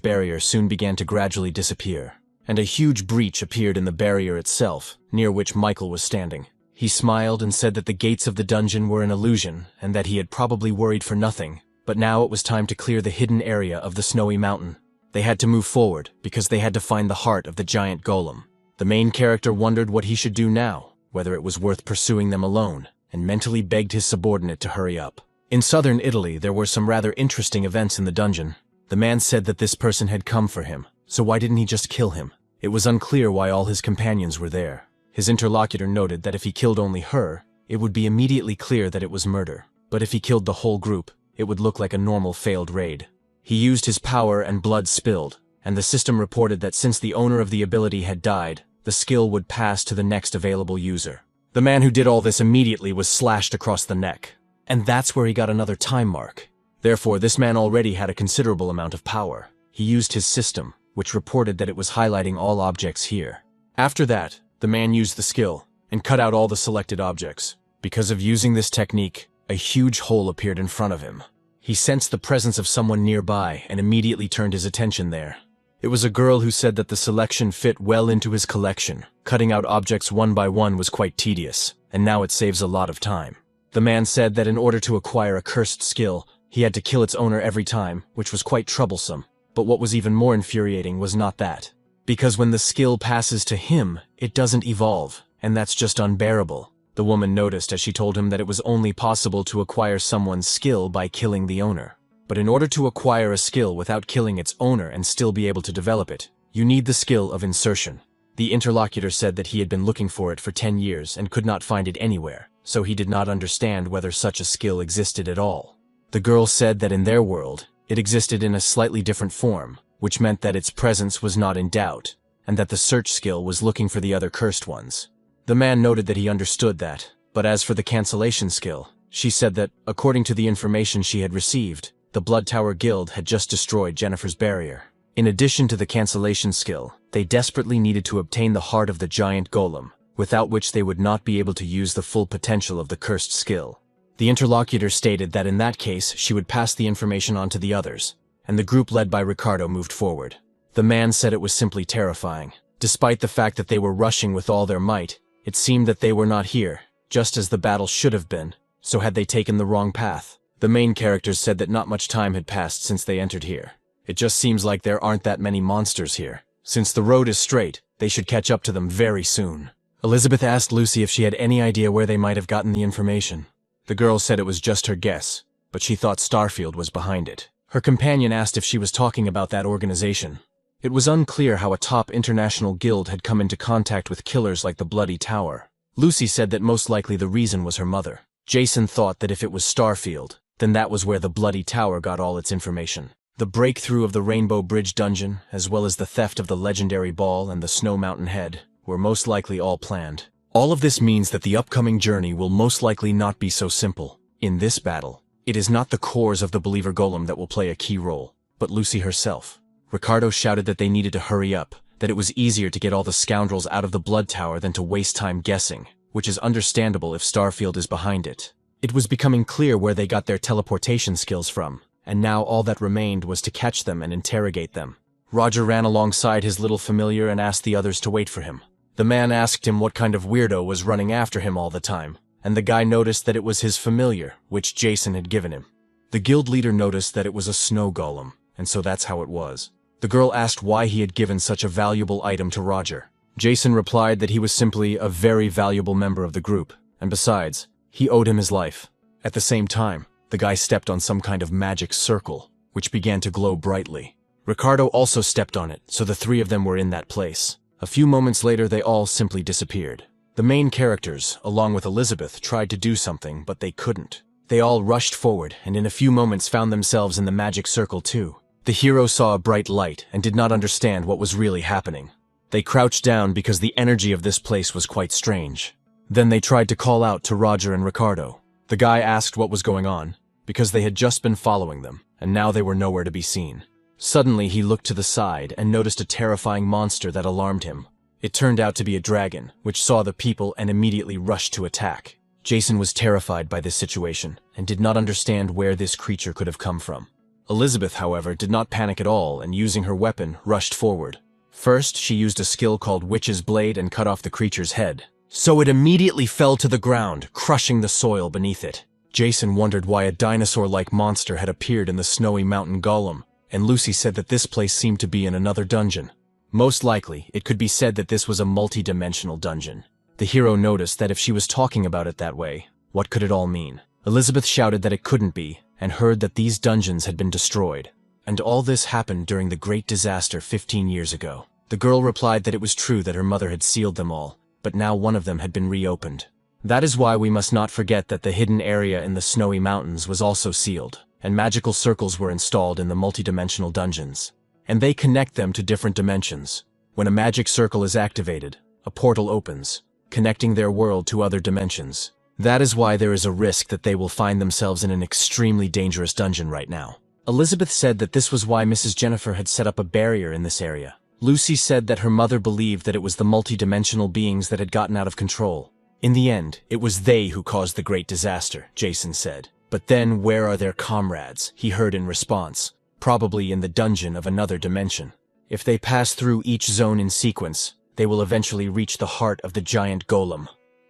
barrier soon began to gradually disappear, and a huge breach appeared in the barrier itself, near which Michael was standing. He smiled and said that the gates of the dungeon were an illusion, and that he had probably worried for nothing, but now it was time to clear the hidden area of the snowy mountain. They had to move forward, because they had to find the heart of the giant golem. The main character wondered what he should do now, whether it was worth pursuing them alone, and mentally begged his subordinate to hurry up. In southern Italy, there were some rather interesting events in the dungeon. The man said that this person had come for him, so why didn't he just kill him? It was unclear why all his companions were there. His interlocutor noted that if he killed only her, it would be immediately clear that it was murder. But if he killed the whole group, it would look like a normal failed raid. He used his power and blood spilled, and the system reported that since the owner of the ability had died, the skill would pass to the next available user. The man who did all this immediately was slashed across the neck. And that's where he got another time mark. Therefore, this man already had a considerable amount of power. He used his system, which reported that it was highlighting all objects here. After that, the man used the skill and cut out all the selected objects. Because of using this technique, a huge hole appeared in front of him. He sensed the presence of someone nearby and immediately turned his attention there. It was a girl who said that the selection fit well into his collection. Cutting out objects one by one was quite tedious, and now it saves a lot of time. The man said that in order to acquire a cursed skill, he had to kill its owner every time, which was quite troublesome. But what was even more infuriating was not that. Because when the skill passes to him, it doesn't evolve, and that's just unbearable. The woman noticed as she told him that it was only possible to acquire someone's skill by killing the owner. But in order to acquire a skill without killing its owner and still be able to develop it, you need the skill of insertion. The interlocutor said that he had been looking for it for 10 years and could not find it anywhere, so he did not understand whether such a skill existed at all. The girl said that in their world, it existed in a slightly different form, which meant that its presence was not in doubt, and that the search skill was looking for the other cursed ones. The man noted that he understood that, but as for the cancellation skill, she said that, according to the information she had received, the Blood Tower Guild had just destroyed Jennifer's barrier. In addition to the cancellation skill, they desperately needed to obtain the heart of the giant golem, without which they would not be able to use the full potential of the cursed skill. The interlocutor stated that in that case she would pass the information on to the others, and the group led by Ricardo moved forward. The man said it was simply terrifying. Despite the fact that they were rushing with all their might, it seemed that they were not here, just as the battle should have been, so had they taken the wrong path. The main characters said that not much time had passed since they entered here. It just seems like there aren't that many monsters here. Since the road is straight, they should catch up to them very soon. Elizabeth asked Lucy if she had any idea where they might have gotten the information. The girl said it was just her guess, but she thought Starfield was behind it. Her companion asked if she was talking about that organization. It was unclear how a top international guild had come into contact with killers like the Bloody Tower. Lucy said that most likely the reason was her mother. Jason thought that if it was Starfield, then that was where the Bloody Tower got all its information. The breakthrough of the Rainbow Bridge dungeon, as well as the theft of the legendary ball and the Snow Mountain Head, were most likely all planned. All of this means that the upcoming journey will most likely not be so simple. In this battle, it is not the cores of the Believer Golem that will play a key role, but Lucy herself. Ricardo shouted that they needed to hurry up, that it was easier to get all the scoundrels out of the Blood Tower than to waste time guessing, which is understandable if Starfield is behind it. It was becoming clear where they got their teleportation skills from, and now all that remained was to catch them and interrogate them. Roger ran alongside his little familiar and asked the others to wait for him. The man asked him what kind of weirdo was running after him all the time, and the guy noticed that it was his familiar, which Jason had given him. The guild leader noticed that it was a snow golem, and so that's how it was. The girl asked why he had given such a valuable item to Roger. Jason replied that he was simply a very valuable member of the group, and besides, he owed him his life. At the same time, the guy stepped on some kind of magic circle, which began to glow brightly. Ricardo also stepped on it, so the three of them were in that place. A few moments later, they all simply disappeared. The main characters, along with Elizabeth, tried to do something, but they couldn't. They all rushed forward, and in a few moments found themselves in the magic circle too. The hero saw a bright light and did not understand what was really happening. They crouched down because the energy of this place was quite strange. Then they tried to call out to Roger and Ricardo. The guy asked what was going on, because they had just been following them, and now they were nowhere to be seen. Suddenly he looked to the side and noticed a terrifying monster that alarmed him. It turned out to be a dragon, which saw the people and immediately rushed to attack. Jason was terrified by this situation and did not understand where this creature could have come from. Elizabeth, however, did not panic at all and, using her weapon, rushed forward. First, she used a skill called Witch's Blade and cut off the creature's head, so it immediately fell to the ground, crushing the soil beneath it. Jason wondered why a dinosaur-like monster had appeared in the Snowy Mountain Golem, and Lucy said that this place seemed to be in another dungeon. Most likely, it could be said that this was a multi-dimensional dungeon. The hero noticed that if she was talking about it that way, what could it all mean? Elizabeth shouted that it couldn't be, and heard that these dungeons had been destroyed. And all this happened during the Great Disaster 15 years ago. The girl replied that it was true that her mother had sealed them all, but now one of them had been reopened. That is why we must not forget that the hidden area in the Snowy Mountains was also sealed, and magical circles were installed in the multidimensional dungeons. And they connect them to different dimensions. When a magic circle is activated, a portal opens, connecting their world to other dimensions. That is why there is a risk that they will find themselves in an extremely dangerous dungeon right now. Elizabeth said that this was why Mrs. Jennifer had set up a barrier in this area. Lucy said that her mother believed that it was the multidimensional beings that had gotten out of control. In the end, it was they who caused the great disaster, Jason said. But then where are their comrades? He heard in response. Probably in the dungeon of another dimension. If they pass through each zone in sequence, they will eventually reach the heart of the giant golem.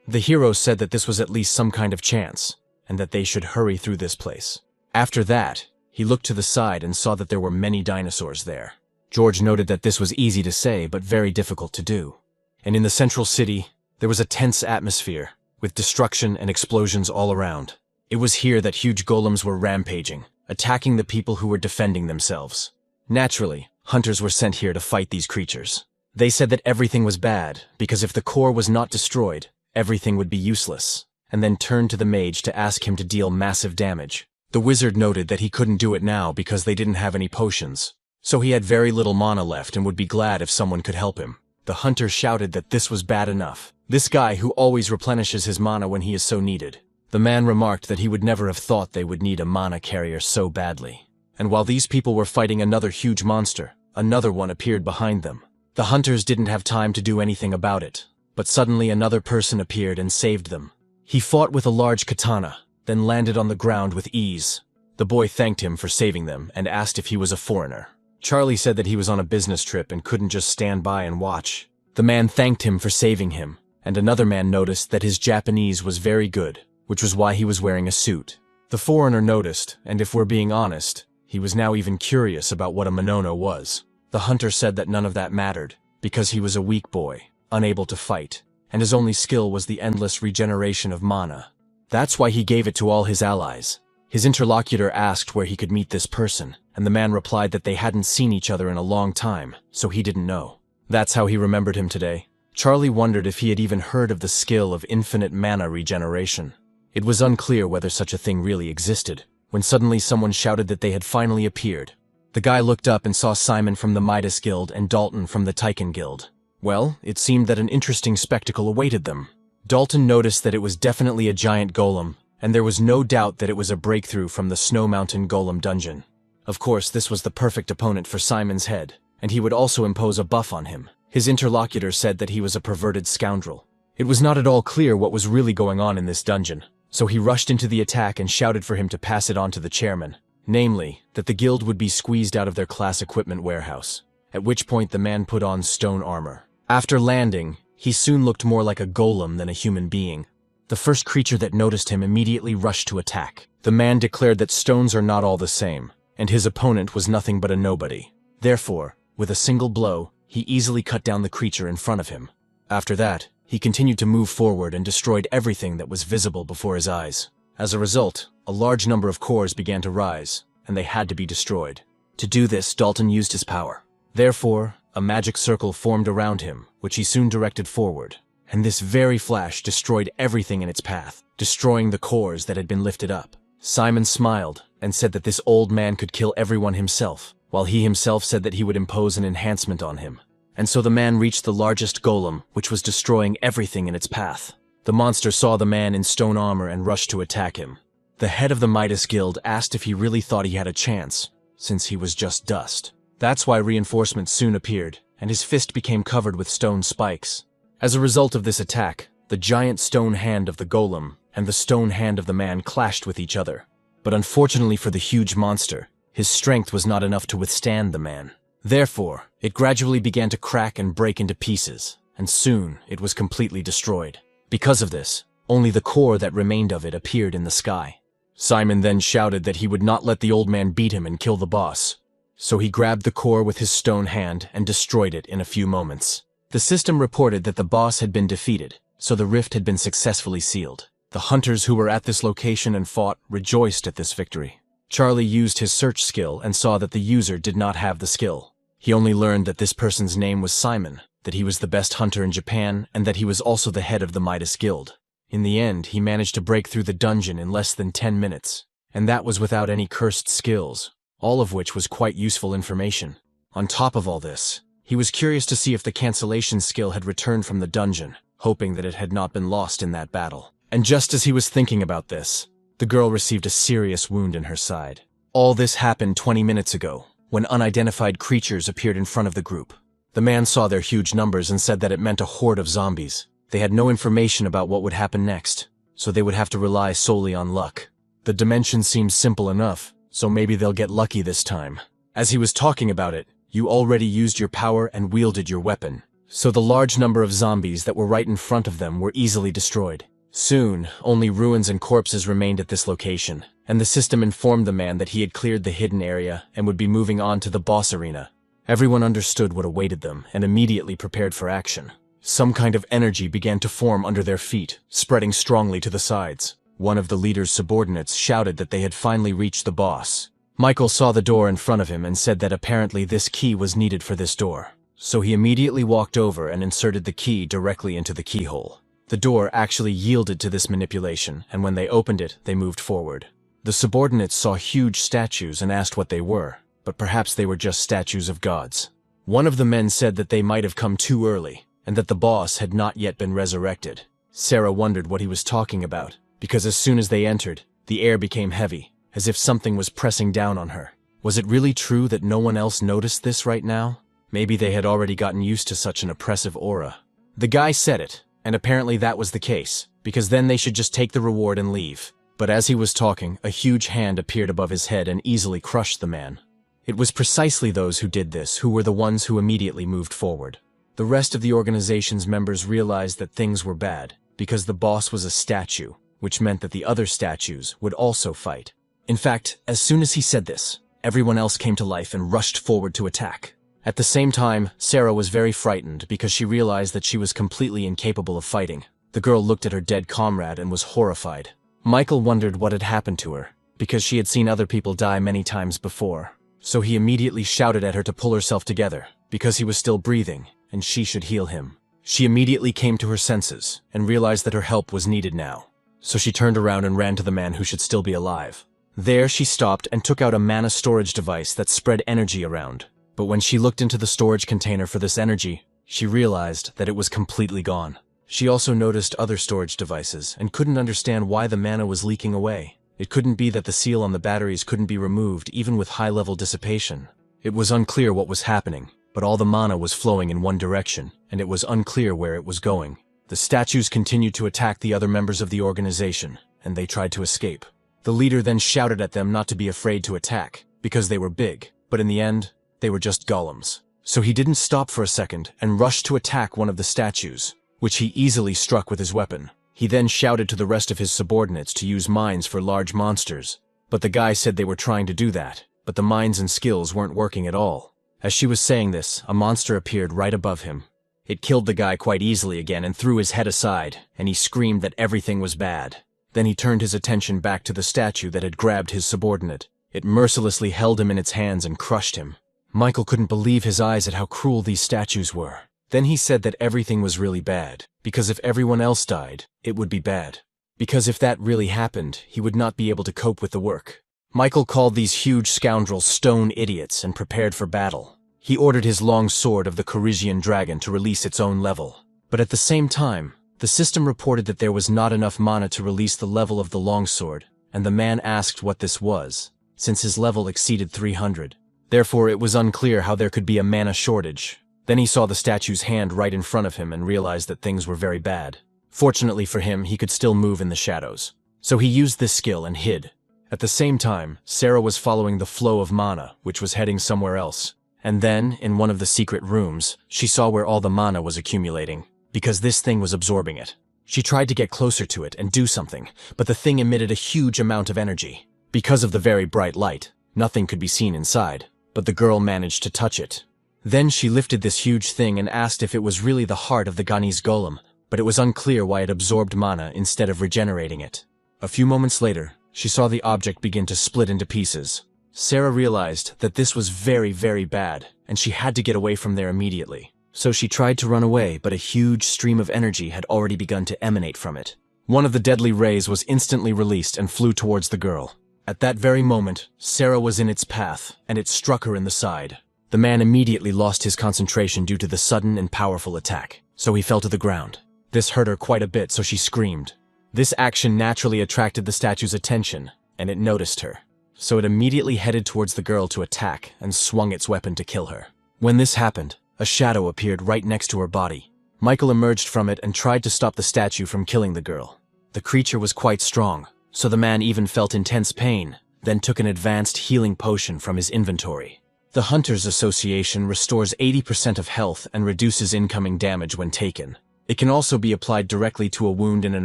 The hero said that this was at least some kind of chance, and that they should hurry through this place. After that, he looked to the side and saw that there were many dinosaurs there. George noted that this was easy to say, but very difficult to do. And in the central city, there was a tense atmosphere, with destruction and explosions all around. It was here that huge golems were rampaging, attacking the people who were defending themselves. Naturally, hunters were sent here to fight these creatures. They said that everything was bad, because if the core was not destroyed, everything would be useless, and then turned to the mage to ask him to deal massive damage. The wizard noted that he couldn't do it now because they didn't have any potions, so he had very little mana left and would be glad if someone could help him. The hunter shouted that this was bad enough. This guy who always replenishes his mana when he is so needed. The man remarked that he would never have thought they would need a mana carrier so badly. And while these people were fighting another huge monster, another one appeared behind them. The hunters didn't have time to do anything about it, but suddenly another person appeared and saved them. He fought with a large katana, then landed on the ground with ease. The boy thanked him for saving them and asked if he was a foreigner. Charlie said that he was on a business trip and couldn't just stand by and watch. The man thanked him for saving him, and another man noticed that his Japanese was very good, which was why he was wearing a suit. The foreigner noticed, and if we're being honest, he was now even curious about what a Monono was. The hunter said that none of that mattered, because he was a weak boy, unable to fight, and his only skill was the endless regeneration of mana. That's why he gave it to all his allies. His interlocutor asked where he could meet this person, and the man replied that they hadn't seen each other in a long time, so he didn't know. That's how he remembered him today. Charlie wondered if he had even heard of the skill of infinite mana regeneration. It was unclear whether such a thing really existed, when suddenly someone shouted that they had finally appeared. The guy looked up and saw Simon from the Midas Guild and Dalton from the Tychon Guild. Well, it seemed that an interesting spectacle awaited them. Dalton noticed that it was definitely a giant golem, and there was no doubt that it was a breakthrough from the Snow Mountain Golem dungeon. Of course, this was the perfect opponent for Simon's head, and he would also impose a buff on him. His interlocutor said that he was a perverted scoundrel. It was not at all clear what was really going on in this dungeon, so he rushed into the attack and shouted for him to pass it on to the chairman, namely, that the guild would be squeezed out of their class equipment warehouse, at which point the man put on stone armor. After landing, he soon looked more like a golem than a human being. The first creature that noticed him immediately rushed to attack. The man declared that stones are not all the same, and his opponent was nothing but a nobody. Therefore, with a single blow, he easily cut down the creature in front of him. After that, he continued to move forward and destroyed everything that was visible before his eyes. As a result, a large number of cores began to rise, and they had to be destroyed. To do this, Dalton used his power. Therefore, a magic circle formed around him, which he soon directed forward, and this very flash destroyed everything in its path, destroying the cores that had been lifted up. Simon smiled and said that this old man could kill everyone himself, while he himself said that he would impose an enhancement on him. And so the man reached the largest golem, which was destroying everything in its path. The monster saw the man in stone armor and rushed to attack him. The head of the Midas Guild asked if he really thought he had a chance, since he was just dust. That's why reinforcements soon appeared, and his fist became covered with stone spikes. As a result of this attack, the giant stone hand of the golem and the stone hand of the man clashed with each other. But unfortunately for the huge monster, his strength was not enough to withstand the man. Therefore, it gradually began to crack and break into pieces, and soon it was completely destroyed. Because of this, only the core that remained of it appeared in the sky. Simon then shouted that he would not let the old man beat him and kill the boss. So he grabbed the core with his stone hand and destroyed it in a few moments. The system reported that the boss had been defeated, so the rift had been successfully sealed. The hunters who were at this location and fought rejoiced at this victory. Charlie used his search skill and saw that the user did not have the skill. He only learned that this person's name was Simon, that he was the best hunter in Japan, and that he was also the head of the Midas Guild. In the end, he managed to break through the dungeon in less than 10 minutes, and that was without any cursed skills, all of which was quite useful information. On top of all this, he was curious to see if the cancellation skill had returned from the dungeon, hoping that it had not been lost in that battle. And just as he was thinking about this, the girl received a serious wound in her side. All this happened 20 minutes ago, when unidentified creatures appeared in front of the group. The man saw their huge numbers and said that it meant a horde of zombies. They had no information about what would happen next, so they would have to rely solely on luck. The dimension seems simple enough, so maybe they'll get lucky this time. As he was talking about it, you already used your power and wielded your weapon, so the large number of zombies that were right in front of them were easily destroyed. Soon, only ruins and corpses remained at this location, and the system informed the man that he had cleared the hidden area and would be moving on to the boss arena. Everyone understood what awaited them and immediately prepared for action. Some kind of energy began to form under their feet, spreading strongly to the sides. One of the leader's subordinates shouted that they had finally reached the boss. Michael saw the door in front of him and said that apparently this key was needed for this door. So he immediately walked over and inserted the key directly into the keyhole. The door actually yielded to this manipulation, and when they opened it, they moved forward. The subordinates saw huge statues and asked what they were, but perhaps they were just statues of gods. One of the men said that they might have come too early, and that the boss had not yet been resurrected. Sarah wondered what he was talking about, because as soon as they entered, the air became heavy, as if something was pressing down on her. Was it really true that no one else noticed this right now? Maybe they had already gotten used to such an oppressive aura. The guy said it, and apparently that was the case, because then they should just take the reward and leave. But as he was talking, a huge hand appeared above his head and easily crushed the man. It was precisely those who did this who were the ones who immediately moved forward. The rest of the organization's members realized that things were bad, because the boss was a statue, which meant that the other statues would also fight. In fact, as soon as he said this, everyone else came to life and rushed forward to attack. At the same time, Sarah was very frightened because she realized that she was completely incapable of fighting. The girl looked at her dead comrade and was horrified. Michael wondered what had happened to her, because she had seen other people die many times before. So he immediately shouted at her to pull herself together, because he was still breathing, and she should heal him. She immediately came to her senses and realized that her help was needed now. So she turned around and ran to the man who should still be alive. There she stopped and took out a mana storage device that spread energy around. But when she looked into the storage container for this energy, she realized that it was completely gone. She also noticed other storage devices and couldn't understand why the mana was leaking away. It couldn't be that the seal on the batteries couldn't be removed even with high-level dissipation. It was unclear what was happening, but all the mana was flowing in one direction, and it was unclear where it was going. The statues continued to attack the other members of the organization, and they tried to escape. The leader then shouted at them not to be afraid to attack, because they were big, but in the end, they were just golems. So he didn't stop for a second and rushed to attack one of the statues, which he easily struck with his weapon. He then shouted to the rest of his subordinates to use mines for large monsters, but the guy said they were trying to do that, but the mines and skills weren't working at all. As she was saying this, a monster appeared right above him. It killed the guy quite easily again and threw his head aside, and he screamed that everything was bad. Then he turned his attention back to the statue that had grabbed his subordinate. It mercilessly held him in its hands and crushed him. Michael couldn't believe his eyes at how cruel these statues were. Then he said that everything was really bad, because if everyone else died, it would be bad. Because if that really happened, he would not be able to cope with the work. Michael called these huge scoundrels stone idiots and prepared for battle. He ordered his long sword of the Corisian dragon to release its own level. But at the same time, the system reported that there was not enough mana to release the level of the longsword, and the man asked what this was, since his level exceeded 300. Therefore, it was unclear how there could be a mana shortage. Then he saw the statue's hand right in front of him and realized that things were very bad. Fortunately for him, he could still move in the shadows. So he used this skill and hid. At the same time, Sarah was following the flow of mana, which was heading somewhere else. And then, in one of the secret rooms, she saw where all the mana was accumulating, because this thing was absorbing it. She tried to get closer to it and do something, but the thing emitted a huge amount of energy. Because of the very bright light, nothing could be seen inside, but the girl managed to touch it. Then she lifted this huge thing and asked if it was really the heart of the Ghanese golem, but it was unclear why it absorbed mana instead of regenerating it. A few moments later, she saw the object begin to split into pieces. Sarah realized that this was very, very bad, and she had to get away from there immediately. So she tried to run away, but a huge stream of energy had already begun to emanate from it. One of the deadly rays was instantly released and flew towards the girl. At that very moment, Sarah was in its path, and it struck her in the side. The man immediately lost his concentration due to the sudden and powerful attack, so he fell to the ground. This hurt her quite a bit, so she screamed. This action naturally attracted the statue's attention, and it noticed her. So it immediately headed towards the girl to attack and swung its weapon to kill her. When this happened, a shadow appeared right next to her body. Michael emerged from it and tried to stop the statue from killing the girl. The creature was quite strong, so the man even felt intense pain, then took an advanced healing potion from his inventory. The Hunters Association restores 80% of health and reduces incoming damage when taken. It can also be applied directly to a wound in an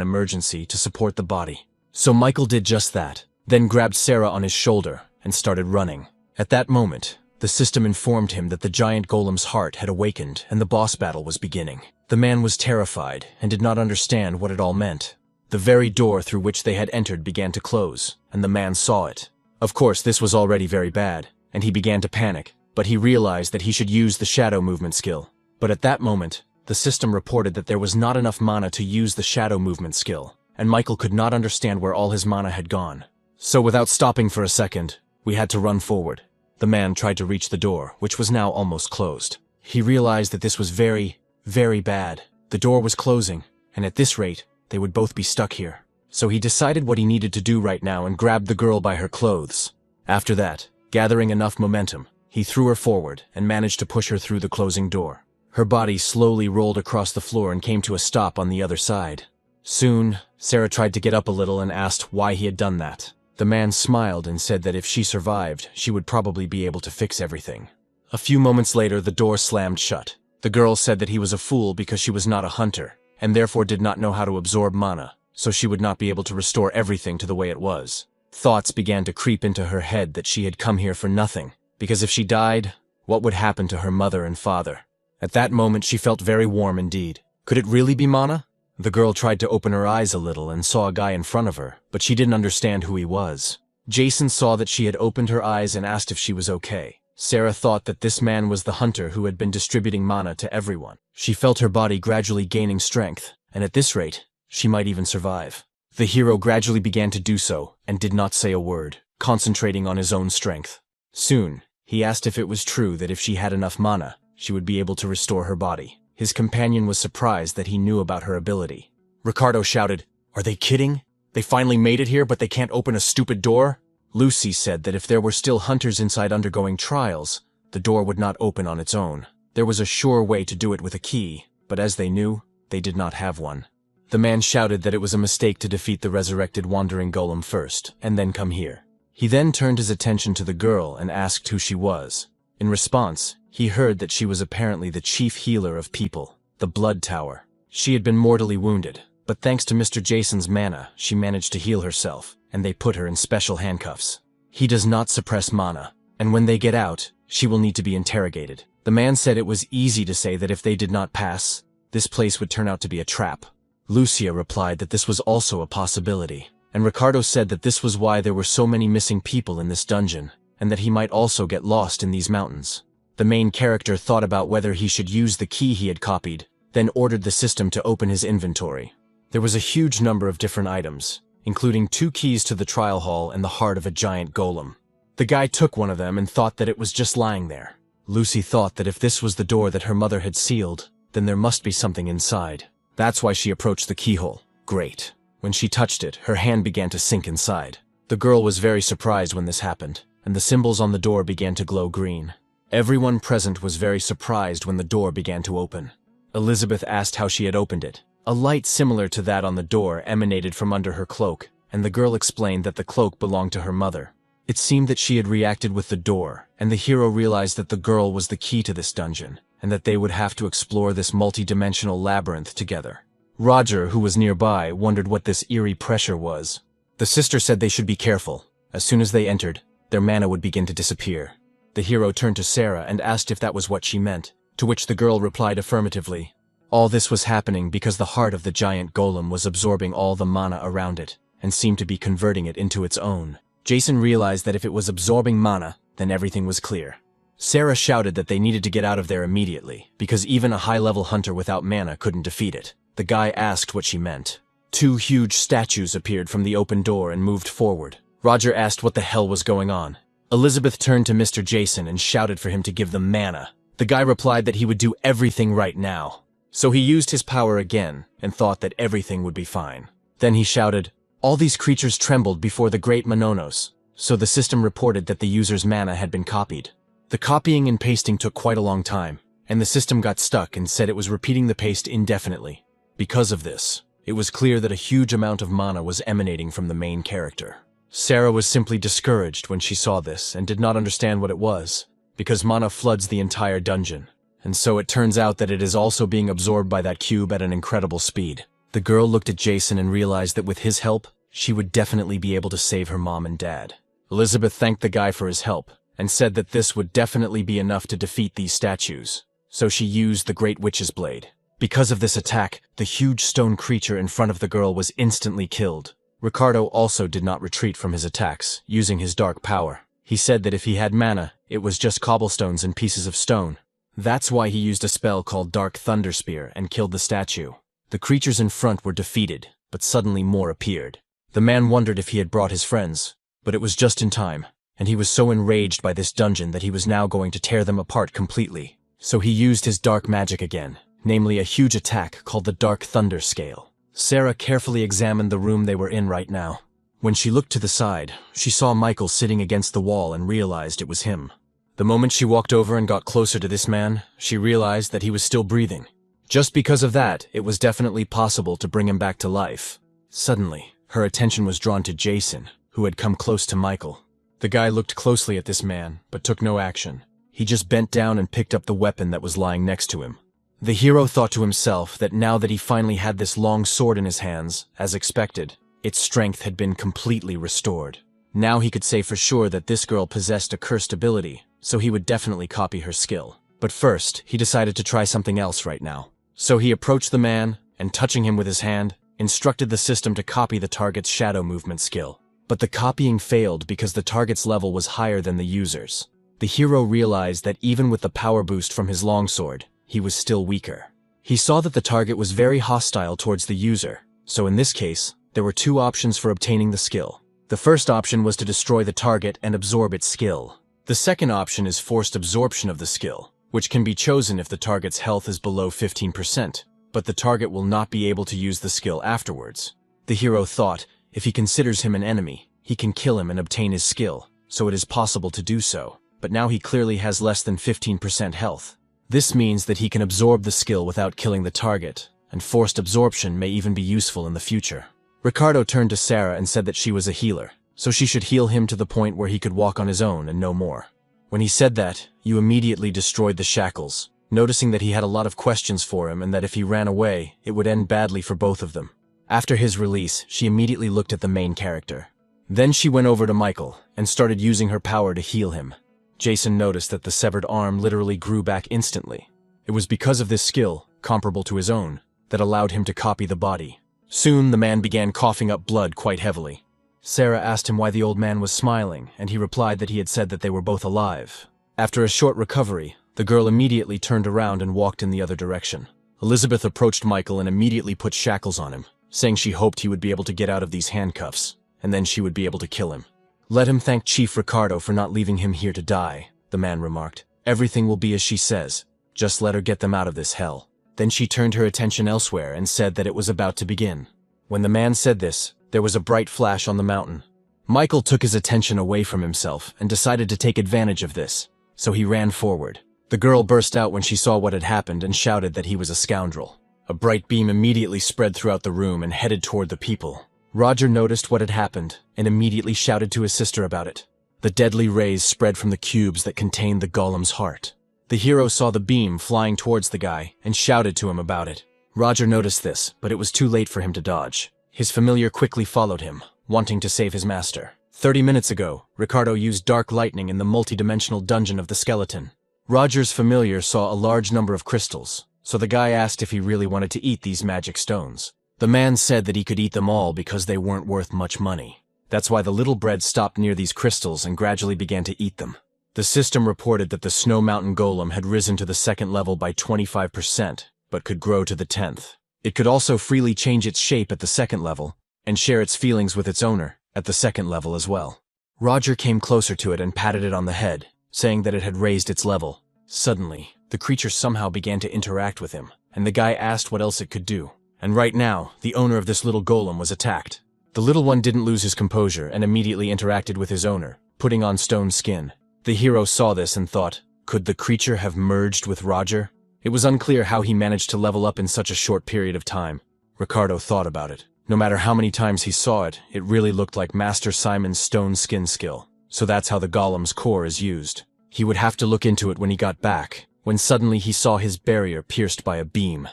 emergency to support the body. So Michael did just that, then grabbed Sarah on his shoulder and started running. At that moment, the system informed him that the giant golem's heart had awakened and the boss battle was beginning. The man was terrified and did not understand what it all meant. The very door through which they had entered began to close, and the man saw it. Of course, this was already very bad, and he began to panic, but he realized that he should use the shadow movement skill. But at that moment, the system reported that there was not enough mana to use the shadow movement skill, and Michael could not understand where all his mana had gone. So without stopping for a second, we had to run forward. The man tried to reach the door, which was now almost closed. He realized that this was very, very bad. The door was closing, and at this rate, they would both be stuck here. So he decided what he needed to do right now and grabbed the girl by her clothes. After that, gathering enough momentum, he threw her forward and managed to push her through the closing door. Her body slowly rolled across the floor and came to a stop on the other side. Soon, Sarah tried to get up a little and asked why he had done that. The man smiled and said that if she survived, she would probably be able to fix everything. A few moments later, the door slammed shut. The girl said that he was a fool because she was not a hunter, and therefore did not know how to absorb mana, so she would not be able to restore everything to the way it was. Thoughts began to creep into her head that she had come here for nothing, because if she died, what would happen to her mother and father? At that moment, she felt very warm indeed. Could it really be mana? The girl tried to open her eyes a little and saw a guy in front of her, but she didn't understand who he was. Jason saw that she had opened her eyes and asked if she was okay. Sarah thought that this man was the hunter who had been distributing mana to everyone. She felt her body gradually gaining strength, and at this rate, she might even survive. The hero gradually began to do so, and did not say a word, concentrating on his own strength. Soon, he asked if it was true that if she had enough mana, she would be able to restore her body. His companion was surprised that he knew about her ability. Ricardo shouted, "Are they kidding? They finally made it here, but they can't open a stupid door?" Lucy said that if there were still hunters inside undergoing trials, the door would not open on its own. There was a sure way to do it with a key, but as they knew, they did not have one. The man shouted that it was a mistake to defeat the resurrected wandering golem first, and then come here. He then turned his attention to the girl and asked who she was. In response, he heard that she was apparently the chief healer of people, the Blood Tower. She had been mortally wounded, but thanks to Mr. Jason's mana, she managed to heal herself, and they put her in special handcuffs. He does not suppress mana, and when they get out, she will need to be interrogated. The man said it was easy to say that if they did not pass, this place would turn out to be a trap. Lucia replied that this was also a possibility, and Ricardo said that this was why there were so many missing people in this dungeon, and that he might also get lost in these mountains. The main character thought about whether he should use the key he had copied, then ordered the system to open his inventory. There was a huge number of different items, including 2 keys to the trial hall and the heart of a giant golem. The guy took one of them and thought that it was just lying there. Lucy thought that if this was the door that her mother had sealed, then there must be something inside. That's why she approached the keyhole. Great. When she touched it, her hand began to sink inside. The girl was very surprised when this happened, and the symbols on the door began to glow green. Everyone present was very surprised when the door began to open. Elizabeth asked how she had opened it. A light similar to that on the door emanated from under her cloak, and the girl explained that the cloak belonged to her mother. It seemed that she had reacted with the door, and the hero realized that the girl was the key to this dungeon, and that they would have to explore this multi-dimensional labyrinth together. Roger, who was nearby, wondered what this eerie pressure was. The sister said they should be careful. As soon as they entered, their mana would begin to disappear. The hero turned to Sarah and asked if that was what she meant, to which the girl replied affirmatively. All this was happening because the heart of the giant golem was absorbing all the mana around it, and seemed to be converting it into its own. Jason realized that if it was absorbing mana, then everything was clear. Sarah shouted that they needed to get out of there immediately, because even a high-level hunter without mana couldn't defeat it. The guy asked what she meant. 2 huge statues appeared from the open door and moved forward. Roger asked what the hell was going on. Elizabeth turned to Mr. Jason and shouted for him to give them mana. The guy replied that he would do everything right now. So he used his power again and thought that everything would be fine. Then he shouted, "All these creatures trembled before the great Mononos," so the system reported that the user's mana had been copied. The copying and pasting took quite a long time, and the system got stuck and said it was repeating the paste indefinitely. Because of this, it was clear that a huge amount of mana was emanating from the main character. Sarah was simply discouraged when she saw this and did not understand what it was, because mana floods the entire dungeon, and so it turns out that it is also being absorbed by that cube at an incredible speed. The girl looked at Jason and realized that with his help, she would definitely be able to save her mom and dad. Elizabeth thanked the guy for his help, and said that this would definitely be enough to defeat these statues, so she used the Great Witch's Blade. Because of this attack, the huge stone creature in front of the girl was instantly killed. Ricardo also did not retreat from his attacks, using his dark power. He said that if he had mana, it was just cobblestones and pieces of stone. That's why he used a spell called Dark Thunder Spear and killed the statue. The creatures in front were defeated, but suddenly more appeared. The man wondered if he had brought his friends, but it was just in time, and he was so enraged by this dungeon that he was now going to tear them apart completely. So he used his dark magic again, namely a huge attack called the Dark Thunder Scale. Sarah carefully examined the room they were in right now. When she looked to the side, she saw Michael sitting against the wall and realized it was him. The moment she walked over and got closer to this man, she realized that he was still breathing. Just because of that, it was definitely possible to bring him back to life. Suddenly, her attention was drawn to Jason, who had come close to Michael. The guy looked closely at this man, but took no action. He just bent down and picked up the weapon that was lying next to him. The hero thought to himself that now that he finally had this long sword in his hands, as expected, its strength had been completely restored. Now he could say for sure that this girl possessed a cursed ability, so he would definitely copy her skill. But first, he decided to try something else right now. So he approached the man, and touching him with his hand, instructed the system to copy the target's shadow movement skill. But the copying failed because the target's level was higher than the user's. The hero realized that even with the power boost from his longsword, he was still weaker. He saw that the target was very hostile towards the user, so in this case, there were two options for obtaining the skill. The first option was to destroy the target and absorb its skill. The second option is forced absorption of the skill, which can be chosen if the target's health is below 15%, but the target will not be able to use the skill afterwards. The hero thought, if he considers him an enemy, he can kill him and obtain his skill, so it is possible to do so, but now he clearly has less than 15% health. This means that he can absorb the skill without killing the target, and forced absorption may even be useful in the future. Ricardo turned to Sarah and said that she was a healer, so she should heal him to the point where he could walk on his own and no more. When he said that, you immediately destroyed the shackles, noticing that he had a lot of questions for him and that if he ran away, it would end badly for both of them. After his release, she immediately looked at the main character. Then she went over to Michael and started using her power to heal him. Jason noticed that the severed arm literally grew back instantly. It was because of this skill, comparable to his own, that allowed him to copy the body. Soon, the man began coughing up blood quite heavily. Sarah asked him why the old man was smiling, and he replied that he had said that they were both alive. After a short recovery, the girl immediately turned around and walked in the other direction. Elizabeth approached Michael and immediately put shackles on him, saying she hoped he would be able to get out of these handcuffs, and then she would be able to kill him. "Let him thank Chief Ricardo for not leaving him here to die," the man remarked. "Everything will be as she says. Just let her get them out of this hell." Then she turned her attention elsewhere and said that it was about to begin. When the man said this, there was a bright flash on the mountain. Michael took his attention away from himself and decided to take advantage of this, so he ran forward. The girl burst out when she saw what had happened and shouted that he was a scoundrel. A bright beam immediately spread throughout the room and headed toward the people. Roger noticed what had happened and immediately shouted to his sister about it. The deadly rays spread from the cubes that contained the golem's heart. The hero saw the beam flying towards the guy and shouted to him about it. Roger noticed this, but it was too late for him to dodge. His familiar quickly followed him, wanting to save his master. 30 minutes ago, Ricardo used dark lightning in the multi-dimensional dungeon of the skeleton. Roger's familiar saw a large number of crystals, so the guy asked if he really wanted to eat these magic stones. The man said that he could eat them all because they weren't worth much money. That's why the little bread stopped near these crystals and gradually began to eat them. The system reported that the Snow Mountain Golem had risen to the second level by 25%, but could grow to the 10th. It could also freely change its shape at the second level, and share its feelings with its owner at the second level as well. Roger came closer to it and patted it on the head, saying that it had raised its level. Suddenly, the creature somehow began to interact with him, and the guy asked what else it could do. And right now, the owner of this little golem was attacked. The little one didn't lose his composure and immediately interacted with his owner, putting on stone skin. The hero saw this and thought, could the creature have merged with Roger? It was unclear how he managed to level up in such a short period of time. Ricardo thought about it. No matter how many times he saw it, it really looked like Master Simon's stone skin skill. So that's how the golem's core is used. He would have to look into it when he got back, when suddenly he saw his barrier pierced by a beam.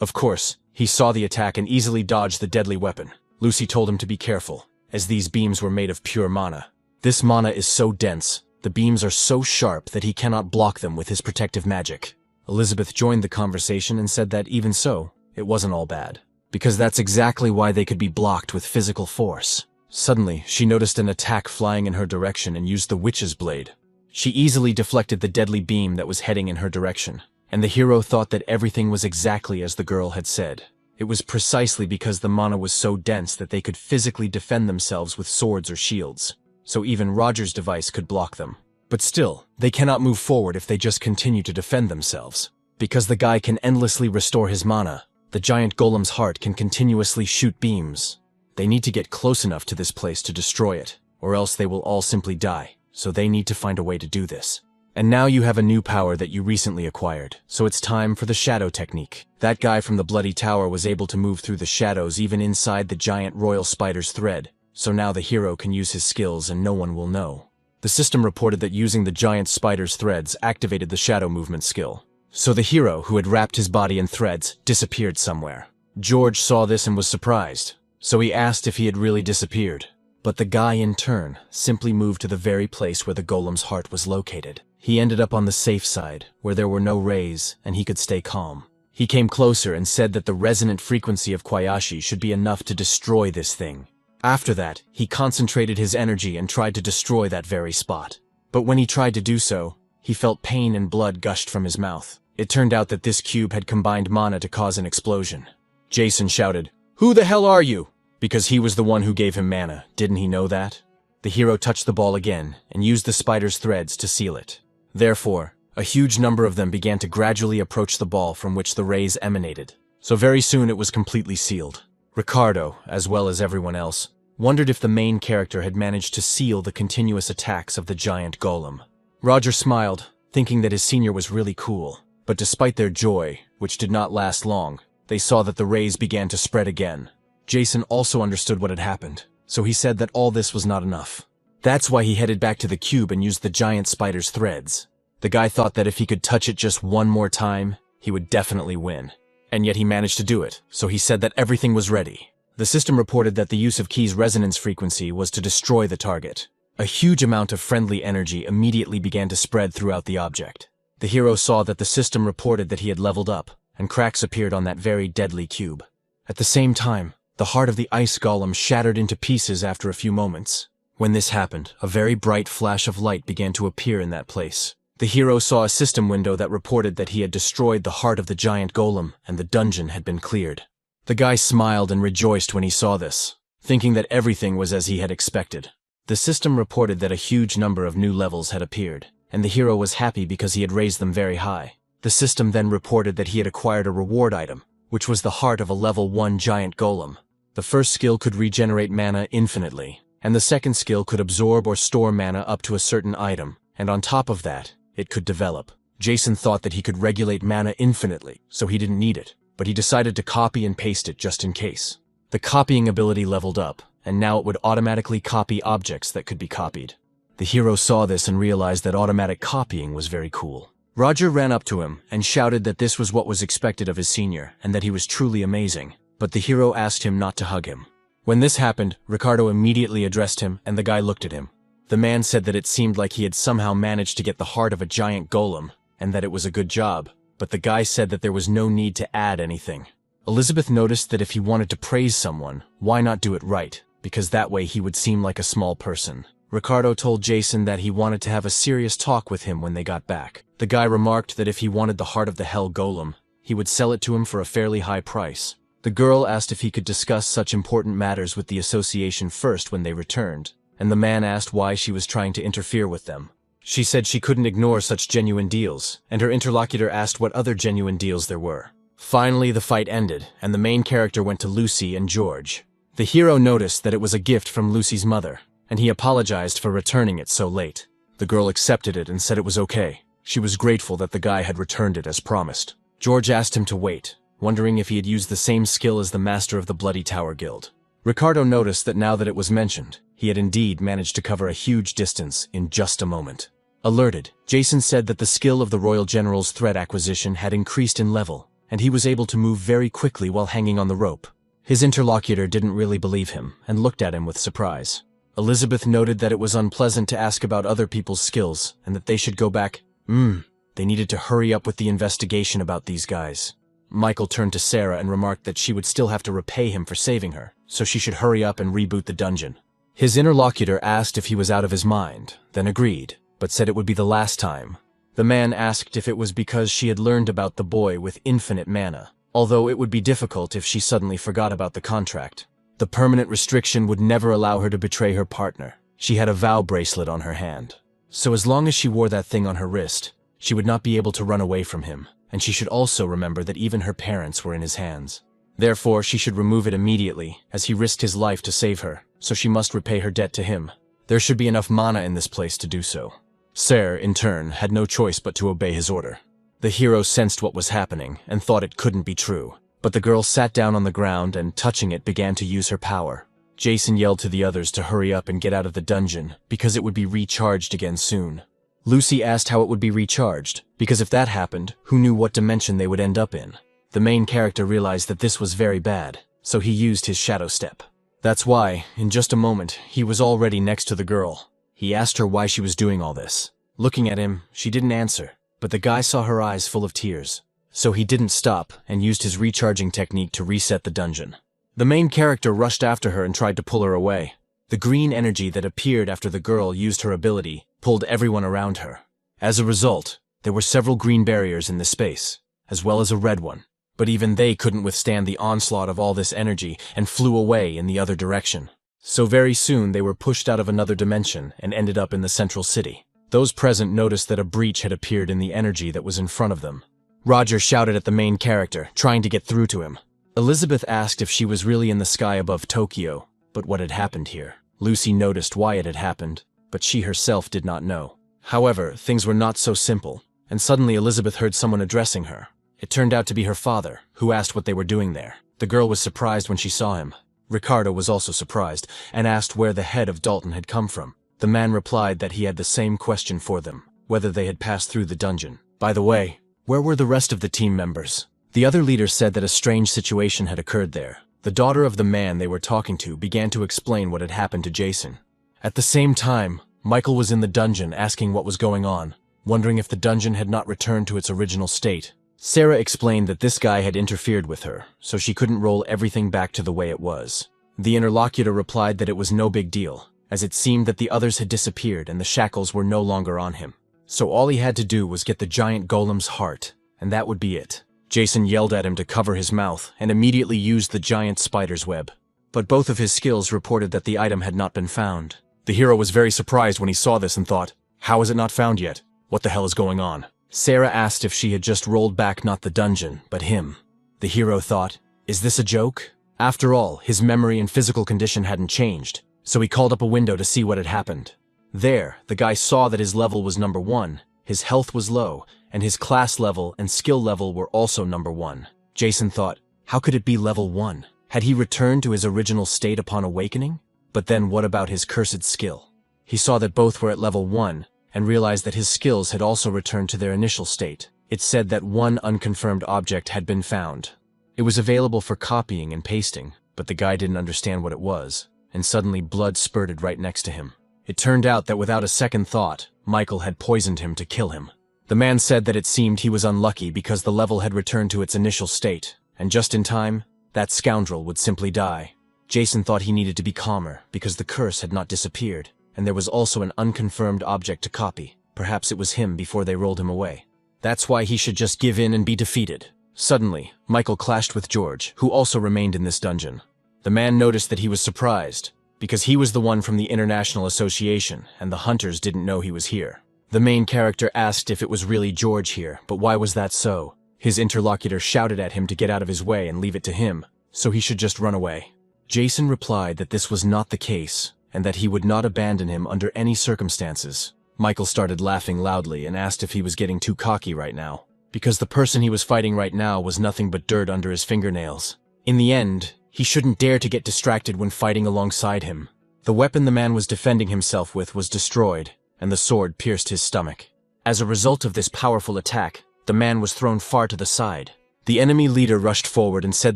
Of course, he saw the attack and easily dodged the deadly weapon. Lucy told him to be careful, as these beams were made of pure mana. This mana is so dense, the beams are so sharp that he cannot block them with his protective magic. Elizabeth joined the conversation and said that even so, it wasn't all bad, because that's exactly why they could be blocked with physical force. Suddenly, she noticed an attack flying in her direction and used the witch's blade. She easily deflected the deadly beam that was heading in her direction, and the hero thought that everything was exactly as the girl had said. It was precisely because the mana was so dense that they could physically defend themselves with swords or shields, so even Roger's device could block them. But still, they cannot move forward if they just continue to defend themselves. Because the guy can endlessly restore his mana, the giant golem's heart can continuously shoot beams. They need to get close enough to this place to destroy it, or else they will all simply die, so they need to find a way to do this. And now you have a new power that you recently acquired, so it's time for the shadow technique. That guy from the Bloody Tower was able to move through the shadows even inside the giant royal spider's thread, so now the hero can use his skills and no one will know. The system reported that using the giant spider's threads activated the shadow movement skill. So the hero, who had wrapped his body in threads, disappeared somewhere. George saw this and was surprised, so he asked if he had really disappeared. But the guy in turn simply moved to the very place where the golem's heart was located. He ended up on the safe side, where there were no rays, and he could stay calm. He came closer and said that the resonant frequency of Kwayashi should be enough to destroy this thing. After that, he concentrated his energy and tried to destroy that very spot. But when he tried to do so, he felt pain and blood gushed from his mouth. It turned out that this cube had combined mana to cause an explosion. Jason shouted, "Who the hell are you?" Because he was the one who gave him mana, didn't he know that? The hero touched the ball again and used the spider's threads to seal it. Therefore, a huge number of them began to gradually approach the ball from which the rays emanated. So very soon it was completely sealed. Ricardo, as well as everyone else, wondered if the main character had managed to seal the continuous attacks of the giant golem. Roger smiled, thinking that his senior was really cool. But despite their joy, which did not last long, they saw that the rays began to spread again. Jason also understood what had happened, so he said that all this was not enough. That's why he headed back to the cube and used the giant spider's threads. The guy thought that if he could touch it just one more time, he would definitely win. And yet he managed to do it, so he said that everything was ready. The system reported that the use of Key's resonance frequency was to destroy the target. A huge amount of friendly energy immediately began to spread throughout the object. The hero saw that the system reported that he had leveled up, and cracks appeared on that very deadly cube. At the same time, the heart of the ice golem shattered into pieces after a few moments. When this happened, a very bright flash of light began to appear in that place. The hero saw a system window that reported that he had destroyed the heart of the giant golem, and the dungeon had been cleared. The guy smiled and rejoiced when he saw this, thinking that everything was as he had expected. The system reported that a huge number of new levels had appeared, and the hero was happy because he had raised them very high. The system then reported that he had acquired a reward item, which was the heart of a level 1 giant golem. The first skill could regenerate mana infinitely, and the second skill could absorb or store mana up to a certain item, and on top of that, it could develop. Jason thought that he could regulate mana infinitely, so he didn't need it, but he decided to copy and paste it just in case. The copying ability leveled up, and now it would automatically copy objects that could be copied. The hero saw this and realized that automatic copying was very cool. Roger ran up to him and shouted that this was what was expected of his senior, and that he was truly amazing. But the hero asked him not to hug him. When this happened, Ricardo immediately addressed him, and the guy looked at him. The man said that it seemed like he had somehow managed to get the heart of a giant golem, and that it was a good job, but the guy said that there was no need to add anything. Elizabeth noticed that if he wanted to praise someone, why not do it right, because that way he would seem like a small person. Ricardo told Jason that he wanted to have a serious talk with him when they got back. The guy remarked that if he wanted the heart of the hell golem, he would sell it to him for a fairly high price. The girl asked if he could discuss such important matters with the association first when they returned, and the man asked why she was trying to interfere with them. She said she couldn't ignore such genuine deals, and her interlocutor asked what other genuine deals there were. Finally, the fight ended, and the main character went to Lucy and George. The hero noticed that it was a gift from Lucy's mother, and he apologized for returning it so late. The girl accepted it and said it was okay. She was grateful that the guy had returned it as promised. George asked him to wait, wondering if he had used the same skill as the master of the Bloody Tower Guild. Ricardo noticed that now that it was mentioned, he had indeed managed to cover a huge distance in just a moment. Alerted, Jason said that the skill of the Royal General's thread acquisition had increased in level, and he was able to move very quickly while hanging on the rope. His interlocutor didn't really believe him, and looked at him with surprise. Elizabeth noted that it was unpleasant to ask about other people's skills, and that they should go back. They needed to hurry up with the investigation about these guys. Michael turned to Sarah and remarked that she would still have to repay him for saving her, so she should hurry up and reboot the dungeon. His interlocutor asked if he was out of his mind, then agreed, but said it would be the last time. The man asked if it was because she had learned about the boy with infinite mana, although it would be difficult if she suddenly forgot about the contract. The permanent restriction would never allow her to betray her partner. She had a vow bracelet on her hand. So as long as she wore that thing on her wrist, she would not be able to run away from him, and she should also remember that even her parents were in his hands. Therefore, she should remove it immediately, as he risked his life to save her, so she must repay her debt to him. There should be enough mana in this place to do so. Sarah, in turn, had no choice but to obey his order. The hero sensed what was happening, and thought it couldn't be true. But the girl sat down on the ground and, touching it, began to use her power. Jason yelled to the others to hurry up and get out of the dungeon, because it would be recharged again soon. Lucy asked how it would be recharged, because if that happened, who knew what dimension they would end up in? The main character realized that this was very bad, so he used his shadow step. That's why, in just a moment, he was already next to the girl. He asked her why she was doing all this. Looking at him, she didn't answer, but the guy saw her eyes full of tears. So he didn't stop, and used his recharging technique to reset the dungeon. The main character rushed after her and tried to pull her away. The green energy that appeared after the girl used her ability pulled everyone around her. As a result, there were several green barriers in this space, as well as a red one. But even they couldn't withstand the onslaught of all this energy and flew away in the other direction. So very soon they were pushed out of another dimension and ended up in the central city. Those present noticed that a breach had appeared in the energy that was in front of them. Roger shouted at the main character, trying to get through to him. Elizabeth asked if she was really in the sky above Tokyo, but what had happened here. Lucy noticed why it had happened, but she herself did not know. However, things were not so simple, and suddenly Elizabeth heard someone addressing her. It turned out to be her father, who asked what they were doing there. The girl was surprised when she saw him. Ricardo was also surprised, and asked where the head of Dalton had come from. The man replied that he had the same question for them, whether they had passed through the dungeon. By the way, where were the rest of the team members? The other leader said that a strange situation had occurred there. The daughter of the man they were talking to began to explain what had happened to Jason. At the same time, Michael was in the dungeon asking what was going on, wondering if the dungeon had not returned to its original state. Sarah explained that this guy had interfered with her, so she couldn't roll everything back to the way it was. The interlocutor replied that it was no big deal, as it seemed that the others had disappeared and the shackles were no longer on him. So all he had to do was get the giant golem's heart, and that would be it. Jason yelled at him to cover his mouth and immediately used the giant spider's web. But both of his skills reported that the item had not been found. The hero was very surprised when he saw this and thought, "How is it not found yet? What the hell is going on?" Sarah asked if she had just rolled back not the dungeon, but him. The hero thought, "Is this a joke?" After all, his memory and physical condition hadn't changed, so he called up a window to see what had happened. There, the guy saw that his level was number 1, his health was low, and his class level and skill level were also number 1. Jason thought, how could it be level 1? Had he returned to his original state upon awakening? But then what about his cursed skill? He saw that both were at level 1, and realized that his skills had also returned to their initial state. It said that one unconfirmed object had been found. It was available for copying and pasting, but the guy didn't understand what it was, and suddenly blood spurted right next to him. It turned out that without a second thought, Michael had poisoned him to kill him. The man said that it seemed he was unlucky because the level had returned to its initial state, and just in time, that scoundrel would simply die. Jason thought he needed to be calmer because the curse had not disappeared, and there was also an unconfirmed object to copy. Perhaps it was him before they rolled him away. That's why he should just give in and be defeated. Suddenly, Michael clashed with George, who also remained in this dungeon. The man noticed that he was surprised, because he was the one from the International Association, and the hunters didn't know he was here. The main character asked if it was really George here, but why was that so? His interlocutor shouted at him to get out of his way and leave it to him, so he should just run away. Jason replied that this was not the case, and that he would not abandon him under any circumstances. Michael started laughing loudly and asked if he was getting too cocky right now, because the person he was fighting right now was nothing but dirt under his fingernails. In the end, he shouldn't dare to get distracted when fighting alongside him. The weapon the man was defending himself with was destroyed, and the sword pierced his stomach. As a result of this powerful attack, the man was thrown far to the side. The enemy leader rushed forward and said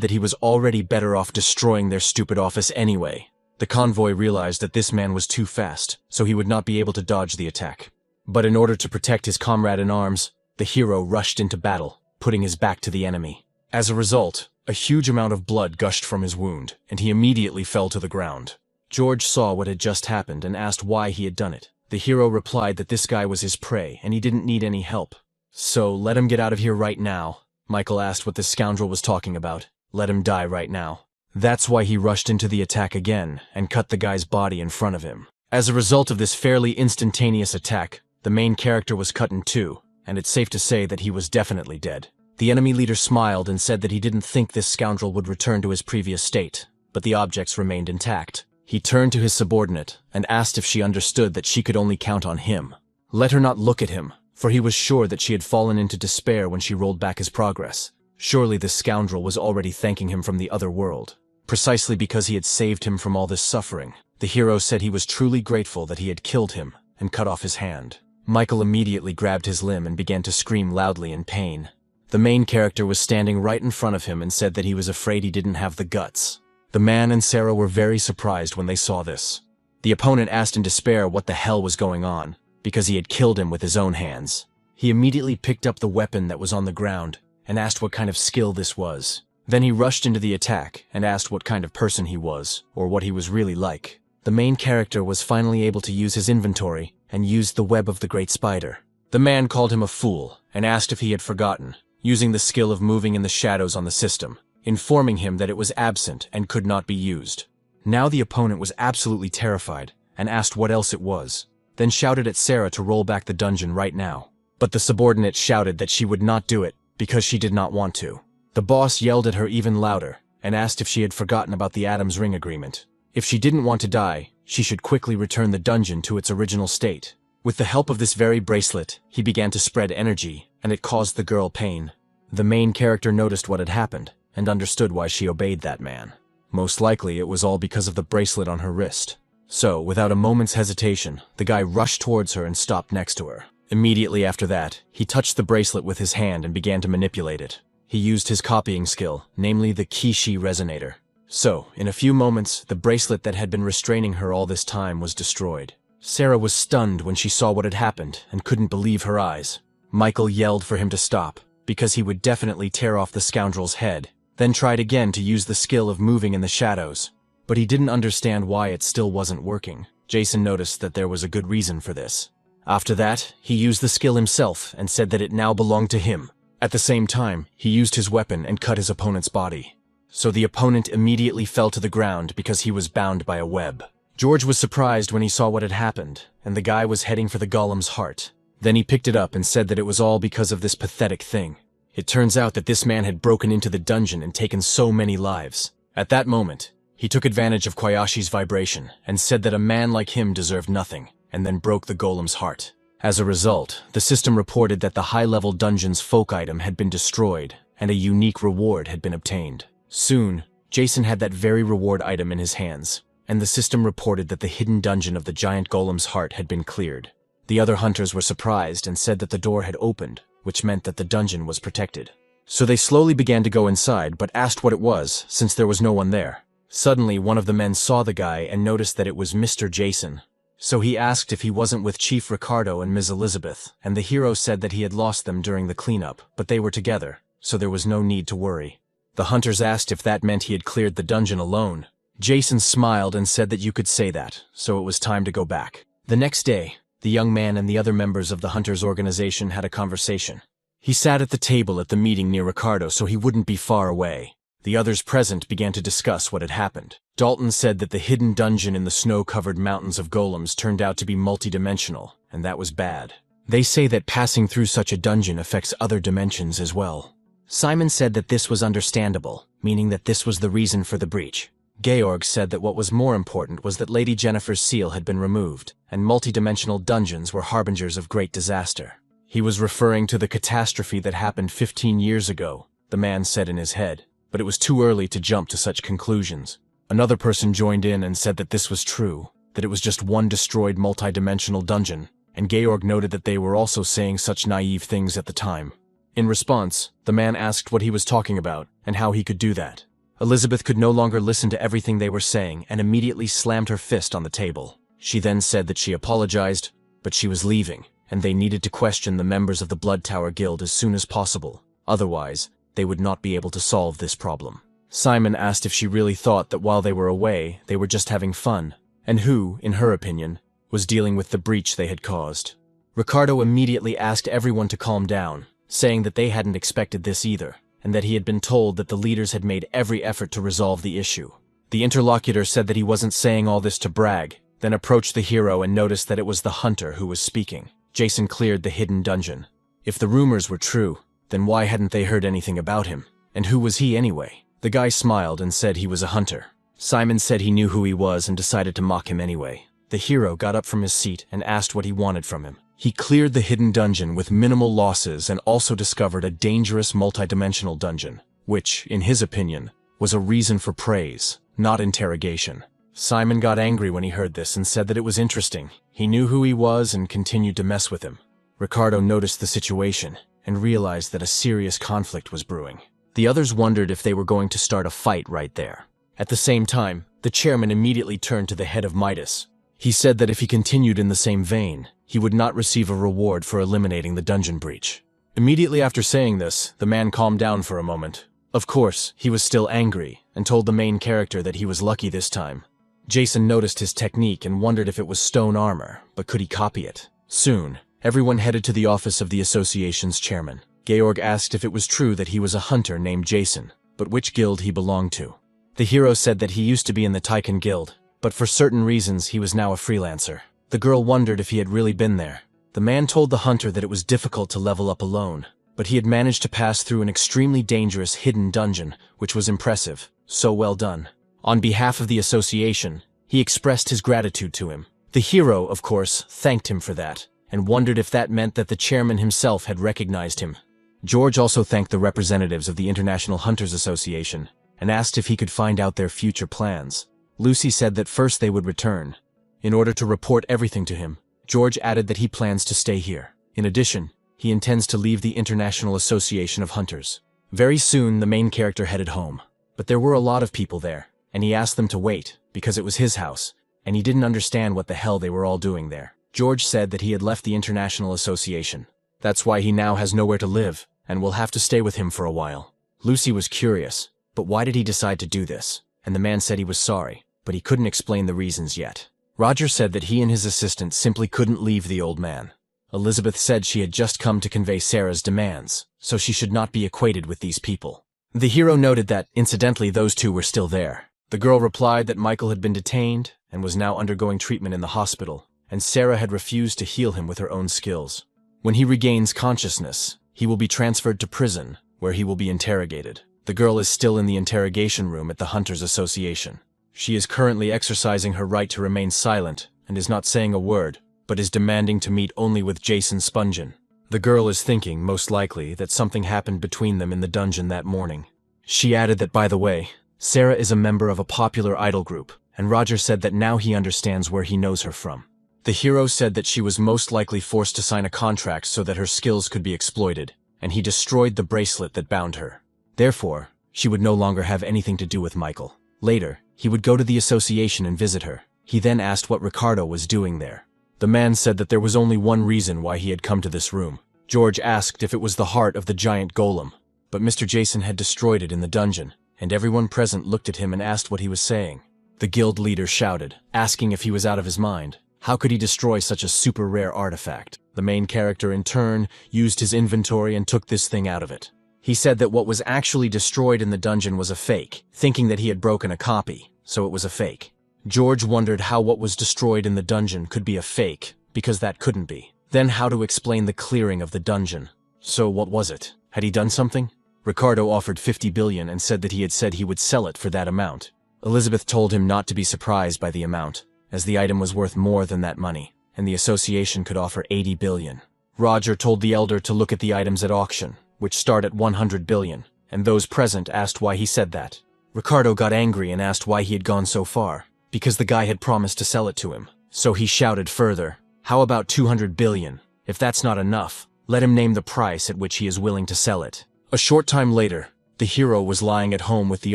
that he was already better off destroying their stupid office anyway. The convoy realized that this man was too fast, so he would not be able to dodge the attack. But in order to protect his comrade in arms, the hero rushed into battle, putting his back to the enemy. As a result, a huge amount of blood gushed from his wound, and he immediately fell to the ground. George saw what had just happened and asked why he had done it. The hero replied that this guy was his prey and he didn't need any help. So let him get out of here right now. Michael asked what this scoundrel was talking about. Let him die right now. That's why he rushed into the attack again and cut the guy's body in front of him. As a result of this fairly instantaneous attack, the main character was cut in two, and it's safe to say that he was definitely dead. The enemy leader smiled and said that he didn't think this scoundrel would return to his previous state, but the objects remained intact. He turned to his subordinate and asked if she understood that she could only count on him. Let her not look at him, for he was sure that she had fallen into despair when she rolled back his progress. Surely this scoundrel was already thanking him from the other world. Precisely because he had saved him from all this suffering, the hero said he was truly grateful that he had killed him and cut off his hand. Michael immediately grabbed his limb and began to scream loudly in pain. The main character was standing right in front of him and said that he was afraid he didn't have the guts. The man and Sarah were very surprised when they saw this. The opponent asked in despair what the hell was going on, because he had killed him with his own hands. He immediately picked up the weapon that was on the ground and asked what kind of skill this was. Then he rushed into the attack and asked what kind of person he was, or what he was really like. the main character was finally able to use his inventory and used the web of the great spider. The man called him a fool and asked if he had forgotten, using the skill of moving in the shadows on the system, informing him that it was absent and could not be used. Now the opponent was absolutely terrified and asked what else it was, then shouted at Sarah to roll back the dungeon right now. But the subordinate shouted that she would not do it because she did not want to. The boss yelled at her even louder and asked if she had forgotten about the Adam's Ring agreement. If she didn't want to die, she should quickly return the dungeon to its original state. With the help of this very bracelet, he began to spread energy, and it caused the girl pain. The main character noticed what had happened and understood why she obeyed that man. Most likely it was all because of the bracelet on her wrist. So, without a moment's hesitation, the guy rushed towards her and stopped next to her. Immediately after that, he touched the bracelet with his hand and began to manipulate it. He used his copying skill, namely the Kishi resonator. So, in a few moments, the bracelet that had been restraining her all this time was destroyed. Sarah was stunned when she saw what had happened and couldn't believe her eyes. Michael yelled for him to stop, because he would definitely tear off the scoundrel's head, then tried again to use the skill of moving in the shadows. But he didn't understand why it still wasn't working. Jason noticed that there was a good reason for this. After that, he used the skill himself and said that it now belonged to him. At the same time, he used his weapon and cut his opponent's body. So the opponent immediately fell to the ground because he was bound by a web. George was surprised when he saw what had happened, and the guy was heading for the golem's heart. Then he picked it up and said that it was all because of this pathetic thing. It turns out that this man had broken into the dungeon and taken so many lives. At that moment, he took advantage of Koyashi's vibration and said that a man like him deserved nothing, and then broke the golem's heart. As a result, the system reported that the high-level dungeon's folk item had been destroyed, and a unique reward had been obtained. Soon, Jason had that very reward item in his hands, and the system reported that the hidden dungeon of the giant golem's heart had been cleared. The other hunters were surprised and said that the door had opened, which meant that the dungeon was protected. So they slowly began to go inside, but asked what it was, since there was no one there. Suddenly, one of the men saw the guy and noticed that it was Mr. Jason. So he asked if he wasn't with Chief Ricardo and Ms. Elizabeth, and the hero said that he had lost them during the cleanup, but they were together, so there was no need to worry. The hunters asked if that meant he had cleared the dungeon alone. Jason smiled and said that you could say that, so it was time to go back. The next day, the young man and the other members of the hunters' organization had a conversation. He sat at the table at the meeting near Ricardo so he wouldn't be far away. The others present began to discuss what had happened. Dalton said that the hidden dungeon in the snow-covered mountains of golems turned out to be multidimensional, and that was bad. They say that passing through such a dungeon affects other dimensions as well. Simon said that this was understandable, meaning that this was the reason for the breach. Georg said that what was more important was that Lady Jennifer's seal had been removed, and multidimensional dungeons were harbingers of great disaster. He was referring to the catastrophe that happened 15 years ago, the man said in his head, but it was too early to jump to such conclusions. Another person joined in and said that this was true, that it was just one destroyed multidimensional dungeon, and Georg noted that they were also saying such naive things at the time. In response, the man asked what he was talking about and how he could do that. Elizabeth could no longer listen to everything they were saying and immediately slammed her fist on the table. She then said that she apologized, but she was leaving, and they needed to question the members of the Blood Tower Guild as soon as possible. Otherwise, they would not be able to solve this problem. Simon asked if she really thought that while they were away, they were just having fun, and who, in her opinion, was dealing with the breach they had caused. Ricardo immediately asked everyone to calm down, saying that they hadn't expected this either, and that he had been told that the leaders had made every effort to resolve the issue. The interlocutor said that he wasn't saying all this to brag, then approached the hero and noticed that it was the hunter who was speaking. Jason cleared the hidden dungeon. If the rumors were true, then why hadn't they heard anything about him? And who was he anyway? The guy smiled and said he was a hunter. Simon said he knew who he was and decided to mock him anyway. The hero got up from his seat and asked what he wanted from him. He cleared the hidden dungeon with minimal losses and also discovered a dangerous multidimensional dungeon, which, in his opinion, was a reason for praise, not interrogation. Simon got angry when he heard this and said that it was interesting. He knew who he was and continued to mess with him. Ricardo noticed the situation and realized that a serious conflict was brewing. The others wondered if they were going to start a fight right there. At the same time, the chairman immediately turned to the head of Midas. He said that if he continued in the same vein, he would not receive a reward for eliminating the dungeon breach. Immediately after saying this, the man calmed down for a moment. Of course, he was still angry and told the main character that he was lucky this time. Jason noticed his technique and wondered if it was stone armor, but could he copy it? Soon, everyone headed to the office of the association's chairman. Georg asked if it was true that he was a hunter named Jason, but which guild he belonged to. The hero said that he used to be in the Taiken Guild, but for certain reasons he was now a freelancer. The girl wondered if he had really been there. The man told the hunter that it was difficult to level up alone, but he had managed to pass through an extremely dangerous hidden dungeon, which was impressive. So well done. On behalf of the association, he expressed his gratitude to him. The hero, of course, thanked him for that, and wondered if that meant that the chairman himself had recognized him. George also thanked the representatives of the International Hunters Association, and asked if he could find out their future plans. Lucy said that first they would return. In order to report everything to him, George added that he plans to stay here. In addition, he intends to leave the International Association of Hunters. Very soon, the main character headed home. But there were a lot of people there, and he asked them to wait, because it was his house, and he didn't understand what the hell they were all doing there. George said that he had left the International Association. That's why he now has nowhere to live, and will have to stay with him for a while. Lucy was curious, but why did he decide to do this? And the man said he was sorry, but he couldn't explain the reasons yet. Roger said that he and his assistant simply couldn't leave the old man. Elizabeth said she had just come to convey Sarah's demands, so she should not be equated with these people. The hero noted that, incidentally, those two were still there. The girl replied that Michael had been detained and was now undergoing treatment in the hospital, and Sarah had refused to heal him with her own skills. When he regains consciousness, he will be transferred to prison, where he will be interrogated. The girl is still in the interrogation room at the Hunters Association. She is currently exercising her right to remain silent and is not saying a word, but is demanding to meet only with Jason Spungen. The girl is thinking, most likely, that something happened between them in the dungeon that morning. She added that, by the way, Sarah is a member of a popular idol group, and Roger said that now he understands where he knows her from. The hero said that she was most likely forced to sign a contract so that her skills could be exploited, and he destroyed the bracelet that bound her. Therefore, she would no longer have anything to do with Michael. Later, he would go to the association and visit her. He then asked what Ricardo was doing there. The man said that there was only one reason why he had come to this room. George asked if it was the heart of the giant golem, but Mr. Jason had destroyed it in the dungeon, and everyone present looked at him and asked what he was saying. The guild leader shouted, asking if he was out of his mind. How could he destroy such a super rare artifact? The main character, in turn, used his inventory and took this thing out of it. He said that what was actually destroyed in the dungeon was a fake, thinking that he had broken a copy, so it was a fake. George wondered how what was destroyed in the dungeon could be a fake, because that couldn't be. Then how to explain the clearing of the dungeon. So what was it? Had he done something? Ricardo offered 50 billion and said that he had said he would sell it for that amount. Elizabeth told him not to be surprised by the amount, as the item was worth more than that money, and the association could offer 80 billion. Roger told the elder to look at the items at auction, which start at 100 billion, and those present asked why he said that. Ricardo got angry and asked why he had gone so far, because the guy had promised to sell it to him. So he shouted further, "How about 200 billion? If that's not enough, let him name the price at which he is willing to sell it." A short time later, the hero was lying at home with the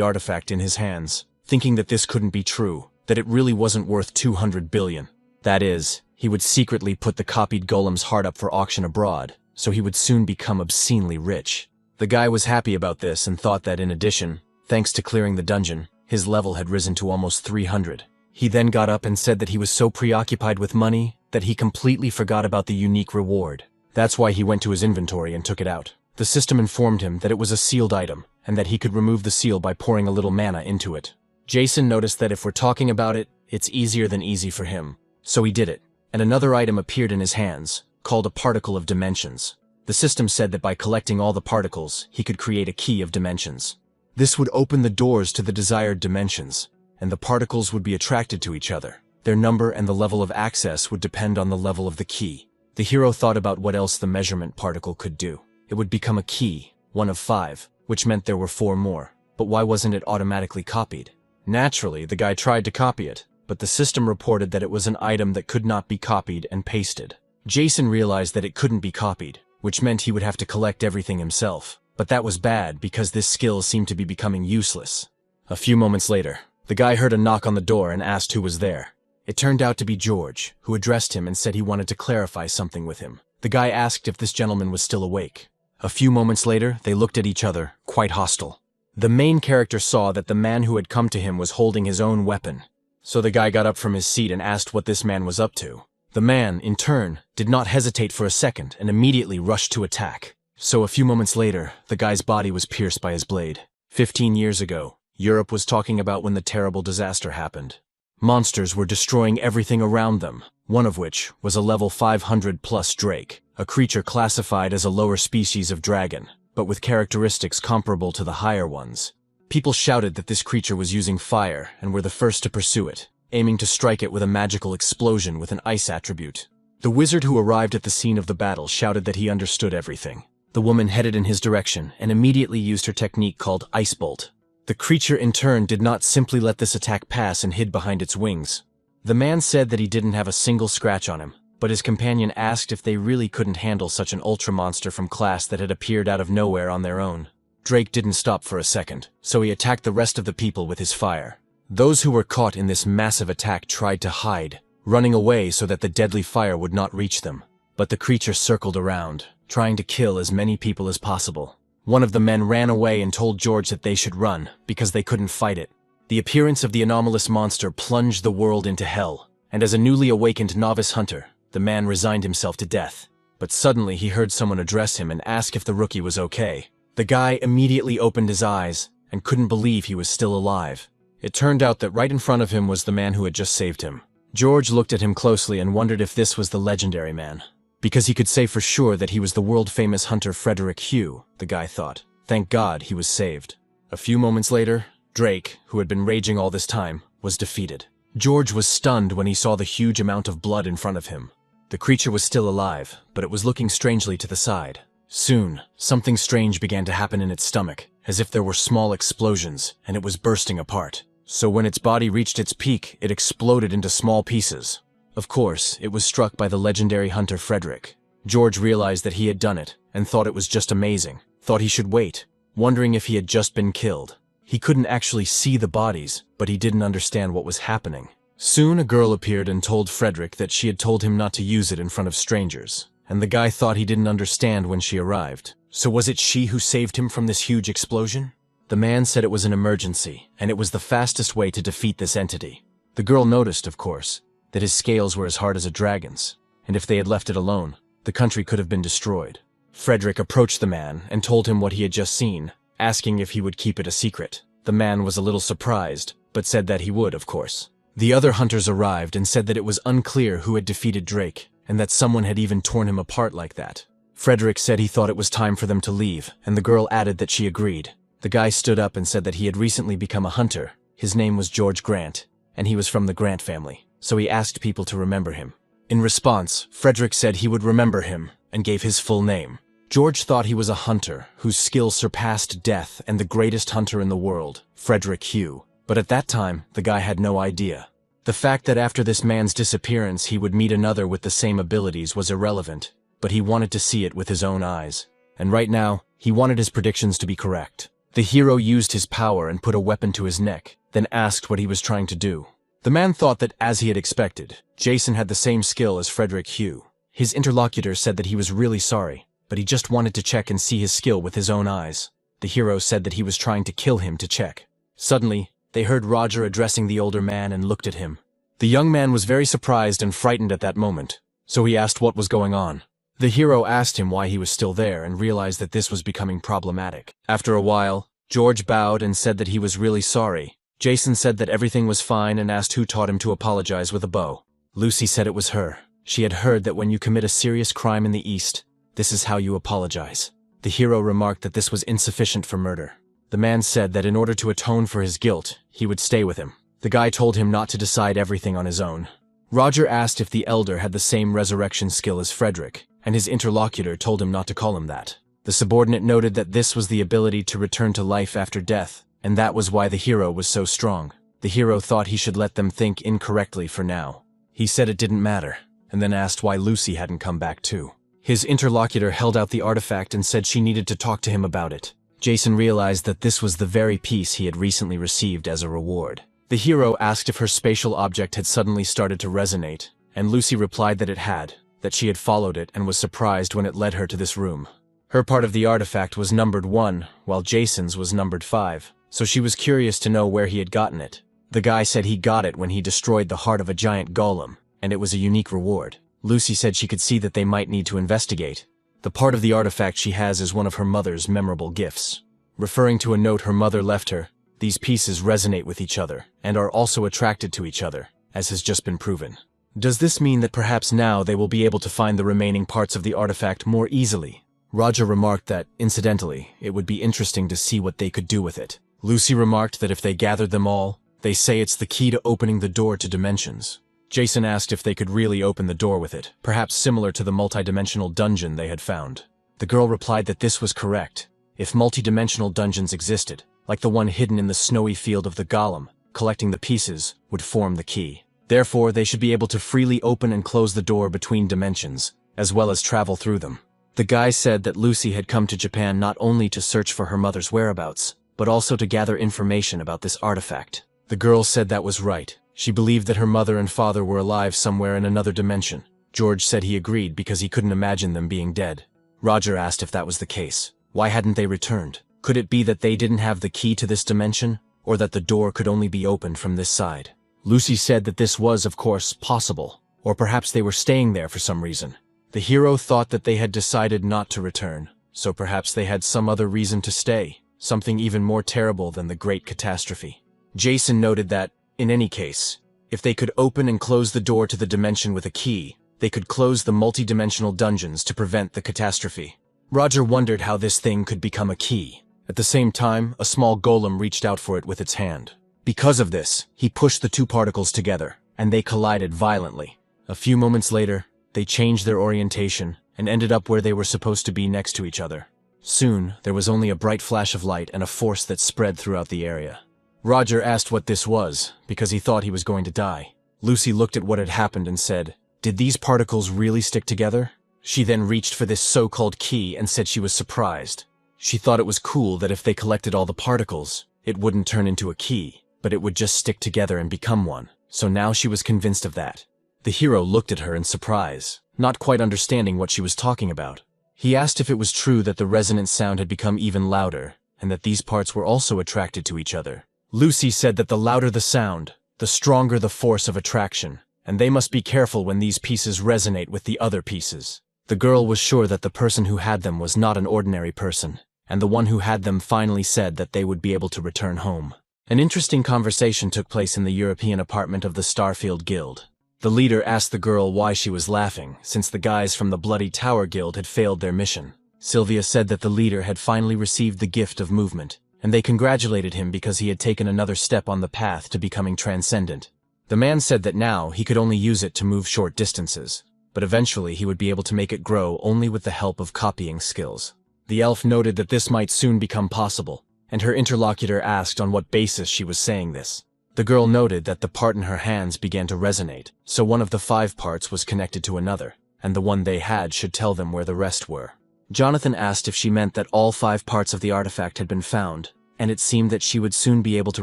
artifact in his hands, thinking that this couldn't be true, that it really wasn't worth 200 billion. That is, he would secretly put the copied golem's heart up for auction abroad, so he would soon become obscenely rich. The guy was happy about this and thought that in addition, thanks to clearing the dungeon, his level had risen to almost 300. He then got up and said that he was so preoccupied with money that he completely forgot about the unique reward. That's why he went to his inventory and took it out. The system informed him that it was a sealed item, and that he could remove the seal by pouring a little mana into it. Jason noticed that if we're talking about it, it's easier than easy for him. So he did it, and another item appeared in his hands, called a particle of dimensions. The system said that by collecting all the particles, he could create a key of dimensions. This would open the doors to the desired dimensions, and the particles would be attracted to each other. Their number and the level of access would depend on the level of the key. The hero thought about what else the measurement particle could do. It would become a key, one of 5, which meant there were 4 more. But why wasn't it automatically copied? Naturally, the guy tried to copy it, but the system reported that it was an item that could not be copied and pasted. Jason realized that it couldn't be copied, which meant he would have to collect everything himself. But that was bad because this skill seemed to be becoming useless. A few moments later, the guy heard a knock on the door and asked who was there. It turned out to be George, who addressed him and said he wanted to clarify something with him. The guy asked if this gentleman was still awake. A few moments later, they looked at each other, quite hostile. The main character saw that the man who had come to him was holding his own weapon. So the guy got up from his seat and asked what this man was up to. The man, in turn, did not hesitate for a second and immediately rushed to attack. So a few moments later, the guy's body was pierced by his blade. 15 years ago, Europe was talking about when the terrible disaster happened. Monsters were destroying everything around them, one of which was a level 500+ drake, a creature classified as a lower species of dragon, but with characteristics comparable to the higher ones. People shouted that this creature was using fire and were the first to pursue it, aiming to strike it with a magical explosion with an ice attribute. The wizard who arrived at the scene of the battle shouted that he understood everything. The woman headed in his direction and immediately used her technique called Ice Bolt. The creature in turn did not simply let this attack pass and hid behind its wings. The man said that he didn't have a single scratch on him, but his companion asked if they really couldn't handle such an ultra monster from class that had appeared out of nowhere on their own. Drake didn't stop for a second, so he attacked the rest of the people with his fire. Those who were caught in this massive attack tried to hide, running away so that the deadly fire would not reach them. But the creature circled around, trying to kill as many people as possible. One of the men ran away and told George that they should run, because they couldn't fight it. The appearance of the anomalous monster plunged the world into hell, and as a newly awakened novice hunter, the man resigned himself to death. But suddenly he heard someone address him and ask if the rookie was okay. The guy immediately opened his eyes and couldn't believe he was still alive. It turned out that right in front of him was the man who had just saved him. George looked at him closely and wondered if this was the legendary man, because he could say for sure that he was the world-famous hunter Frederick Hugh, the guy thought. Thank God he was saved. A few moments later, Drake, who had been raging all this time, was defeated. George was stunned when he saw the huge amount of blood in front of him. The creature was still alive, but it was looking strangely to the side. Soon, something strange began to happen in its stomach, as if there were small explosions, and it was bursting apart. So when its body reached its peak, it exploded into small pieces. Of course, it was struck by the legendary hunter Frederick. George realized that he had done it, and thought it was just amazing, thought he should wait, wondering if he had just been killed. He couldn't actually see the bodies, but he didn't understand what was happening. Soon a girl appeared and told Frederick that she had told him not to use it in front of strangers, and the guy thought he didn't understand when she arrived. So was it she who saved him from this huge explosion? The man said it was an emergency, and it was the fastest way to defeat this entity. The girl noticed, of course, that his scales were as hard as a dragon's, and if they had left it alone, the country could have been destroyed. Frederick approached the man and told him what he had just seen, asking if he would keep it a secret. The man was a little surprised, but said that he would, of course. The other hunters arrived and said that it was unclear who had defeated Drake, and that someone had even torn him apart like that. Frederick said he thought it was time for them to leave, and the girl added that she agreed. The guy stood up and said that he had recently become a hunter. His name was George Grant, and he was from the Grant family, so he asked people to remember him. In response, Frederick said he would remember him, and gave his full name. George thought he was a hunter, whose skill surpassed death and the greatest hunter in the world, Frederick Hugh. But at that time, the guy had no idea. The fact that after this man's disappearance he would meet another with the same abilities was irrelevant, but he wanted to see it with his own eyes. And right now, he wanted his predictions to be correct. The hero used his power and put a weapon to his neck, then asked what he was trying to do. The man thought that, as he had expected, Jason had the same skill as Frederick Hugh. His interlocutor said that he was really sorry, but he just wanted to check and see his skill with his own eyes. The hero said that he was trying to kill him to check. Suddenly, they heard Roger addressing the older man and looked at him. The young man was very surprised and frightened at that moment, so he asked what was going on. The hero asked him why he was still there and realized that this was becoming problematic. After a while, George bowed and said that he was really sorry. Jason said that everything was fine and asked who taught him to apologize with a bow. Lucy said it was her. She had heard that when you commit a serious crime in the East, this is how you apologize. The hero remarked that this was insufficient for murder. The man said that in order to atone for his guilt, he would stay with him. The guy told him not to decide everything on his own. Roger asked if the elder had the same resurrection skill as Frederick, and his interlocutor told him not to call him that. The subordinate noted that this was the ability to return to life after death, and that was why the hero was so strong. The hero thought he should let them think incorrectly for now. He said it didn't matter, and then asked why Lucy hadn't come back too. His interlocutor held out the artifact and said she needed to talk to him about it. Jason realized that this was the very piece he had recently received as a reward. The hero asked if her spatial object had suddenly started to resonate, and Lucy replied that it had, that she had followed it and was surprised when it led her to this room. Her part of the artifact was numbered 1, while Jason's was numbered 5, so she was curious to know where he had gotten it. The guy said he got it when he destroyed the heart of a giant golem, and it was a unique reward. Lucy said she could see that they might need to investigate. The part of the artifact she has is one of her mother's memorable gifts. Referring to a note her mother left her, these pieces resonate with each other, and are also attracted to each other, as has just been proven. Does this mean that perhaps now they will be able to find the remaining parts of the artifact more easily? Roger remarked that, incidentally, it would be interesting to see what they could do with it. Lucy remarked that if they gathered them all, they say it's the key to opening the door to dimensions. Jason asked if they could really open the door with it, perhaps similar to the multidimensional dungeon they had found. The girl replied that this was correct. If multidimensional dungeons existed, like the one hidden in the snowy field of the golem, collecting the pieces would form the key. Therefore, they should be able to freely open and close the door between dimensions, as well as travel through them. The guy said that Lucy had come to Japan not only to search for her mother's whereabouts, but also to gather information about this artifact. The girl said that was right. She believed that her mother and father were alive somewhere in another dimension. George said he agreed because he couldn't imagine them being dead. Roger asked if that was the case. Why hadn't they returned? Could it be that they didn't have the key to this dimension, or that the door could only be opened from this side? Lucy said that this was, of course, possible, or perhaps they were staying there for some reason. The hero thought that they had decided not to return, so perhaps they had some other reason to stay, something even more terrible than the great catastrophe. Jason noted that, in any case, if they could open and close the door to the dimension with a key, they could close the multi-dimensional dungeons to prevent the catastrophe. Roger wondered how this thing could become a key. At the same time, a small golem reached out for it with its hand. Because of this, he pushed the two particles together, and they collided violently. A few moments later, they changed their orientation and ended up where they were supposed to be next to each other. Soon, there was only a bright flash of light and a force that spread throughout the area. Roger asked what this was, because he thought he was going to die. Lucy looked at what had happened and said, "Did these particles really stick together?" She then reached for this so-called key and said she was surprised. She thought it was cool that if they collected all the particles, it wouldn't turn into a key, but it would just stick together and become one. So now she was convinced of that. The hero looked at her in surprise, not quite understanding what she was talking about. He asked if it was true that the resonant sound had become even louder, and that these parts were also attracted to each other. Lucy said that the louder the sound, the stronger the force of attraction, and they must be careful when these pieces resonate with the other pieces. The girl was sure that the person who had them was not an ordinary person, and the one who had them finally said that they would be able to return home. An interesting conversation took place in the European apartment of the Starfield Guild. The leader asked the girl why she was laughing, since the guys from the Bloody Tower Guild had failed their mission. Sylvia said that the leader had finally received the gift of movement, and they congratulated him because he had taken another step on the path to becoming transcendent. The man said that now he could only use it to move short distances, but eventually he would be able to make it grow only with the help of copying skills. The elf noted that this might soon become possible, and her interlocutor asked on what basis she was saying this. The girl noted that the part in her hands began to resonate, so one of the 5 parts was connected to another, and the one they had should tell them where the rest were. Jonathan asked if she meant that all 5 parts of the artifact had been found, and it seemed that she would soon be able to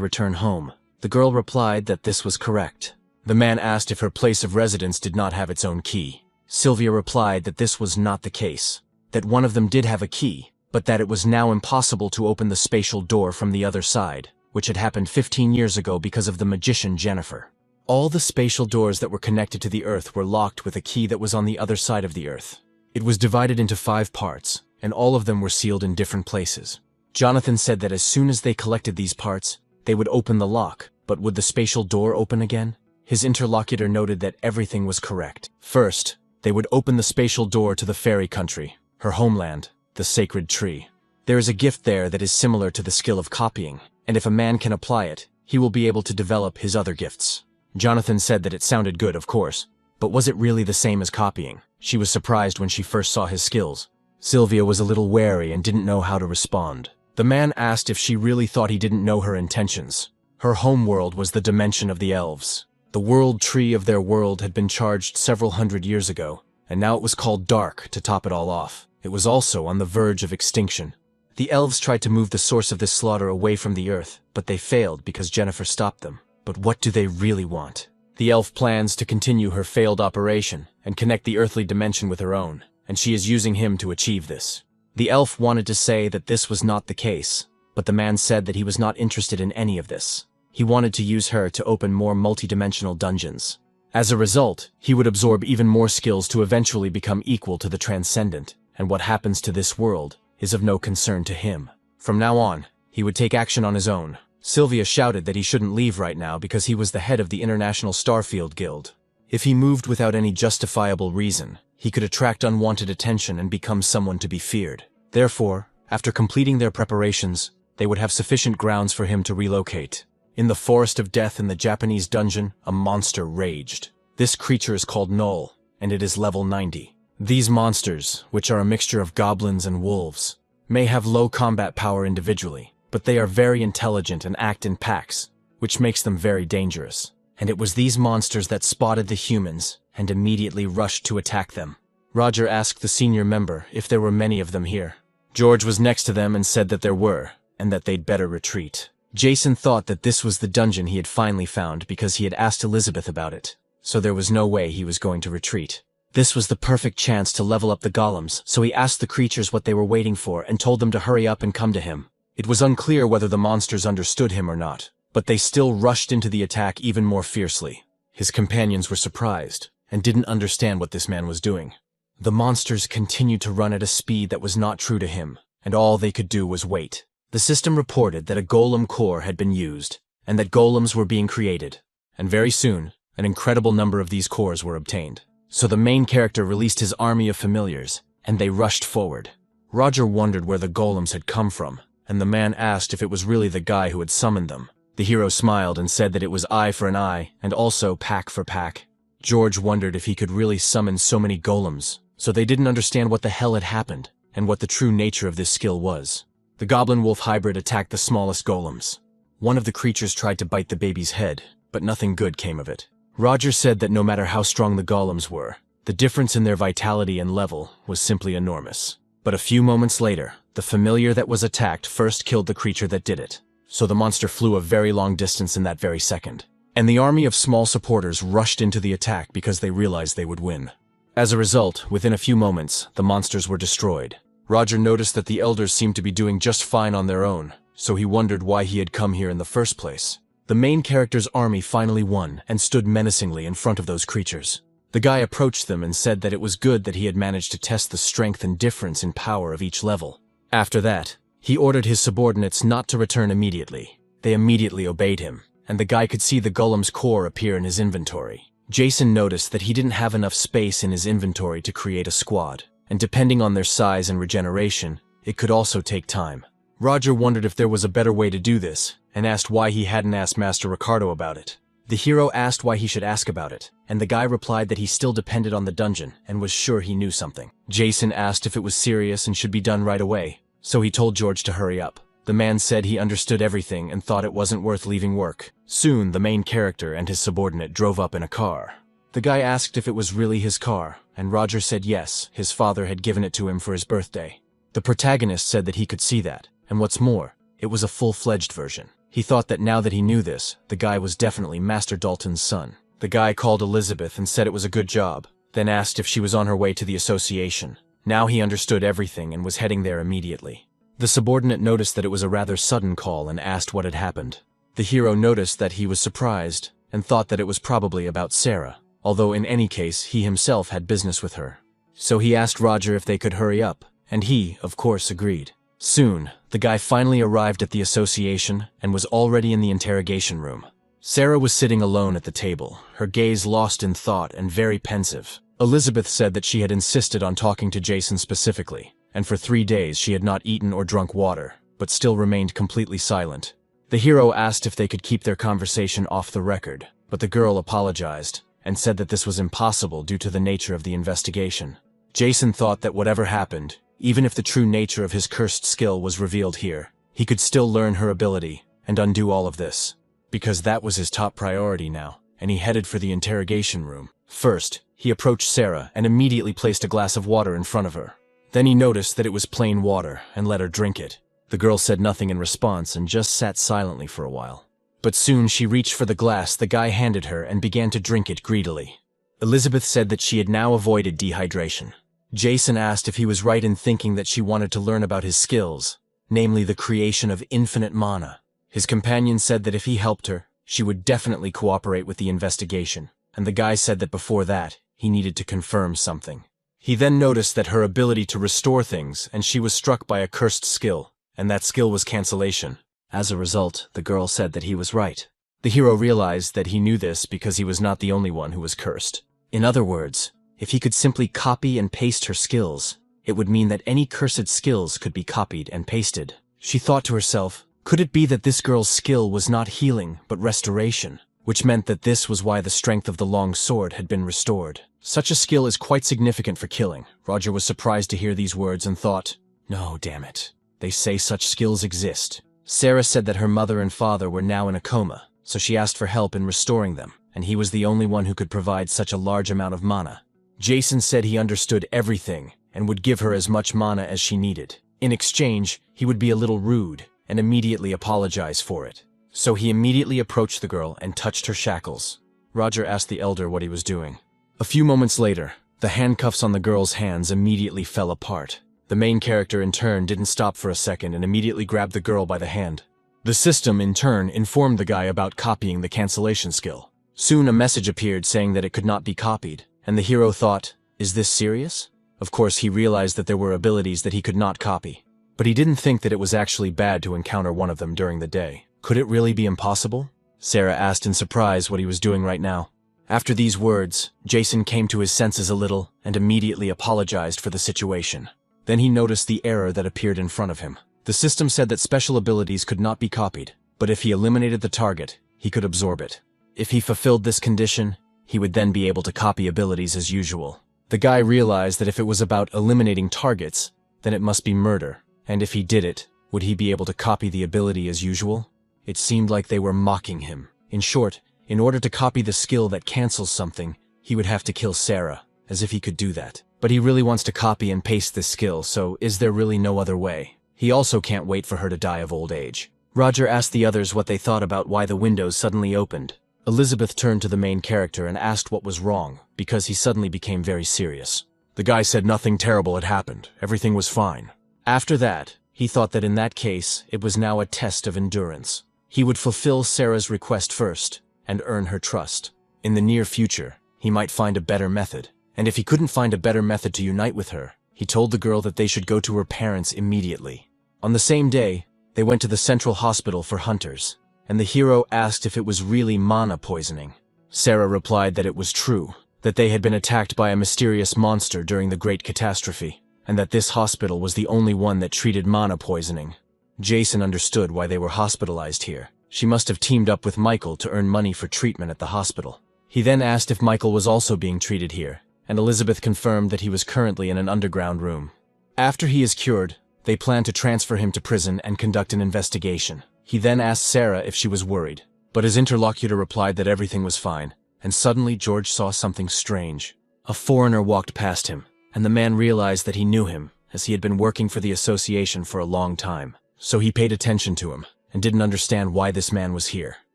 return home. The girl replied that this was correct. The man asked if her place of residence did not have its own key. Sylvia replied that this was not the case, that one of them did have a key, but that it was now impossible to open the spatial door from the other side, which had happened 15 years ago because of the magician Jennifer. All the spatial doors that were connected to the Earth were locked with a key that was on the other side of the Earth. It was divided into 5 parts, and all of them were sealed in different places. Jonathan said that as soon as they collected these parts, they would open the lock, but would the spatial door open again? His interlocutor noted that everything was correct. First, they would open the spatial door to the fairy country, her homeland, the sacred tree. There is a gift there that is similar to the skill of copying, and if a man can apply it, he will be able to develop his other gifts. Jonathan said that it sounded good, of course, but was it really the same as copying? She was surprised when she first saw his skills. Sylvia was a little wary and didn't know how to respond. The man asked if she really thought he didn't know her intentions. Her homeworld was the dimension of the elves. The world tree of their world had been charged several hundred years ago, and now it was called Dark to top it all off. It was also on the verge of extinction. The elves tried to move the source of this slaughter away from the Earth, but they failed because Jennifer stopped them. But what do they really want? The elf plans to continue her failed operation and connect the earthly dimension with her own, and she is using him to achieve this. The elf wanted to say that this was not the case, but the man said that he was not interested in any of this. He wanted to use her to open more multidimensional dungeons. As a result, he would absorb even more skills to eventually become equal to the transcendent, and what happens to this world is of no concern to him. From now on, he would take action on his own. Sylvia shouted that he shouldn't leave right now because he was the head of the International Starfield Guild. If he moved without any justifiable reason, he could attract unwanted attention and become someone to be feared. Therefore, after completing their preparations, they would have sufficient grounds for him to relocate. In the Forest of Death in the Japanese dungeon, a monster raged. This creature is called Null, and it is level 90. These monsters, which are a mixture of goblins and wolves, may have low combat power individually, but they are very intelligent and act in packs, which makes them very dangerous. And it was these monsters that spotted the humans and immediately rushed to attack them. Roger asked the senior member if there were many of them here. George was next to them and said that there were, and that they'd better retreat. Jason thought that this was the dungeon he had finally found because he had asked Elizabeth about it, so there was no way he was going to retreat. This was the perfect chance to level up the golems, so he asked the creatures what they were waiting for and told them to hurry up and come to him. It was unclear whether the monsters understood him or not, but they still rushed into the attack even more fiercely. His companions were surprised and didn't understand what this man was doing. The monsters continued to run at a speed that was not true to him, and all they could do was wait. The system reported that a golem core had been used, and that golems were being created, and very soon, an incredible number of these cores were obtained. So the main character released his army of familiars, and they rushed forward. Roger wondered where the golems had come from, and the man asked if it was really the guy who had summoned them. The hero smiled and said that it was eye for an eye, and also pack for pack. George wondered if he could really summon so many golems, so they didn't understand what the hell had happened, and what the true nature of this skill was. The goblin-wolf hybrid attacked the smallest golems. One of the creatures tried to bite the baby's head, but nothing good came of it. Roger said that no matter how strong the golems were, the difference in their vitality and level was simply enormous. But a few moments later, the familiar that was attacked first killed the creature that did it, so the monster flew a very long distance in that very second. And the army of small supporters rushed into the attack because they realized they would win. As a result, within a few moments, the monsters were destroyed. Roger noticed that the elders seemed to be doing just fine on their own, so he wondered why he had come here in the first place. The main character's army finally won and stood menacingly in front of those creatures. The guy approached them and said that it was good that he had managed to test the strength and difference in power of each level. After that, he ordered his subordinates not to return immediately. They immediately obeyed him, and the guy could see the golem's core appear in his inventory. Jason noticed that he didn't have enough space in his inventory to create a squad, and depending on their size and regeneration, it could also take time. Roger wondered if there was a better way to do this, and asked why he hadn't asked Master Ricardo about it. The hero asked why he should ask about it, and the guy replied that he still depended on the dungeon and was sure he knew something. Jason asked if it was serious and should be done right away, so he told George to hurry up. The man said he understood everything and thought it wasn't worth leaving work. Soon, the main character and his subordinate drove up in a car. The guy asked if it was really his car, and Roger said yes, his father had given it to him for his birthday. The protagonist said that he could see that, and what's more, it was a full-fledged version. He thought that now that he knew this, the guy was definitely Master Dalton's son. The guy called Elizabeth and said it was a good job, then asked if she was on her way to the association. Now he understood everything and was heading there immediately. The subordinate noticed that it was a rather sudden call and asked what had happened. The hero noticed that he was surprised and thought that it was probably about Sarah, although in any case he himself had business with her. So he asked Roger if they could hurry up, and he, of course, agreed. Soon, the guy finally arrived at the association and was already in the interrogation room. Sarah was sitting alone at the table, her gaze lost in thought and very pensive. Elizabeth said that she had insisted on talking to Jason specifically, and for 3 days she had not eaten or drunk water, but still remained completely silent. The hero asked if they could keep their conversation off the record, but the girl apologized and said that this was impossible due to the nature of the investigation. Jason thought that whatever happened, even if the true nature of his cursed skill was revealed here, he could still learn her ability and undo all of this, because that was his top priority now, and he headed for the interrogation room. First, he approached Sarah and immediately placed a glass of water in front of her. Then he noticed that it was plain water and let her drink it. The girl said nothing in response and just sat silently for a while. But soon she reached for the glass the guy handed her and began to drink it greedily. Elizabeth said that she had now avoided dehydration. Jason asked if he was right in thinking that she wanted to learn about his skills, namely the creation of infinite mana. His companion said that if he helped her, she would definitely cooperate with the investigation, and the guy said that before that, he needed to confirm something. He then noticed that her ability to restore things, and she was struck by a cursed skill, and that skill was cancellation. As a result, the girl said that he was right. The hero realized that he knew this because he was not the only one who was cursed. In other words, if he could simply copy and paste her skills, it would mean that any cursed skills could be copied and pasted. She thought to herself, could it be that this girl's skill was not healing, but restoration? Which meant that this was why the strength of the long sword had been restored. Such a skill is quite significant for killing. Roger was surprised to hear these words and thought, no, damn it. They say such skills exist. Sarah said that her mother and father were now in a coma, so she asked for help in restoring them, and he was the only one who could provide such a large amount of mana. Jason said he understood everything and would give her as much mana as she needed. In exchange, he would be a little rude and immediately apologize for it. So he immediately approached the girl and touched her shackles. Roger asked the elder what he was doing. A few moments later, the handcuffs on the girl's hands immediately fell apart. The main character in turn didn't stop for a second and immediately grabbed the girl by the hand. The system in turn informed the guy about copying the cancellation skill. Soon a message appeared saying that it could not be copied, and the hero thought, is this serious? Of course he realized that there were abilities that he could not copy, but he didn't think that it was actually bad to encounter one of them during the day. Could it really be impossible? Sarah asked in surprise what he was doing right now. After these words, Jason came to his senses a little and immediately apologized for the situation. Then he noticed the error that appeared in front of him. The system said that special abilities could not be copied, but if he eliminated the target, he could absorb it. If he fulfilled this condition, he would then be able to copy abilities as usual. The guy realized that if it was about eliminating targets, then it must be murder, and if he did it, would he be able to copy the ability as usual? It seemed like they were mocking him. In short, in order to copy the skill that cancels something, he would have to kill Sarah, as if he could do that. But he really wants to copy and paste this skill, so is there really no other way? He also can't wait for her to die of old age. Roger asked the others what they thought about why the windows suddenly opened. Elizabeth turned to the main character and asked what was wrong, because he suddenly became very serious. The guy said nothing terrible had happened, everything was fine. After that, he thought that in that case, it was now a test of endurance. He would fulfill Sarah's request first, and earn her trust. In the near future, he might find a better method. And if he couldn't find a better method to unite with her, he told the girl that they should go to her parents immediately. On the same day, they went to the central hospital for hunters, and the hero asked if it was really mana poisoning. Sarah replied that it was true, that they had been attacked by a mysterious monster during the Great Catastrophe, and that this hospital was the only one that treated mana poisoning. Jason understood why they were hospitalized here. She must have teamed up with Michael to earn money for treatment at the hospital. He then asked if Michael was also being treated here, and Elizabeth confirmed that he was currently in an underground room. After he is cured, they plan to transfer him to prison and conduct an investigation. He then asked Sarah if she was worried, but his interlocutor replied that everything was fine, and suddenly George saw something strange. A foreigner walked past him, and the man realized that he knew him, as he had been working for the association for a long time. So he paid attention to him, and didn't understand why this man was here.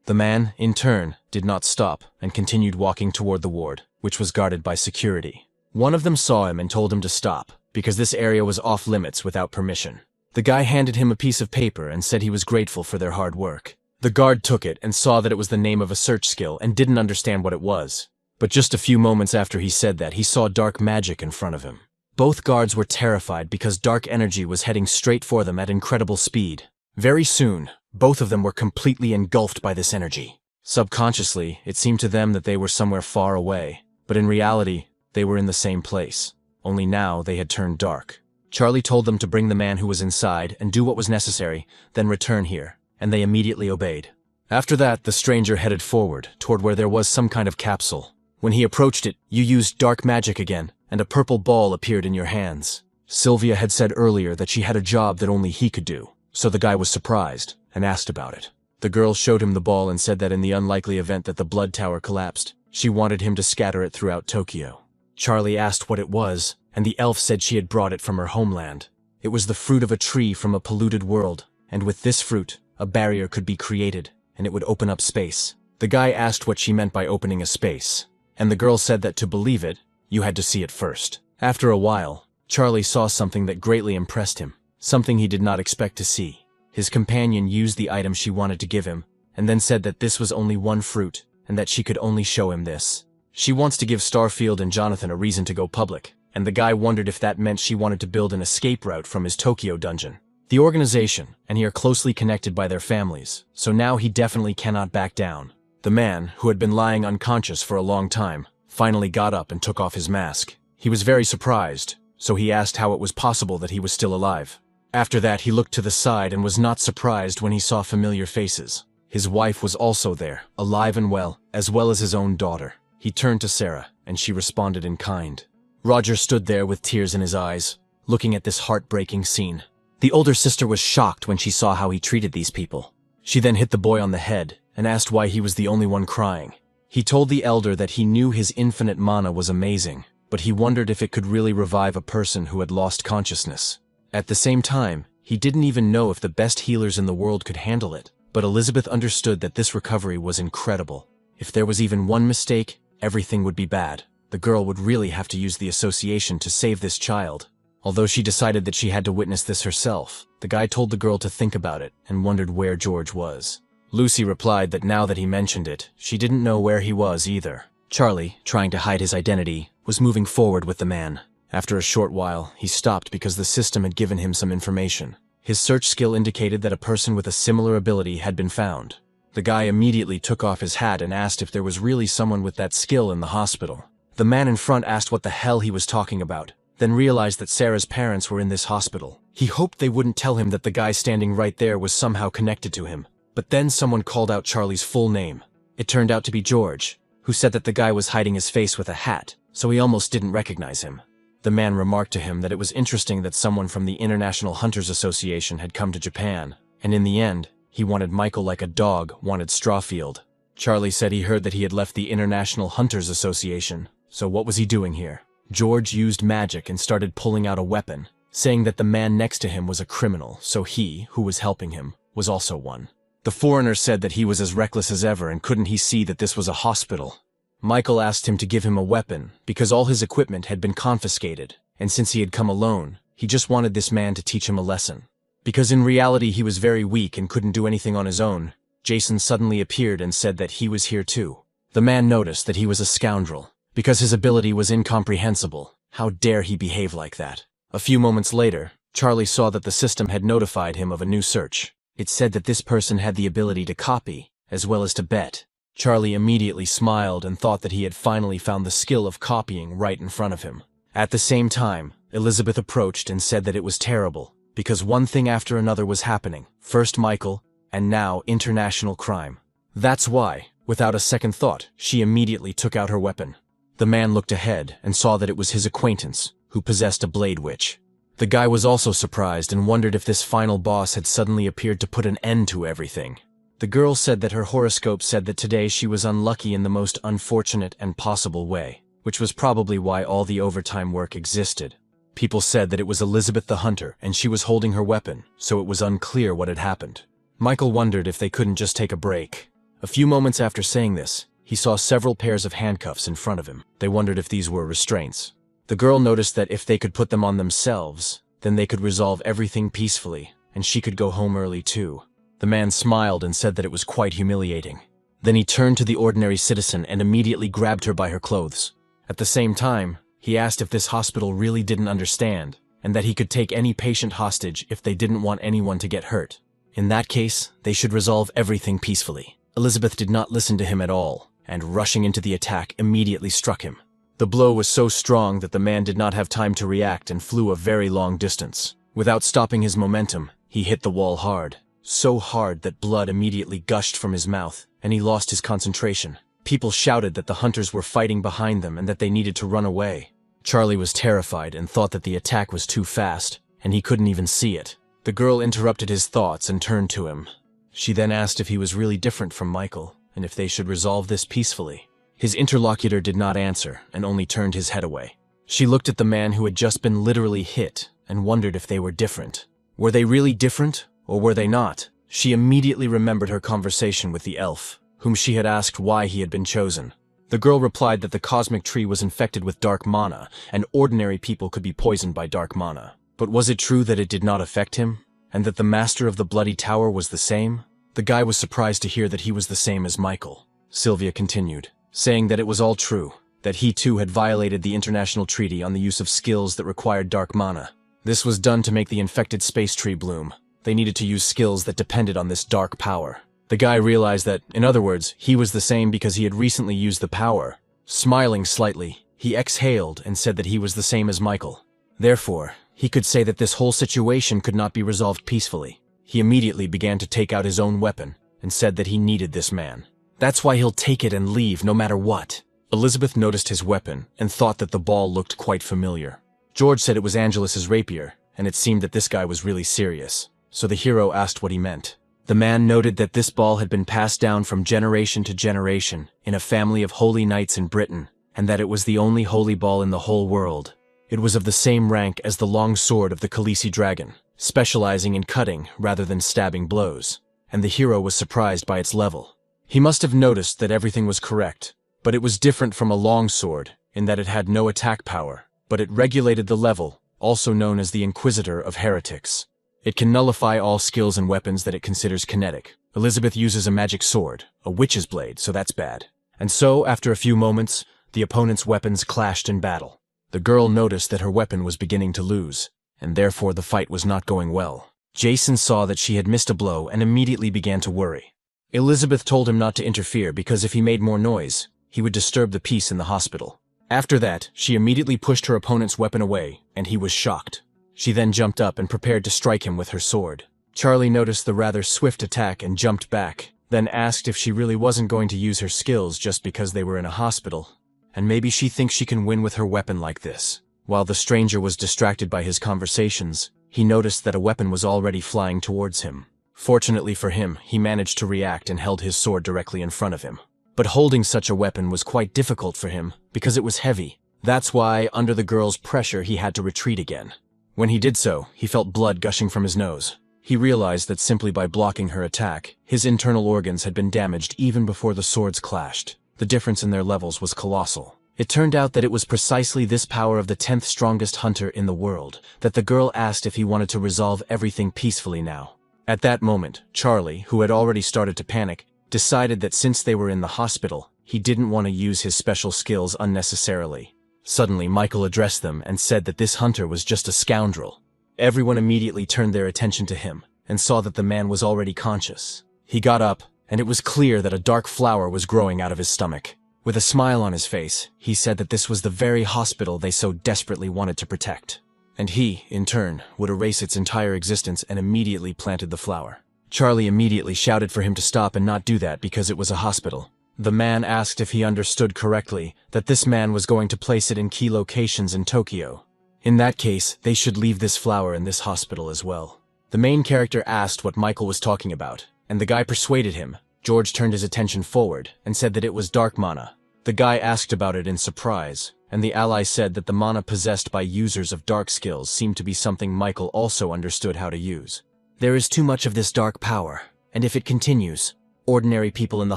The man, in turn, did not stop and continued walking toward the ward, which was guarded by security. One of them saw him and told him to stop, because this area was off limits without permission. The guy handed him a piece of paper and said he was grateful for their hard work. The guard took it and saw that it was the name of a search skill and didn't understand what it was. But just a few moments after he said that, he saw dark magic in front of him. Both guards were terrified because dark energy was heading straight for them at incredible speed. Very soon, both of them were completely engulfed by this energy. Subconsciously, it seemed to them that they were somewhere far away, but in reality, they were in the same place. Only now they had turned dark. Charlie told them to bring the man who was inside and do what was necessary, then return here, and they immediately obeyed. After that, the stranger headed forward, toward where there was some kind of capsule. When he approached it, you used dark magic again, and a purple ball appeared in your hands. Sylvia had said earlier that she had a job that only he could do, so the guy was surprised and asked about it. The girl showed him the ball and said that in the unlikely event that the blood tower collapsed, she wanted him to scatter it throughout Tokyo. Charlie asked what it was, and the elf said she had brought it from her homeland. It was the fruit of a tree from a polluted world, and with this fruit, a barrier could be created, and it would open up space. The guy asked what she meant by opening a space, and the girl said that to believe it, you had to see it first. After a while, Charlie saw something that greatly impressed him, something he did not expect to see. His companion used the item she wanted to give him, and then said that this was only one fruit, and that she could only show him this. She wants to give Starfield and Jonathan a reason to go public, and the guy wondered if that meant she wanted to build an escape route from his Tokyo dungeon. The organization and he are closely connected by their families, so now he definitely cannot back down. The man, who had been lying unconscious for a long time, finally got up and took off his mask. He was very surprised, so he asked how it was possible that he was still alive. After that, he looked to the side and was not surprised when he saw familiar faces. His wife was also there, alive and well as his own daughter. He turned to Sarah, and she responded in kind. Roger stood there with tears in his eyes, looking at this heartbreaking scene. The older sister was shocked when she saw how he treated these people. She then hit the boy on the head and asked why he was the only one crying. He told the elder that he knew his infinite mana was amazing, but he wondered if it could really revive a person who had lost consciousness. At the same time, he didn't even know if the best healers in the world could handle it, but Elizabeth understood that this recovery was incredible. If there was even one mistake, everything would be bad. The girl would really have to use the association to save this child. Although she decided that she had to witness this herself, the guy told the girl to think about it and wondered where George was. Lucy replied that now that he mentioned it, she didn't know where he was either. Charlie, trying to hide his identity, was moving forward with the man. After a short while, he stopped because the system had given him some information. His search skill indicated that a person with a similar ability had been found. The guy immediately took off his hat and asked if there was really someone with that skill in the hospital. The man in front asked what the hell he was talking about, then realized that Sarah's parents were in this hospital. He hoped they wouldn't tell him that the guy standing right there was somehow connected to him. But then someone called out Charlie's full name. It turned out to be George, who said that the guy was hiding his face with a hat, so he almost didn't recognize him. The man remarked to him that it was interesting that someone from the International Hunters Association had come to Japan, and in the end, he wanted Michael like a dog wanted Strawfield. Charlie said he heard that he had left the International Hunters Association, so what was he doing here? George used magic and started pulling out a weapon, saying that the man next to him was a criminal, so he, who was helping him, was also one. The foreigner said that he was as reckless as ever and couldn't he see that this was a hospital. Michael asked him to give him a weapon because all his equipment had been confiscated, and since he had come alone, he just wanted this man to teach him a lesson. Because in reality he was very weak and couldn't do anything on his own, Jason suddenly appeared and said that he was here too. The man noticed that he was a scoundrel, because his ability was incomprehensible. How dare he behave like that? A few moments later, Charlie saw that the system had notified him of a new search. It said that this person had the ability to copy, as well as to bet. Charlie immediately smiled and thought that he had finally found the skill of copying right in front of him. At the same time, Elizabeth approached and said that it was terrible, because one thing after another was happening. First Michael, and now international crime. That's why, without a second thought, she immediately took out her weapon. The man looked ahead and saw that it was his acquaintance, who possessed a blade witch. The guy was also surprised and wondered if this final boss had suddenly appeared to put an end to everything. The girl said that her horoscope said that today she was unlucky in the most unfortunate and possible way, which was probably why all the overtime work existed. People said that it was Elizabeth the Hunter and she was holding her weapon, so it was unclear what had happened. Michael wondered if they couldn't just take a break. A few moments after saying this, he saw several pairs of handcuffs in front of him. They wondered if these were restraints. The girl noticed that if they could put them on themselves, then they could resolve everything peacefully, and she could go home early too. The man smiled and said that it was quite humiliating. Then he turned to the ordinary citizen and immediately grabbed her by her clothes. At the same time, he asked if this hospital really didn't understand, and that he could take any patient hostage if they didn't want anyone to get hurt. In that case, they should resolve everything peacefully. Elizabeth did not listen to him at all, and rushing into the attack immediately struck him. The blow was so strong that the man did not have time to react and flew a very long distance. Without stopping his momentum, he hit the wall hard. So hard that blood immediately gushed from his mouth, and he lost his concentration. People shouted that the hunters were fighting behind them and that they needed to run away. Charlie was terrified and thought that the attack was too fast, and he couldn't even see it. The girl interrupted his thoughts and turned to him. She then asked if he was really different from Michael, and if they should resolve this peacefully. His interlocutor did not answer and only turned his head away. She looked at the man who had just been literally hit and wondered if they were different. Were they really different, or were they not? She immediately remembered her conversation with the elf, whom she had asked why he had been chosen. The girl replied that the cosmic tree was infected with dark mana, and ordinary people could be poisoned by dark mana. But was it true that it did not affect him? And that the master of the Bloody Tower was the same? The guy was surprised to hear that he was the same as Michael. Sylvia continued, saying that it was all true, that he too had violated the international treaty on the use of skills that required dark mana. This was done to make the infected space tree bloom. They needed to use skills that depended on this dark power. The guy realized that, in other words, he was the same because he had recently used the power. Smiling slightly, he exhaled and said that he was the same as Michael. Therefore, he could say that this whole situation could not be resolved peacefully. He immediately began to take out his own weapon and said that he needed this man. That's why he'll take it and leave no matter what. Elizabeth noticed his weapon and thought that the ball looked quite familiar. George said it was Angelus's rapier, and it seemed that this guy was really serious. So the hero asked what he meant. The man noted that this ball had been passed down from generation to generation in a family of holy knights in Britain, and that it was the only holy ball in the whole world. It was of the same rank as the long sword of the Khaleesi dragon, specializing in cutting rather than stabbing blows, and the hero was surprised by its level. He must have noticed that everything was correct, but it was different from a long sword in that it had no attack power, but it regulated the level, also known as the Inquisitor of Heretics. It can nullify all skills and weapons that it considers kinetic. Elizabeth uses a magic sword, a witch's blade, so that's bad. And so, after a few moments, the opponent's weapons clashed in battle. The girl noticed that her weapon was beginning to lose, and therefore the fight was not going well. Jason saw that she had missed a blow and immediately began to worry. Elizabeth told him not to interfere because if he made more noise, he would disturb the peace in the hospital. After that, she immediately pushed her opponent's weapon away, and he was shocked. She then jumped up and prepared to strike him with her sword. Charlie noticed the rather swift attack and jumped back, then asked if she really wasn't going to use her skills just because they were in a hospital. And maybe she thinks she can win with her weapon like this. While the stranger was distracted by his conversations, he noticed that a weapon was already flying towards him. Fortunately for him, he managed to react and held his sword directly in front of him. But holding such a weapon was quite difficult for him because it was heavy. That's why, under the girl's pressure, he had to retreat again. When he did so, he felt blood gushing from his nose. He realized that simply by blocking her attack, his internal organs had been damaged even before the swords clashed. The difference in their levels was colossal. It turned out that it was precisely this power of the 10th strongest hunter in the world that the girl asked if he wanted to resolve everything peacefully now. At that moment, Charlie, who had already started to panic, decided that since they were in the hospital, he didn't want to use his special skills unnecessarily. Suddenly, Michael addressed them and said that this hunter was just a scoundrel. Everyone immediately turned their attention to him and saw that the man was already conscious. He got up, and it was clear that a dark flower was growing out of his stomach. With a smile on his face, he said that this was the very hospital they so desperately wanted to protect. And he, in turn, would erase its entire existence and immediately planted the flower. Charlie immediately shouted for him to stop and not do that because it was a hospital. The man asked if he understood correctly that this man was going to place it in key locations in Tokyo. In that case, they should leave this flower in this hospital as well. The main character asked what Michael was talking about, and the guy persuaded him. George turned his attention forward and said that it was dark mana. The guy asked about it in surprise, and the ally said that the mana possessed by users of dark skills seemed to be something Michael also understood how to use. There is too much of this dark power, and if it continues, ordinary people in the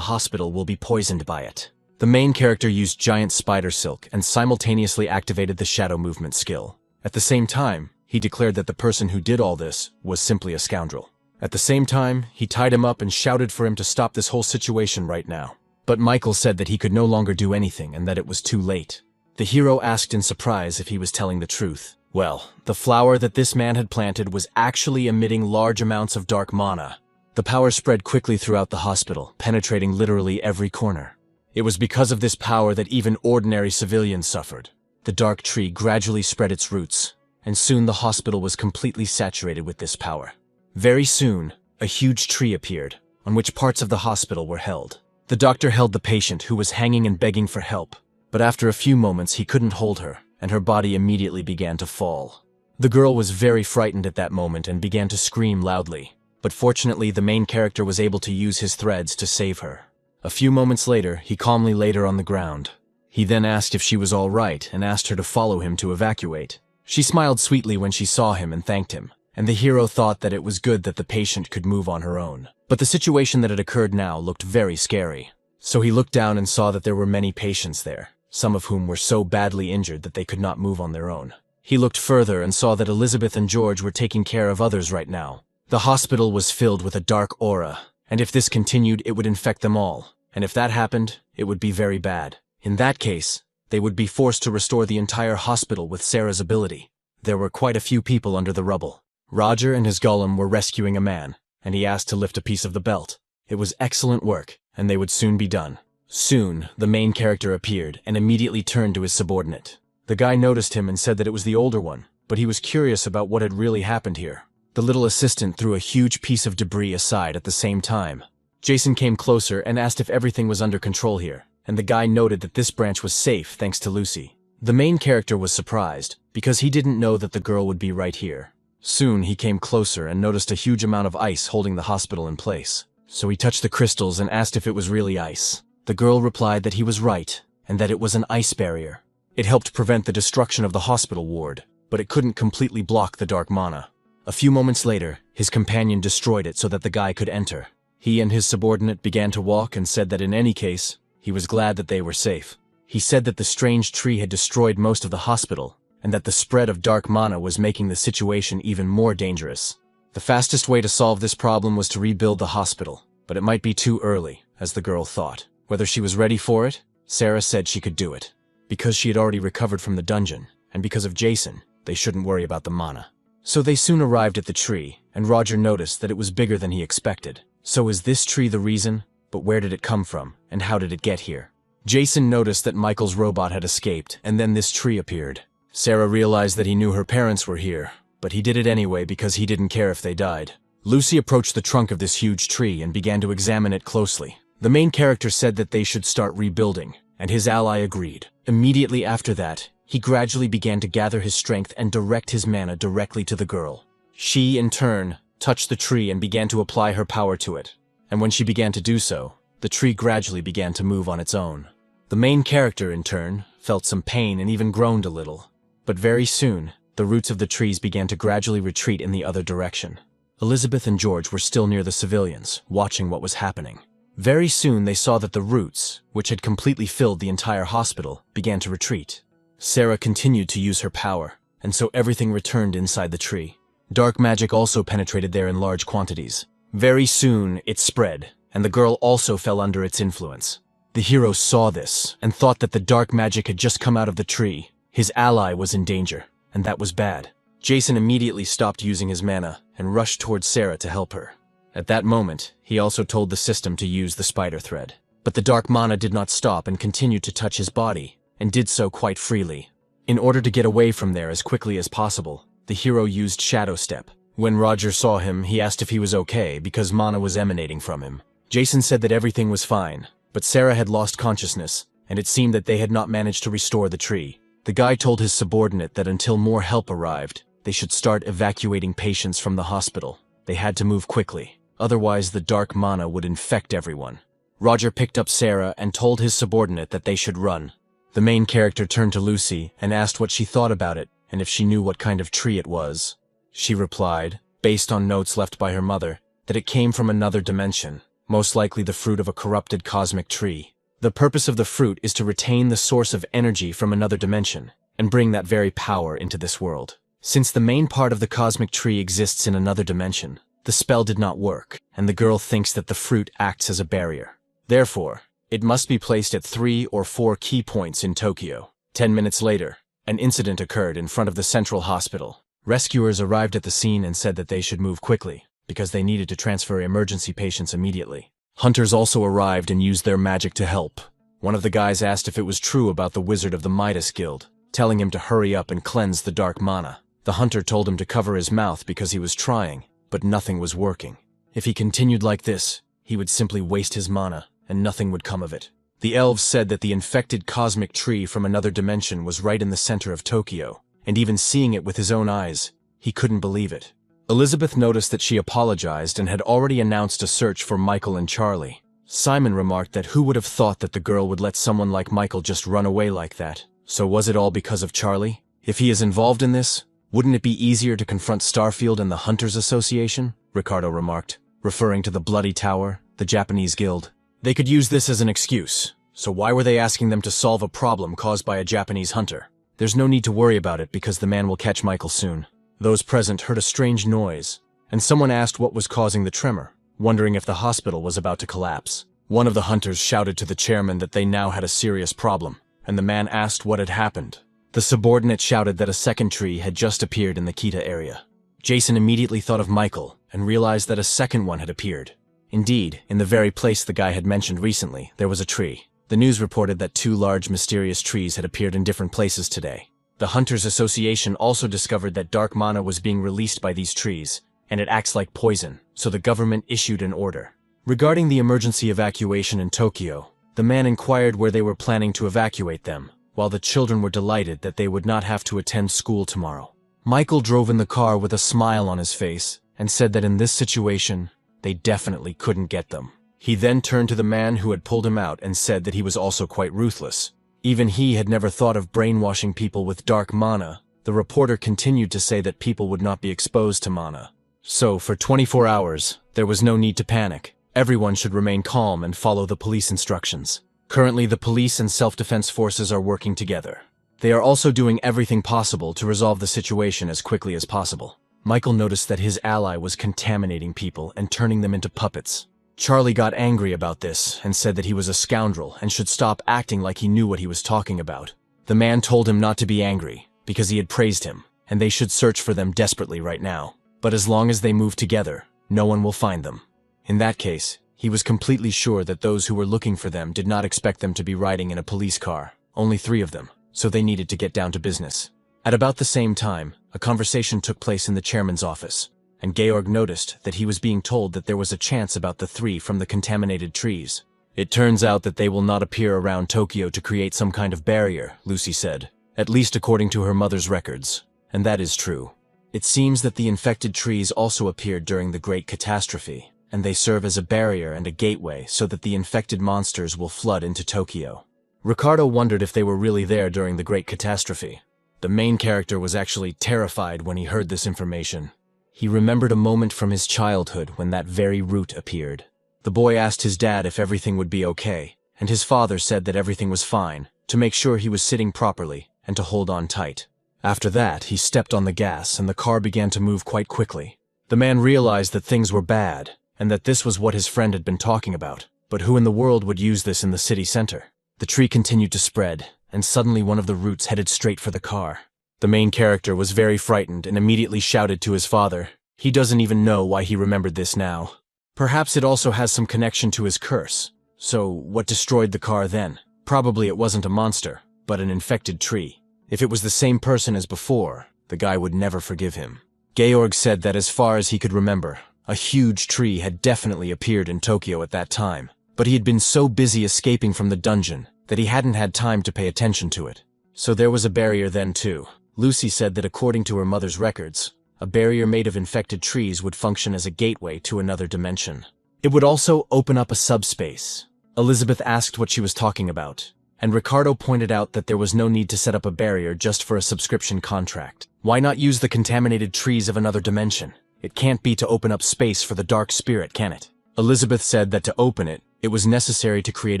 hospital will be poisoned by it. The main character used giant spider silk and simultaneously activated the shadow movement skill. At the same time, he declared that the person who did all this was simply a scoundrel. At the same time, he tied him up and shouted for him to stop this whole situation right now. But Michael said that he could no longer do anything and that it was too late. The hero asked in surprise if he was telling the truth. Well, the flower that this man had planted was actually emitting large amounts of dark mana. The power spread quickly throughout the hospital, penetrating literally every corner. It was because of this power that even ordinary civilians suffered. The dark tree gradually spread its roots, and soon the hospital was completely saturated with this power. Very soon, a huge tree appeared, on which parts of the hospital were held. The doctor held the patient, who was hanging and begging for help, but after a few moments he couldn't hold her, and her body immediately began to fall. The girl was very frightened at that moment and began to scream loudly. But fortunately, the main character was able to use his threads to save her. A few moments later, he calmly laid her on the ground. He then asked if she was all right and asked her to follow him to evacuate. She smiled sweetly when she saw him and thanked him, and the hero thought that it was good that the patient could move on her own. But the situation that had occurred now looked very scary. So he looked down and saw that there were many patients there, some of whom were so badly injured that they could not move on their own. He looked further and saw that Elizabeth and George were taking care of others right now. The hospital was filled with a dark aura, and if this continued, it would infect them all. And if that happened, it would be very bad. In that case, they would be forced to restore the entire hospital with Sarah's ability. There were quite a few people under the rubble. Roger and his golem were rescuing a man, and he asked to lift a piece of the belt. It was excellent work, and they would soon be done. Soon, the main character appeared and immediately turned to his subordinate. The guy noticed him and said that it was the older one, but he was curious about what had really happened here. The little assistant threw a huge piece of debris aside at the same time. Jason came closer and asked if everything was under control here, and the guy noted that this branch was safe thanks to Lucy. The main character was surprised, because he didn't know that the girl would be right here. Soon he came closer and noticed a huge amount of ice holding the hospital in place. So he touched the crystals and asked if it was really ice. The girl replied that he was right, and that it was an ice barrier. It helped prevent the destruction of the hospital ward, but it couldn't completely block the dark mana. A few moments later, his companion destroyed it so that the guy could enter. He and his subordinate began to walk and said that in any case, he was glad that they were safe. He said that the strange tree had destroyed most of the hospital, and that the spread of dark mana was making the situation even more dangerous. The fastest way to solve this problem was to rebuild the hospital, but it might be too early, as the girl thought. Whether she was ready for it, Sarah said she could do it. Because she had already recovered from the dungeon, and because of Jason, they shouldn't worry about the mana. So they soon arrived at the tree, and Roger noticed that it was bigger than he expected. So is this tree the reason? But where did it come from, and how did it get here? Jason noticed that Michael's robot had escaped, and then this tree appeared. Sarah realized that he knew her parents were here, but he did it anyway because he didn't care if they died. Lucy approached the trunk of this huge tree and began to examine it closely. The main character said that they should start rebuilding, and his ally agreed. Immediately after that, he gradually began to gather his strength and direct his mana directly to the girl. She, in turn, touched the tree and began to apply her power to it. And when she began to do so, the tree gradually began to move on its own. The main character, in turn, felt some pain and even groaned a little. But very soon, the roots of the trees began to gradually retreat in the other direction. Elizabeth and George were still near the civilians, watching what was happening. Very soon they saw that the roots, which had completely filled the entire hospital, began to retreat. Sarah continued to use her power, and so everything returned inside the tree. Dark magic also penetrated there in large quantities. Very soon, it spread, and the girl also fell under its influence. The hero saw this, and thought that the dark magic had just come out of the tree. His ally was in danger, and that was bad. Jason immediately stopped using his mana, and rushed towards Sarah to help her. At that moment, he also told the system to use the spider thread. But the dark mana did not stop and continued to touch his body, and did so quite freely. In order to get away from there as quickly as possible, the hero used Shadow Step. When Roger saw him, he asked if he was okay because mana was emanating from him. Jason said that everything was fine, but Sarah had lost consciousness, and it seemed that they had not managed to restore the tree. The guy told his subordinate that until more help arrived, they should start evacuating patients from the hospital. They had to move quickly, otherwise the dark mana would infect everyone. Roger picked up Sarah and told his subordinate that they should run. The main character turned to Lucy and asked what she thought about it and if she knew what kind of tree it was. She replied, based on notes left by her mother, that it came from another dimension, most likely the fruit of a corrupted cosmic tree. The purpose of the fruit is to retain the source of energy from another dimension and bring that very power into this world. Since the main part of the cosmic tree exists in another dimension, the spell did not work, and the girl thinks that the fruit acts as a barrier. Therefore, it must be placed at 3 or 4 key points in Tokyo. 10 minutes later, an incident occurred in front of the central hospital. Rescuers arrived at the scene and said that they should move quickly, because they needed to transfer emergency patients immediately. Hunters also arrived and used their magic to help. One of the guys asked if it was true about the wizard of the Midas Guild, telling him to hurry up and cleanse the dark mana. The hunter told him to cover his mouth because he was trying, but nothing was working. If he continued like this, he would simply waste his mana, and nothing would come of it. The elves said that the infected cosmic tree from another dimension was right in the center of Tokyo, and even seeing it with his own eyes, he couldn't believe it. Elizabeth noticed that she apologized and had already announced a search for Michael and Charlie. Simon remarked that who would have thought that the girl would let someone like Michael just run away like that? So was it all because of Charlie? If he is involved in this, wouldn't it be easier to confront Starfield and the Hunters Association? Ricardo remarked, referring to the Bloody Tower, the Japanese guild. They could use this as an excuse, so why were they asking them to solve a problem caused by a Japanese hunter? There's no need to worry about it because the man will catch Michael soon. Those present heard a strange noise, and someone asked what was causing the tremor, wondering if the hospital was about to collapse. One of the hunters shouted to the chairman that they now had a serious problem, and the man asked what had happened. The subordinate shouted that a second tree had just appeared in the Kita area. Jason immediately thought of Michael and realized that a second one had appeared. Indeed, in the very place the guy had mentioned recently, there was a tree. The news reported that 2 large mysterious trees had appeared in different places today. The Hunters Association also discovered that dark mana was being released by these trees, and it acts like poison, so the government issued an order. Regarding the emergency evacuation in Tokyo, the man inquired where they were planning to evacuate them, while the children were delighted that they would not have to attend school tomorrow. Michael drove in the car with a smile on his face and said that in this situation, they definitely couldn't get them. He then turned to the man who had pulled him out and said that he was also quite ruthless. Even he had never thought of brainwashing people with dark mana. The reporter continued to say that people would not be exposed to mana. So, for 24 hours, there was no need to panic. Everyone should remain calm and follow the police instructions. Currently, the police and self-defense forces are working together. They are also doing everything possible to resolve the situation as quickly as possible. Michael noticed that his ally was contaminating people and turning them into puppets. Charlie got angry about this and said that he was a scoundrel and should stop acting like he knew what he was talking about. The man told him not to be angry, because he had praised him, and they should search for them desperately right now. But as long as they move together, no one will find them. In that case, he was completely sure that those who were looking for them did not expect them to be riding in a police car, only 3 of them, so they needed to get down to business. At about the same time, a conversation took place in the chairman's office, and Georg noticed that he was being told that there was a chance about the 3 from the contaminated trees. It turns out that they will not appear around Tokyo to create some kind of barrier, Lucy said, at least according to her mother's records, and that is true. It seems that the infected trees also appeared during the Great Catastrophe, and they serve as a barrier and a gateway so that the infected monsters will flood into Tokyo. Ricardo wondered if they were really there during the Great Catastrophe. The main character was actually terrified when he heard this information. He remembered a moment from his childhood when that very root appeared. The boy asked his dad if everything would be okay, and his father said that everything was fine, to make sure he was sitting properly and to hold on tight. After that, he stepped on the gas and the car began to move quite quickly. The man realized that things were bad, and that this was what his friend had been talking about. But who in the world would use this in the city center? The tree continued to spread, and suddenly one of the roots headed straight for the car. The main character was very frightened and immediately shouted to his father. He doesn't even know why he remembered this now. Perhaps it also has some connection to his curse. So, what destroyed the car then? Probably it wasn't a monster, but an infected tree. If it was the same person as before, the guy would never forgive him. Georg said that as far as he could remember, a huge tree had definitely appeared in Tokyo at that time, but he had been so busy escaping from the dungeon that he hadn't had time to pay attention to it. So there was a barrier then too. Lucy said that according to her mother's records, a barrier made of infected trees would function as a gateway to another dimension. It would also open up a subspace. Elizabeth asked what she was talking about, and Ricardo pointed out that there was no need to set up a barrier just for a subscription contract. Why not use the contaminated trees of another dimension? It can't be to open up space for the dark spirit, can it? Elizabeth said that to open it, it was necessary to create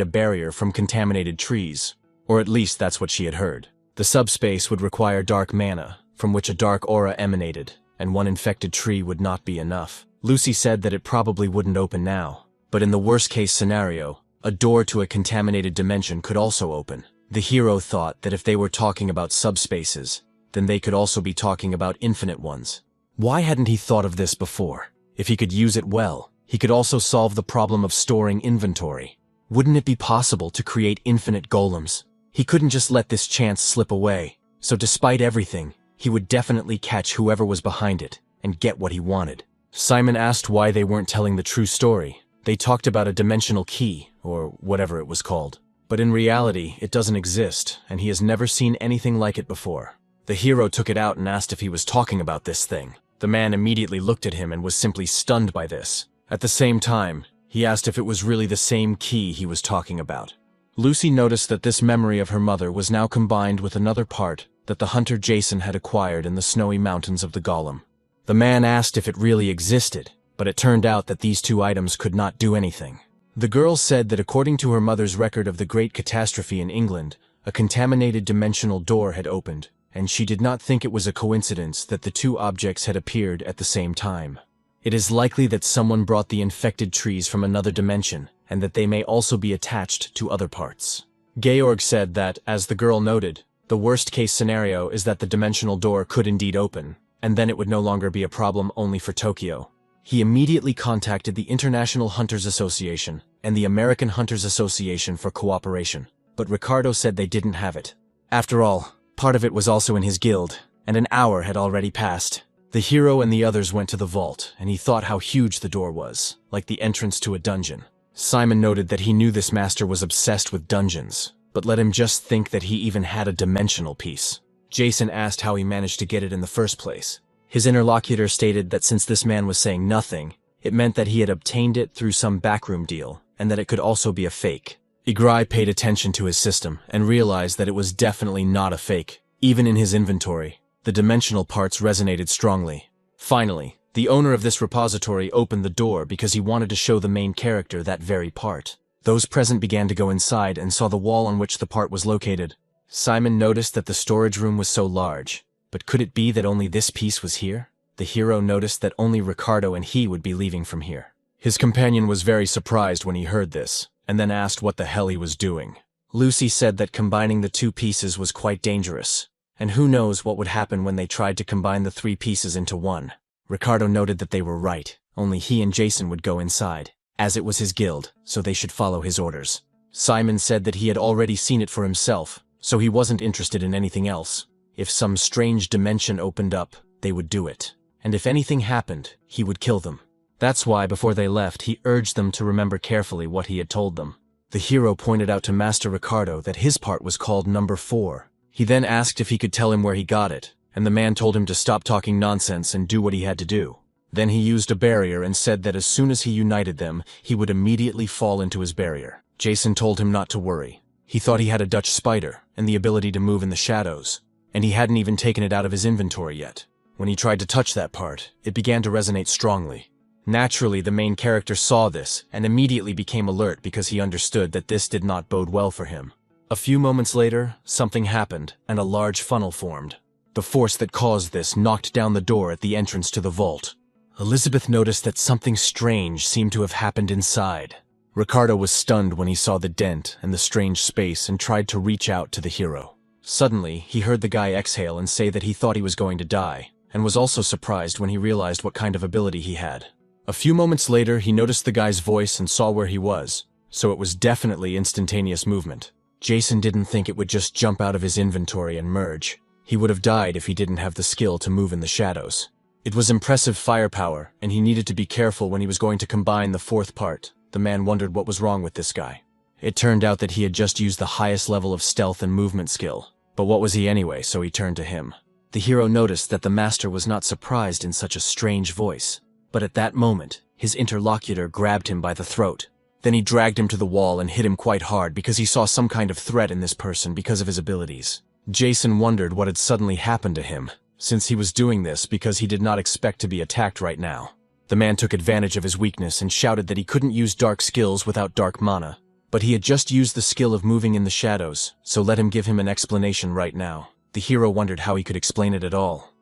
a barrier from contaminated trees, or at least that's what she had heard. The subspace would require dark mana, from which a dark aura emanated, and one infected tree would not be enough. Lucy said that it probably wouldn't open now, but in the worst-case scenario, a door to a contaminated dimension could also open. The hero thought that if they were talking about subspaces, then they could also be talking about infinite ones. Why hadn't he thought of this before? If he could use it well, he could also solve the problem of storing inventory. Wouldn't it be possible to create infinite golems? He couldn't just let this chance slip away, so despite everything, he would definitely catch whoever was behind it and get what he wanted. Simon asked why they weren't telling the true story. They talked about a dimensional key, or whatever it was called. But in reality, it doesn't exist, and he has never seen anything like it before. The hero took it out and asked if he was talking about this thing. The man immediately looked at him and was simply stunned by this. At the same time, he asked if it was really the same key he was talking about. Lucy noticed that this memory of her mother was now combined with another part that the hunter Jason had acquired in the snowy mountains of the Golem. The man asked if it really existed, but it turned out that these 2 items could not do anything. The girl said that according to her mother's record of the Great Catastrophe in England, a contaminated dimensional door had opened, and she did not think it was a coincidence that the 2 objects had appeared at the same time. It is likely that someone brought the infected trees from another dimension, and that they may also be attached to other parts. Georg said that, as the girl noted, the worst-case scenario is that the dimensional door could indeed open, and then it would no longer be a problem only for Tokyo. He immediately contacted the International Hunters Association and the American Hunters Association for cooperation, but Ricardo said they didn't have it. After all, part of it was also in his guild, and an hour had already passed. The hero and the others went to the vault, and he thought how huge the door was, like the entrance to a dungeon. Simon noted that he knew this master was obsessed with dungeons, but let him just think that he even had a dimensional piece. Jason asked how he managed to get it in the first place. His interlocutor stated that since this man was saying nothing, it meant that he had obtained it through some backroom deal, and that it could also be a fake. Igrai paid attention to his system and realized that it was definitely not a fake. Even in his inventory, the dimensional parts resonated strongly. Finally, the owner of this repository opened the door because he wanted to show the main character that very part. Those present began to go inside and saw the wall on which the part was located. Simon noticed that the storage room was so large, but could it be that only this piece was here? The hero noticed that only Ricardo and he would be leaving from here. His companion was very surprised when he heard this, and then asked what the hell he was doing. Lucy said that combining the two pieces was quite dangerous, and who knows what would happen when they tried to combine the three pieces into one. Ricardo noted that they were right, only he and Jason would go inside, as it was his guild, so they should follow his orders. Simon said that he had already seen it for himself, so he wasn't interested in anything else. If some strange dimension opened up, they would do it. And if anything happened, he would kill them. That's why, before they left, he urged them to remember carefully what he had told them. The hero pointed out to Master Ricardo that his part was called number 4. He then asked if he could tell him where he got it, and the man told him to stop talking nonsense and do what he had to do. Then he used a barrier and said that as soon as he united them, he would immediately fall into his barrier. Jason told him not to worry. He thought he had a Dutch spider and the ability to move in the shadows, and he hadn't even taken it out of his inventory yet. When he tried to touch that part, it began to resonate strongly. Naturally, the main character saw this and immediately became alert because he understood that this did not bode well for him. A few moments later, something happened and a large funnel formed. The force that caused this knocked down the door at the entrance to the vault. Elizabeth noticed that something strange seemed to have happened inside. Ricardo was stunned when he saw the dent and the strange space and tried to reach out to the hero. Suddenly, he heard the guy exhale and say that he thought he was going to die, and was also surprised when he realized what kind of ability he had. A few moments later, he noticed the guy's voice and saw where he was, so it was definitely instantaneous movement. Jason didn't think it would just jump out of his inventory and merge. He would have died if he didn't have the skill to move in the shadows. It was impressive firepower, and he needed to be careful when he was going to combine the fourth part. The man wondered what was wrong with this guy. It turned out that he had just used the highest level of stealth and movement skill. But what was he anyway, so he turned to him. The hero noticed that the master was not surprised in such a strange voice. But at that moment, his interlocutor grabbed him by the throat. Then he dragged him to the wall and hit him quite hard because he saw some kind of threat in this person because of his abilities. Jason wondered what had suddenly happened to him, since he was doing this because he did not expect to be attacked right now. The man took advantage of his weakness and shouted that he couldn't use dark skills without dark mana. But he had just used the skill of moving in the shadows, so let him give him an explanation right now. The hero wondered how he could explain it at all.